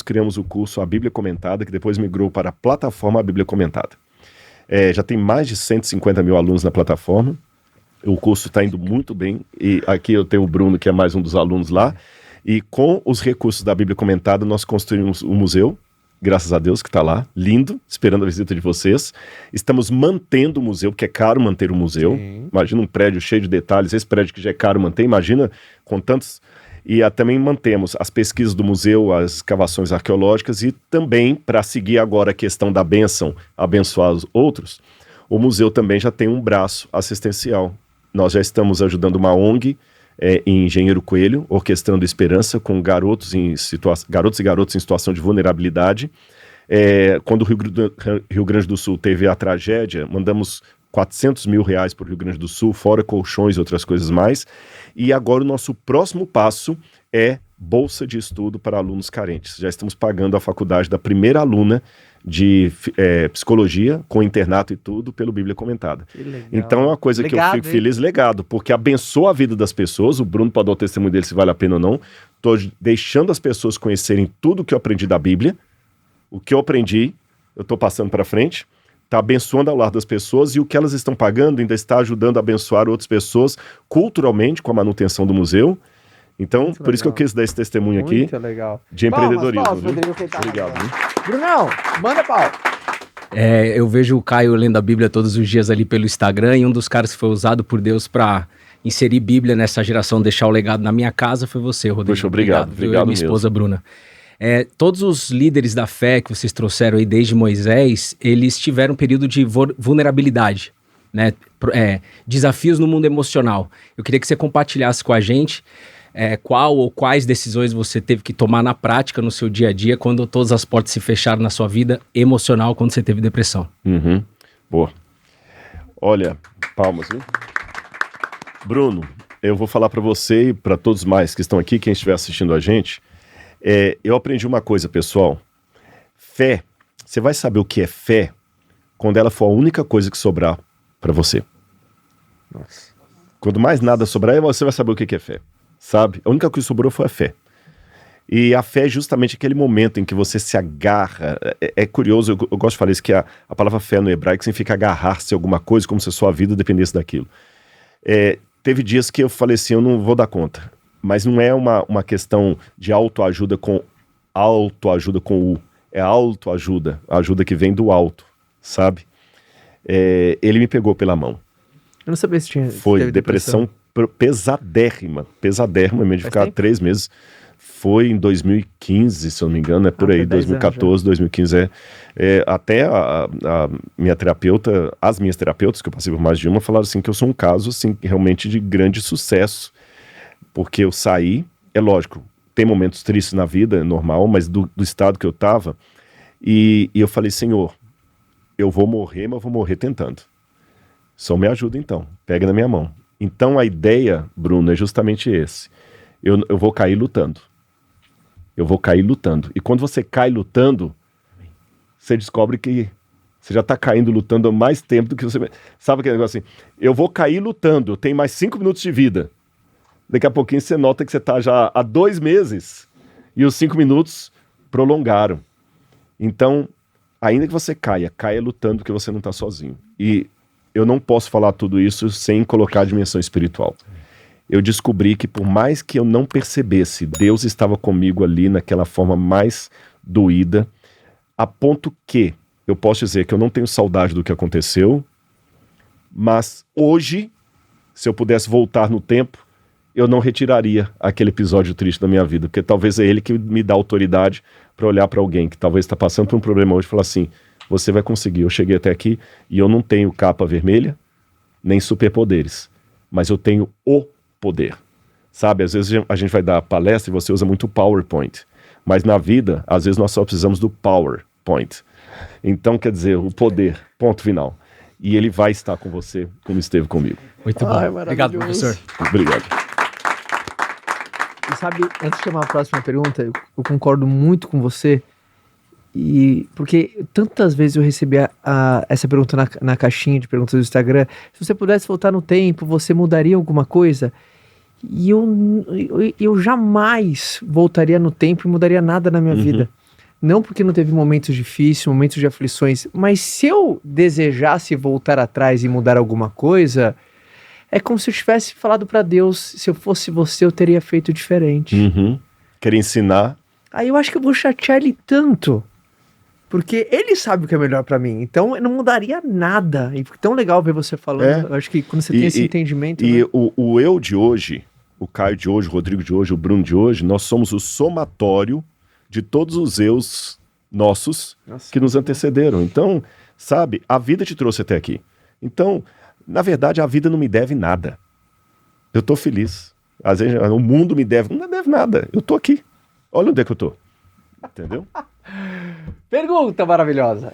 B: Criamos o curso A Bíblia Comentada, que depois migrou para a plataforma A Bíblia Comentada. Já tem mais de 150 mil alunos na plataforma. O curso está indo muito bem. E aqui eu tenho o Bruno, que é mais um dos alunos lá. E com os recursos da Bíblia Comentada, nós construímos um museu, graças a Deus, que está lá, lindo, esperando a visita de vocês. Estamos mantendo o museu, porque é caro manter o museu. Sim. Imagina um prédio cheio de detalhes, esse prédio que já é caro manter, imagina com tantos... E também mantemos as pesquisas do museu, as escavações arqueológicas e também, para seguir agora a questão da bênção, abençoar os outros, o museu também já tem um braço assistencial. Nós já estamos ajudando uma ONG em Engenheiro Coelho, orquestrando esperança com garotos e garotas em situação de vulnerabilidade. Quando o Rio Grande do Sul teve a tragédia, mandamos 400 mil reais para o Rio Grande do Sul, fora colchões e outras coisas mais. E agora o nosso próximo passo é bolsa de estudo para alunos carentes. Já estamos pagando a faculdade da primeira aluna de psicologia, com internato e tudo, pelo Bíblia Comentada. Então é uma coisa que eu fico feliz, legado, porque abençoa a vida das pessoas. O Bruno pode dar o testemunho dele se vale a pena ou não. Estou deixando as pessoas conhecerem tudo o que eu aprendi da Bíblia. O que eu aprendi, eu estou passando para frente. Está abençoando ao lar das pessoas e o que elas estão pagando ainda está ajudando a abençoar outras pessoas culturalmente com a manutenção do museu Então,
A: Muito
B: por isso que eu
A: legal.
B: quis dar esse testemunho aqui
A: Muito legal.
B: de empreendedorismo.
A: Palmas,
B: viu?
A: Rodrigo, quem tá
B: Obrigado.
A: arrasando.
B: Viu?
A: Brunão, manda pau.
D: Eu vejo o Caio lendo a Bíblia todos os dias ali pelo Instagram, e um dos caras que foi usado por Deus para inserir Bíblia nessa geração, deixar o legado na minha casa, foi você, Rodrigo.
B: Poxa, obrigado,
D: viu?
B: obrigado
D: E minha esposa, Bruna. Todos os líderes da fé que vocês trouxeram aí desde Moisés, eles tiveram um período de vulnerabilidade, né? Desafios no mundo emocional. Eu queria que você compartilhasse com a gente qual ou quais decisões você teve que tomar na prática no seu dia a dia quando todas as portas se fecharam na sua vida emocional, quando você teve depressão.
B: Uhum. Boa. Olha, palmas, viu? Bruno, eu vou falar para você e para todos mais que estão aqui, quem estiver assistindo a gente, eu aprendi uma coisa, pessoal. Fé, você vai saber o que é fé quando ela for a única coisa que sobrar para você.
A: Nossa.
B: Quando mais nada sobrar, você vai saber o que é fé, sabe? A única coisa que sobrou foi a fé. E a fé é justamente aquele momento em que você se agarra. É curioso, eu gosto de falar isso, que a palavra fé no hebraico significa agarrar-se a alguma coisa, como se a sua vida dependesse daquilo. Teve dias que eu falei assim, eu não vou dar conta. Mas não é uma questão de autoajuda com U. É autoajuda, a ajuda que vem do alto, sabe? Ele me pegou pela mão.
A: Eu não sabia se tinha.
B: Foi
A: teve
B: depressão pesadérrima mesmo, de
A: Faz
B: ficar
A: tempo?
B: 3 meses. Foi em 2015, se eu não me engano, por aí,
A: foi 10 anos
B: 2014, 2015. Até a minha terapeuta, as minhas terapeutas, que eu passei por mais de uma, falaram assim que eu sou um caso assim, realmente de grande sucesso, porque eu saí, é lógico, tem momentos tristes na vida, é normal, mas do estado que eu estava, e eu falei, Senhor, eu vou morrer, mas eu vou morrer tentando. Só me ajuda então, pega na minha mão. Então a ideia, Bruno, é justamente esse. Eu vou cair lutando. Eu vou cair lutando. E quando você cai lutando, você descobre que você já está caindo lutando há mais tempo do que você... Sabe aquele negócio assim? Eu vou cair lutando, eu tenho mais 5 minutos de vida. Daqui a pouquinho você nota que você está já há 2 meses e os 5 minutos prolongaram. Então, ainda que você caia lutando porque você não está sozinho. E eu não posso falar tudo isso sem colocar a dimensão espiritual. Eu descobri que por mais que eu não percebesse, Deus estava comigo ali naquela forma mais doída, a ponto que eu posso dizer que eu não tenho saudade do que aconteceu, mas hoje, se eu pudesse voltar no tempo, eu não retiraria aquele episódio triste da minha vida, porque talvez é ele que me dá autoridade para olhar para alguém que talvez está passando por um problema hoje e falar assim, você vai conseguir, eu cheguei até aqui e eu não tenho capa vermelha, nem superpoderes, mas eu tenho o poder, sabe? Às vezes a gente vai dar palestra e você usa muito PowerPoint, mas na vida, às vezes nós só precisamos do PowerPoint. Então, quer dizer, o poder, ponto final. E ele vai estar com você como esteve comigo.
D: Muito bom.
A: Ai,
D: Obrigado,
A: maravilhoso.
D: professor.
B: Obrigado.
A: E sabe, antes de chamar a próxima pergunta, eu concordo muito com você. E porque tantas vezes eu recebi essa pergunta na caixinha de perguntas do Instagram. Se você pudesse voltar no tempo, você mudaria alguma coisa? E eu jamais voltaria no tempo e mudaria nada na minha vida. Não porque não teve momentos difíceis, momentos de aflições, mas se eu desejasse voltar atrás e mudar alguma coisa, é como se eu tivesse falado pra Deus, se eu fosse você, eu teria feito diferente.
B: Quer ensinar?
A: Aí eu acho que eu vou chatear ele tanto, porque ele sabe o que é melhor pra mim, então eu não mudaria nada. E tão legal ver você falando, eu acho que quando você tem esse entendimento...
B: E
A: né?
B: o eu de hoje, o Caio de hoje, o Rodrigo de hoje, o Bruno de hoje, nós somos o somatório de todos os eus nossos que nos antecederam. Então, sabe, a vida te trouxe até aqui. Então, na verdade, a vida não me deve nada. Eu tô feliz. Às vezes, o mundo me deve, não deve nada. Eu tô aqui. Olha onde é que eu tô. Entendeu?
A: Pergunta maravilhosa.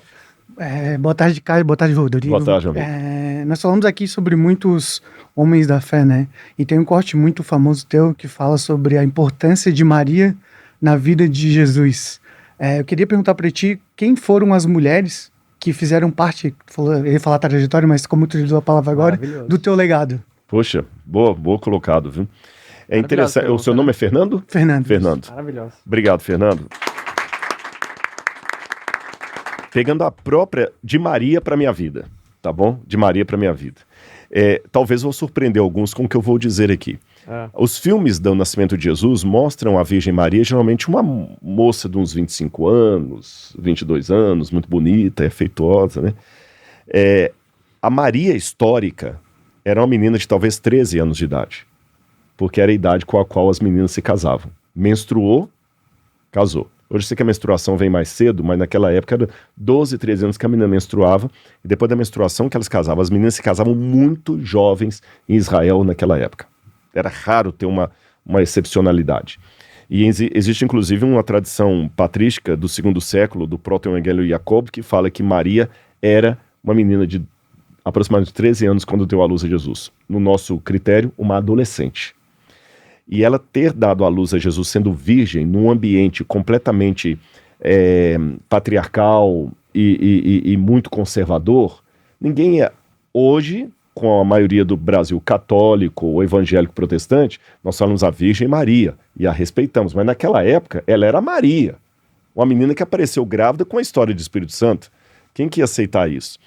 E: Boa tarde, Caio. Boa tarde, Rodrigo.
B: Boa tarde, amigo.
E: Nós falamos aqui sobre muitos homens da fé, né? E tem um corte muito famoso teu que fala sobre a importância de Maria na vida de Jesus. Eu queria perguntar para ti, quem foram as mulheres que fizeram parte, eu ia falar trajetória, mas como tu utilizou a palavra agora, do teu legado?
B: Poxa, boa colocado, viu? É interessante. O seu nome é Fernando?
E: Fernando.
A: Maravilhoso.
B: Obrigado, Fernando. Pegando a própria de Maria para minha vida, tá bom? De Maria para minha vida. Talvez vou surpreender alguns com o que eu vou dizer aqui. Os filmes do nascimento de Jesus mostram a Virgem Maria, geralmente uma moça de uns 25 anos, 22 anos, muito bonita, afeituosa, né? A Maria histórica era uma menina de talvez 13 anos de idade, porque era a idade com a qual as meninas se casavam. Menstruou, casou. Hoje eu sei que a menstruação vem mais cedo, mas naquela época era 12, 13 anos que a menina menstruava, e depois da menstruação que elas casavam. As meninas se casavam muito jovens em Israel naquela época. Era raro ter uma excepcionalidade. E existe inclusive uma tradição patrística do 2º século, do proto-evangelho Jacob, que fala que Maria era uma menina de aproximadamente 13 anos quando deu à luz a Jesus. No nosso critério, uma adolescente. E ela ter dado à luz a Jesus sendo virgem, num ambiente completamente patriarcal e muito conservador, ninguém hoje, com a maioria do Brasil católico ou evangélico protestante, nós falamos a Virgem Maria e a respeitamos. Mas naquela época, ela era Maria, uma menina que apareceu grávida com a história do Espírito Santo. Quem que ia aceitar isso?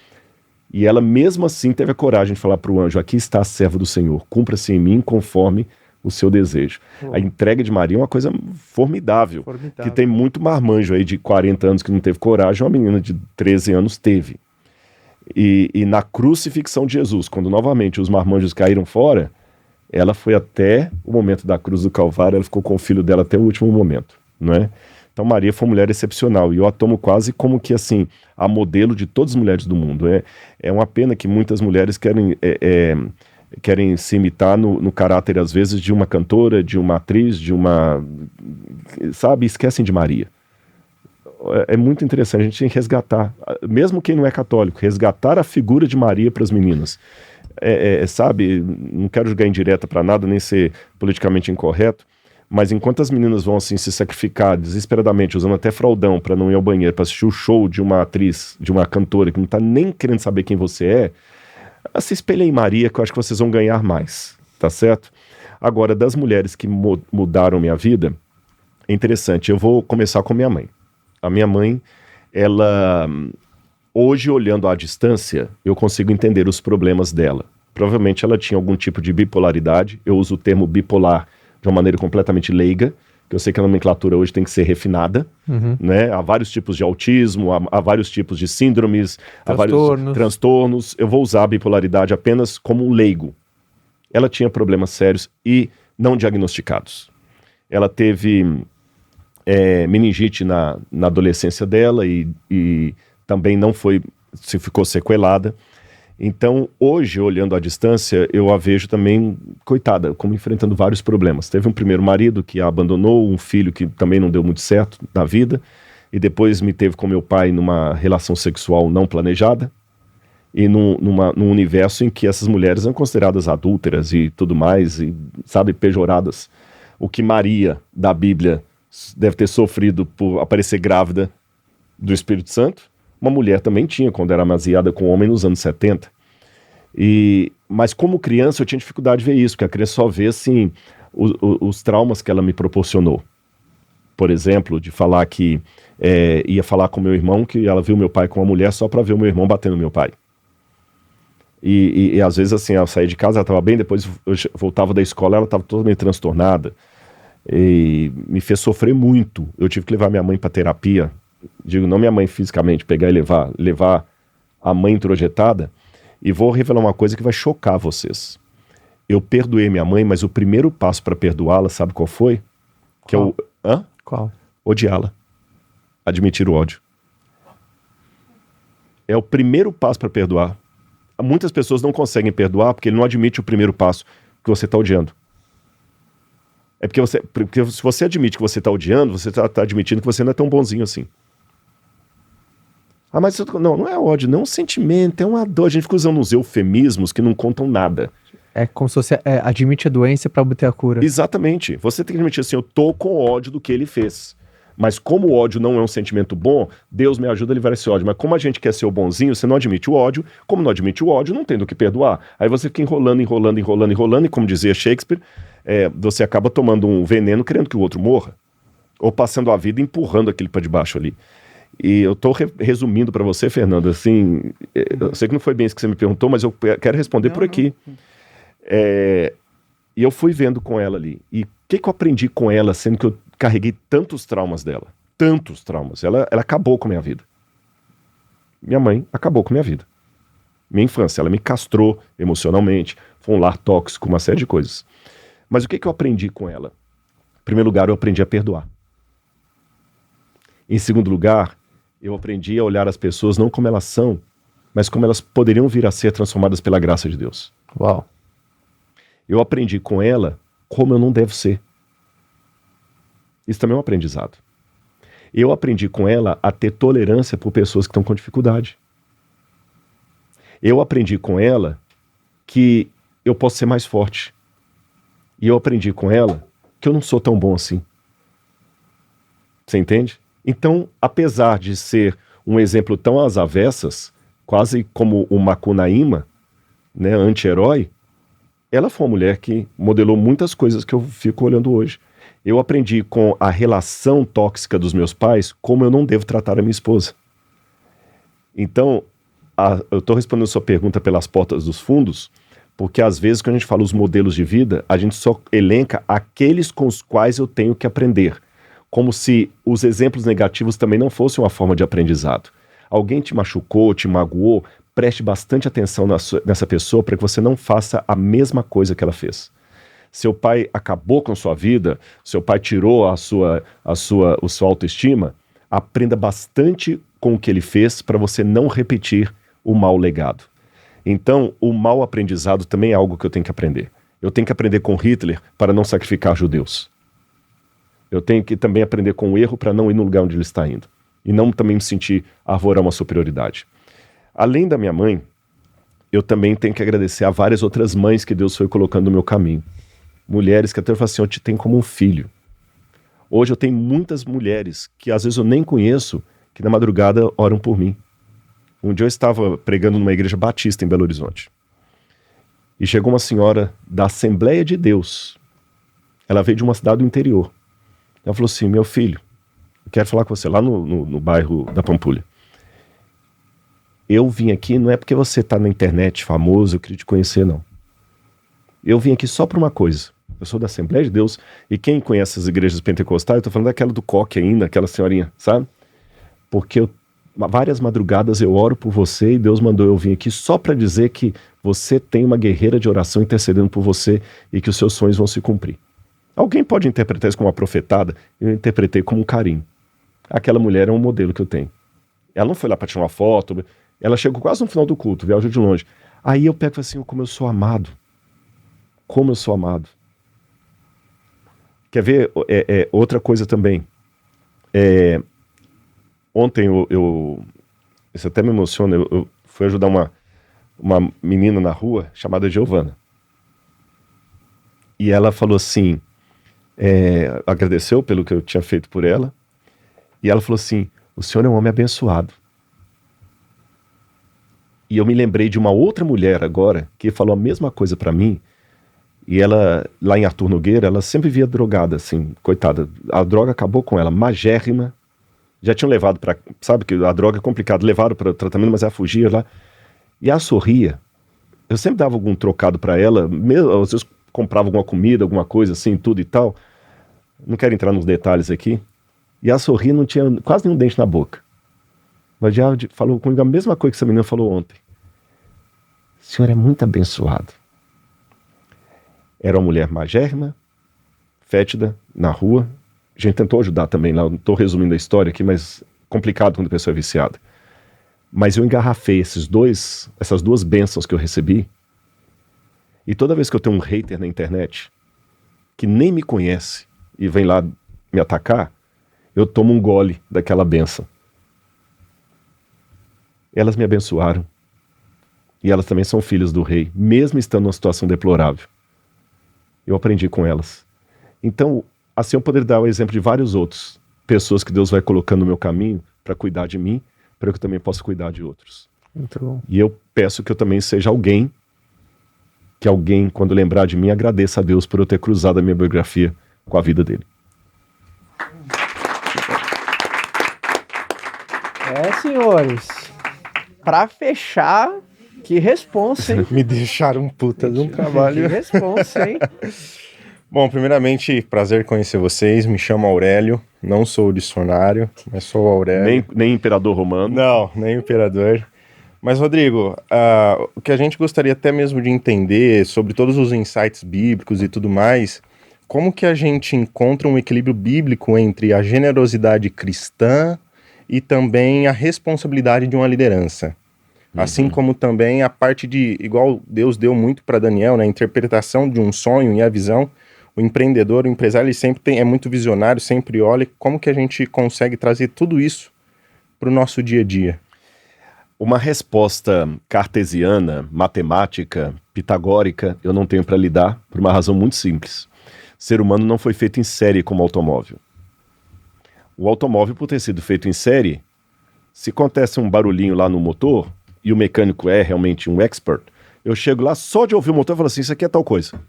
B: E ela mesmo assim teve a coragem de falar para o anjo: aqui está a serva do Senhor, cumpra-se em mim conforme o seu desejo. A entrega de Maria é uma coisa formidável, que tem muito marmanjo aí de 40 anos que não teve coragem, uma menina de 13 anos teve. E na crucifixão de Jesus, quando novamente os marmanjos caíram fora, ela foi até o momento da cruz do Calvário, ela ficou com o filho dela até o último momento, não é? Então Maria foi uma mulher excepcional, e eu a tomo quase como que assim, a modelo de todas as mulheres do mundo. É uma pena que muitas mulheres querem se imitar no caráter, às vezes, de uma cantora, de uma atriz, sabe, esquecem de Maria. É muito interessante, a gente tem que resgatar, mesmo quem não é católico, resgatar a figura de Maria para as meninas. Sabe, não quero jogar indireta para nada, nem ser politicamente incorreto, mas enquanto as meninas vão assim se sacrificar desesperadamente, usando até fraldão para não ir ao banheiro, para assistir o show de uma atriz, de uma cantora que não está nem querendo saber quem você se espelhem em Maria, que eu acho que vocês vão ganhar mais, tá certo? Agora, das mulheres que mudaram minha vida, é interessante, eu vou começar com minha mãe. A minha mãe, ela, hoje olhando à distância, eu consigo entender os problemas dela. Provavelmente ela tinha algum tipo de bipolaridade, eu uso o termo bipolar de uma maneira completamente leiga, que eu sei que a nomenclatura hoje tem que ser refinada, né? Há vários tipos de autismo, há vários tipos de síndromes, há vários transtornos. Eu vou usar a bipolaridade apenas como um leigo. Ela tinha problemas sérios e não diagnosticados. Ela teve meningite na adolescência dela e também ficou sequelada. Então, hoje, olhando à distância, eu a vejo também, coitada, como enfrentando vários problemas. Teve um primeiro marido que a abandonou, um filho que também não deu muito certo na vida, e depois me teve com meu pai numa relação sexual não planejada, e num universo em que essas mulheres eram consideradas adúlteras e tudo mais, e, sabe, pejoradas. O que Maria, da Bíblia, deve ter sofrido por aparecer grávida do Espírito Santo, uma mulher também tinha quando era amaziada com homem nos anos 70. Mas como criança eu tinha dificuldade de ver isso, porque a criança só vê assim, os traumas que ela me proporcionou. Por exemplo, de falar que ia falar com meu irmão que ela viu meu pai com uma mulher só para ver o meu irmão batendo no meu pai. E às vezes assim, eu saía de casa, ela estava bem, depois eu voltava da escola, ela estava totalmente transtornada. E me fez sofrer muito. Eu tive que levar minha mãe para terapia. Digo, não minha mãe fisicamente, pegar e levar a mãe introjetada, e vou revelar uma coisa que vai chocar vocês. Eu perdoei minha mãe, mas o primeiro passo para perdoá-la, sabe qual foi?
A: Qual?
B: Qual? Odiá-la. Admitir o ódio. É o primeiro passo para perdoar. Muitas pessoas não conseguem perdoar porque ele não admite o primeiro passo, que você está odiando. Porque se você admite que você está odiando, você está admitindo que você não é tão bonzinho assim. Mas não é ódio, não é um sentimento, é uma dor. A gente fica usando uns eufemismos que não contam nada.
A: É como se você admite a doença para obter a cura.
B: Exatamente. Você tem que admitir assim, eu tô com ódio do que ele fez. Mas como o ódio não é um sentimento bom, Deus me ajuda a livrar esse ódio. Mas como a gente quer ser o bonzinho, você não admite o ódio. Como não admite o ódio, não tem do que perdoar. Aí você fica enrolando, e como dizia Shakespeare, você acaba tomando um veneno querendo que o outro morra. Ou passando a vida empurrando aquele para debaixo ali. E eu estou resumindo para você, Fernando, assim, eu sei que não foi bem isso que você me perguntou, mas eu quero responder por aqui. E eu fui vendo com ela ali. E o que eu aprendi com ela, sendo que eu carreguei tantos traumas dela? Tantos traumas. Ela acabou com a minha vida. Minha mãe acabou com a minha vida. Minha infância, ela me castrou emocionalmente. Foi um lar tóxico, uma série de coisas. Mas o que eu aprendi com ela? Em primeiro lugar, eu aprendi a perdoar. Em segundo lugar, eu aprendi a olhar as pessoas não como elas são, mas como elas poderiam vir a ser transformadas pela graça de Deus.
A: Uau.
B: Eu aprendi com ela como eu não devo ser. Isso também é um aprendizado. Eu aprendi com ela a ter tolerância por pessoas que estão com dificuldade. Eu aprendi com ela que eu posso ser mais forte. E eu aprendi com ela que eu não sou tão bom assim. Você entende? Então, apesar de ser um exemplo tão às avessas, quase como o Macunaíma, né, anti-herói, ela foi uma mulher que modelou muitas coisas que eu fico olhando hoje. Eu aprendi com a relação tóxica dos meus pais como eu não devo tratar a minha esposa. Então, eu estou respondendo a sua pergunta pelas portas dos fundos, porque às vezes quando a gente fala os modelos de vida, a gente só elenca aqueles com os quais eu tenho que aprender. Como se os exemplos negativos também não fossem uma forma de aprendizado. Alguém te machucou, te magoou, preste bastante atenção nessa pessoa para que você não faça a mesma coisa que ela fez. Seu pai acabou com a sua vida, seu pai tirou a sua autoestima, aprenda bastante com o que ele fez para você não repetir o mau legado. Então, o mau aprendizado também é algo que eu tenho que aprender. Eu tenho que aprender com Hitler para não sacrificar judeus. Eu tenho que também aprender com o erro para não ir no lugar onde ele está indo. E não também me sentir arvorar uma superioridade. Além da minha mãe, eu também tenho que agradecer a várias outras mães que Deus foi colocando no meu caminho. Mulheres que até eu falo assim, eu te tenho como um filho. Hoje eu tenho muitas mulheres que às vezes eu nem conheço, que na madrugada oram por mim. Um dia eu estava pregando numa igreja batista em Belo Horizonte. E chegou uma senhora da Assembleia de Deus. Ela veio de uma cidade do interior. Ela falou assim, meu filho, eu quero falar com você lá no bairro da Pampulha. Eu vim aqui, não é porque você está na internet famoso, eu queria te conhecer, não. Eu vim aqui só por uma coisa. Eu sou da Assembleia de Deus, e quem conhece as igrejas pentecostais, eu estou falando daquela do Coque ainda, aquela senhorinha, sabe? Porque várias madrugadas eu oro por você e Deus mandou eu vir aqui só para dizer que você tem uma guerreira de oração intercedendo por você e que os seus sonhos vão se cumprir. Alguém pode interpretar isso como uma profetada, eu interpretei como um carinho. Aquela mulher é um modelo que eu tenho. Ela não foi lá para tirar uma foto, ela chegou quase no final do culto, viajou de longe. Aí eu pego assim, como eu sou amado. Como eu sou amado. Quer ver outra coisa também? Ontem isso até me emociona, eu fui ajudar uma menina na rua chamada Giovana. E ela falou assim, agradeceu pelo que eu tinha feito por ela, e ela falou assim, o senhor é um homem abençoado. E eu me lembrei de uma outra mulher agora, que falou a mesma coisa pra mim, e ela, lá em Arthur Nogueira, ela sempre via drogada, assim, coitada, a droga acabou com ela, magérrima, já tinham levado pra, sabe que a droga é complicada, levaram para o tratamento, mas ela fugia lá, e ela sorria. Eu sempre dava algum trocado pra ela, mesmo, às vezes comprava alguma comida, alguma coisa assim, tudo e tal, não quero entrar nos detalhes aqui, e ela sorria, não tinha quase nenhum dente na boca. Mas já falou comigo a mesma coisa que essa menina falou ontem. O senhor é muito abençoado. Era uma mulher magérrima, fétida, na rua. A gente tentou ajudar também lá, não estou resumindo a história aqui, mas complicado quando a pessoa é viciada. Mas eu engarrafei essas duas bênçãos que eu recebi. E toda vez que eu tenho um hater na internet, que nem me conhece e vem lá me atacar, eu tomo um gole daquela bênção. Elas me abençoaram. E elas também são filhas do rei, mesmo estando numa situação deplorável. Eu aprendi com elas. Então, assim eu poderia dar o exemplo de vários outros. Pessoas que Deus vai colocando no meu caminho para cuidar de mim, para que eu também possa cuidar de outros.
A: Muito bom.
B: E eu peço que eu também seja alguém, que alguém, quando lembrar de mim, agradeça a Deus por eu ter cruzado a minha biografia com a vida dele.
A: Senhores, para fechar, Que responsa, hein?
F: Me deixaram um puta de um
A: Que
F: trabalho.
A: responsa, hein?
F: Bom, primeiramente, prazer conhecer vocês. Me chamo Aurélio, não sou o dicionário, mas sou o Aurélio.
B: Nem imperador romano.
F: Não, nem o imperador. Mas, Rodrigo, o que a gente gostaria até mesmo de entender sobre todos os insights bíblicos e tudo mais, como que a gente encontra um equilíbrio bíblico entre a generosidade cristã e também a responsabilidade de uma liderança? Assim como também a parte de, igual Deus deu muito para Daniel, né, a interpretação de um sonho e a visão, o empreendedor, o empresário, ele sempre é muito visionário, sempre olha como que a gente consegue trazer tudo isso para o nosso dia a dia.
B: Uma resposta cartesiana, matemática, pitagórica, eu não tenho para lhe dar por uma razão muito simples. O ser humano não foi feito em série como automóvel. O automóvel, por ter sido feito em série, se acontece um barulhinho lá no motor, e o mecânico é realmente um expert, eu chego lá só de ouvir o motor e falo assim, isso aqui é tal coisa.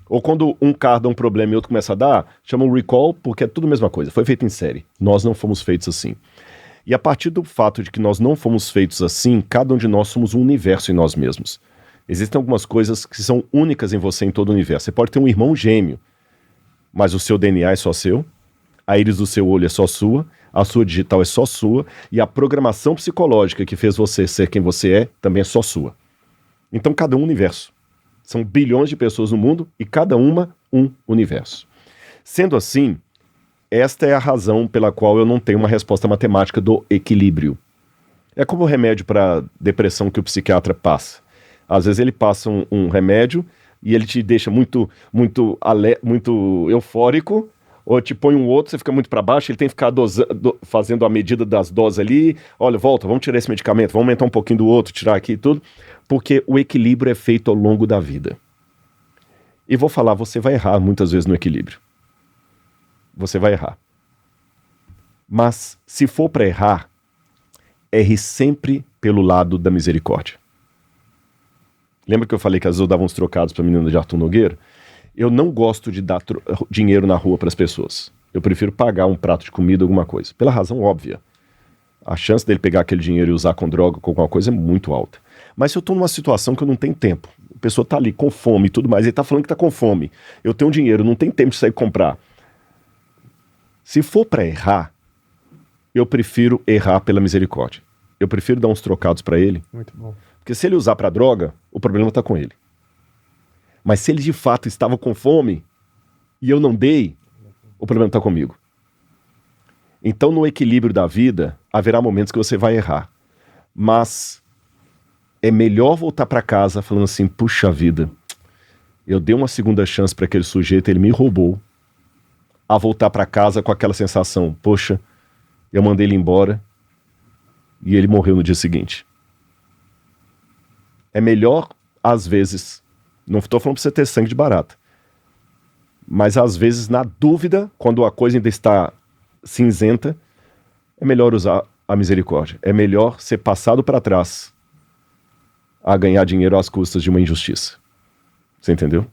B: Ou quando um carro dá um problema e outro começa a dar, chama um recall, porque é tudo a mesma coisa, foi feito em série. Nós não fomos feitos assim. E a partir do fato de que nós não fomos feitos assim, cada um de nós somos um universo em nós mesmos. Existem algumas coisas que são únicas em você em todo o universo. Você pode ter um irmão gêmeo, mas o seu DNA é só seu, a íris do seu olho é só sua, a sua digital é só sua, e a programação psicológica que fez você ser quem você é também é só sua. Então cada um universo. São bilhões de pessoas no mundo e cada uma um universo. Sendo assim, esta é a razão pela qual eu não tenho uma resposta matemática do equilíbrio. É como o remédio para depressão que o psiquiatra passa. Às vezes ele passa um remédio e ele te deixa muito eufórico, ou te põe um outro, você fica muito para baixo, ele tem que ficar fazendo a medida das doses ali, olha, volta, vamos tirar esse medicamento, vamos aumentar um pouquinho do outro, tirar aqui e tudo, porque o equilíbrio é feito ao longo da vida. E vou falar, você vai errar muitas vezes no equilíbrio. Você vai errar. Mas, se for para errar, erre sempre pelo lado da misericórdia. Lembra que eu falei que às vezes eu dava uns trocados para a menina de Arthur Nogueira? Eu não gosto de dar dinheiro na rua para as pessoas. Eu prefiro pagar um prato de comida, alguma coisa. Pela razão óbvia. A chance dele pegar aquele dinheiro e usar com droga ou com alguma coisa é muito alta. Mas se eu estou numa situação que eu não tenho tempo, a pessoa está ali com fome e tudo mais, ele está falando que está com fome, eu tenho dinheiro, não tenho tempo de sair comprar. Se for para errar, eu prefiro errar pela misericórdia. Eu prefiro dar uns trocados para ele.
F: Muito bom.
B: Porque se ele usar para droga, o problema está com ele. Mas se ele de fato estava com fome e eu não dei, o problema está comigo. Então, no equilíbrio da vida, haverá momentos que você vai errar. Mas é melhor voltar para casa falando assim, puxa vida, eu dei uma segunda chance para aquele sujeito, ele me roubou, a voltar para casa com aquela sensação, poxa, eu mandei ele embora e ele morreu no dia seguinte. É melhor, às vezes, não estou falando para você ter sangue de barata, mas às vezes, na dúvida, quando a coisa ainda está cinzenta, é melhor usar a misericórdia. É melhor ser passado para trás a ganhar dinheiro às custas de uma injustiça. Você entendeu?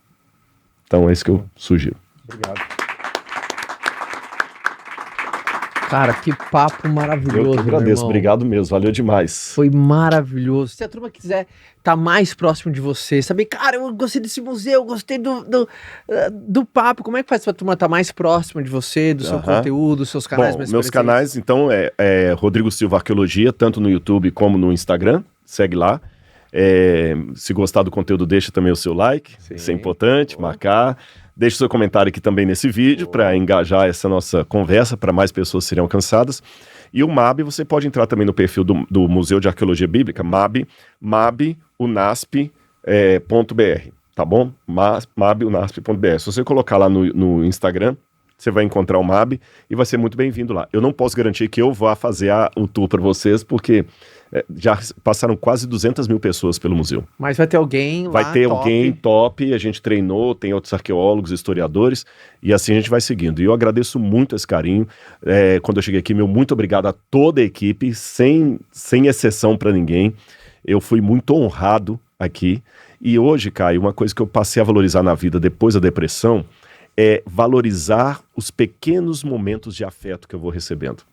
B: Então é isso que eu sugiro.
F: Obrigado.
A: Cara, que papo maravilhoso,
B: Eu que
A: meu
B: agradeço,
A: irmão.
B: obrigado mesmo, valeu demais.
A: Foi maravilhoso. Se a turma quiser estar mais próximo de você, saber, cara, eu gostei desse museu, eu gostei do papo, como é que faz pra turma estar mais próxima de você, do seu conteúdo, dos seus canais
B: Bom,
A: mais
B: meus
A: preferidos?
B: canais, então, é Rodrigo Silva Arqueologia, tanto no YouTube como no Instagram, segue lá. Se gostar do conteúdo, deixa também o seu like, isso é importante, marcar. Deixe seu comentário aqui também nesse vídeo para engajar essa nossa conversa, para mais pessoas serem alcançadas. E o MAB, você pode entrar também no perfil do Museu de Arqueologia Bíblica, mabunasp.br, tá bom? mabunasp.br. Se você colocar lá no Instagram, você vai encontrar o MAB e vai ser muito bem-vindo lá. Eu não posso garantir que eu vá fazer o tour para vocês, porque já passaram quase 200 mil pessoas pelo museu.
A: Mas vai ter alguém lá
B: Vai ter
A: top.
B: alguém top, a gente treinou, tem outros arqueólogos, historiadores, e assim a gente vai seguindo. E eu agradeço muito esse carinho. Quando eu cheguei aqui, meu muito obrigado a toda a equipe, sem exceção para ninguém. Eu fui muito honrado aqui. E hoje, Caio, uma coisa que eu passei a valorizar na vida depois da depressão é valorizar os pequenos momentos de afeto que eu vou recebendo.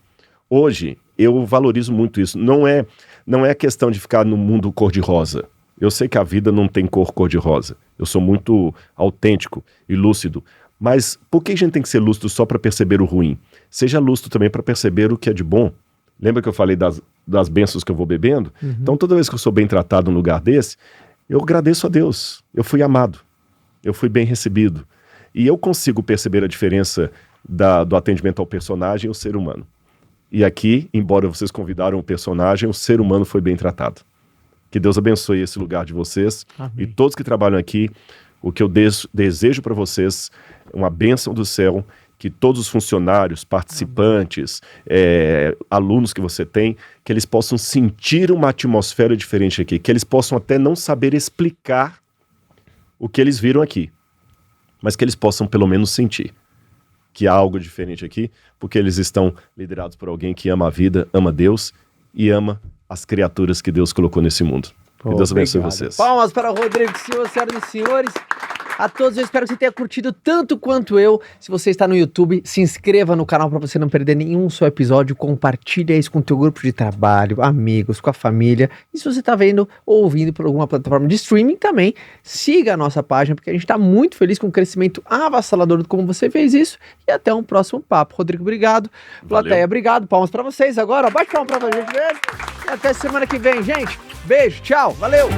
B: Hoje, eu valorizo muito isso. Não é questão de ficar no mundo cor-de-rosa. Eu sei que a vida não tem cor-de-rosa. Eu sou muito autêntico e lúcido. Mas por que a gente tem que ser lúcido só para perceber o ruim? Seja lúcido também para perceber o que é de bom. Lembra que eu falei das bênçãos que eu vou bebendo? Então, toda vez que eu sou bem tratado num lugar desse, eu agradeço a Deus. Eu fui amado. Eu fui bem recebido. E eu consigo perceber a diferença do atendimento ao personagem e ao ser humano. E aqui, embora vocês convidaram o personagem, o ser humano foi bem tratado. Que Deus abençoe esse lugar de vocês.
A: Amém.
B: E todos que trabalham aqui, o que eu desejo para vocês, uma bênção do céu, que todos os funcionários, participantes, alunos que você tem, que eles possam sentir uma atmosfera diferente aqui, que eles possam até não saber explicar o que eles viram aqui, mas que eles possam pelo menos sentir que há algo diferente aqui, porque eles estão liderados por alguém que ama a vida, ama Deus e ama as criaturas que Deus colocou nesse mundo. Que Deus abençoe vocês.
A: Palmas para o Rodrigo Silva, senhoras e senhores. A todos, eu espero que você tenha curtido tanto quanto eu. Se você está no YouTube, se inscreva no canal para você não perder nenhum só episódio. Compartilha isso com o teu grupo de trabalho, amigos, com a família. E se você está vendo ou ouvindo por alguma plataforma de streaming também, siga a nossa página, porque a gente está muito feliz com o crescimento avassalador de como você fez isso. E até um próximo papo. Rodrigo, obrigado. Plateia, obrigado. Palmas para vocês agora. Bate palma para a gente mesmo. E até semana que vem, gente. Beijo, tchau, valeu.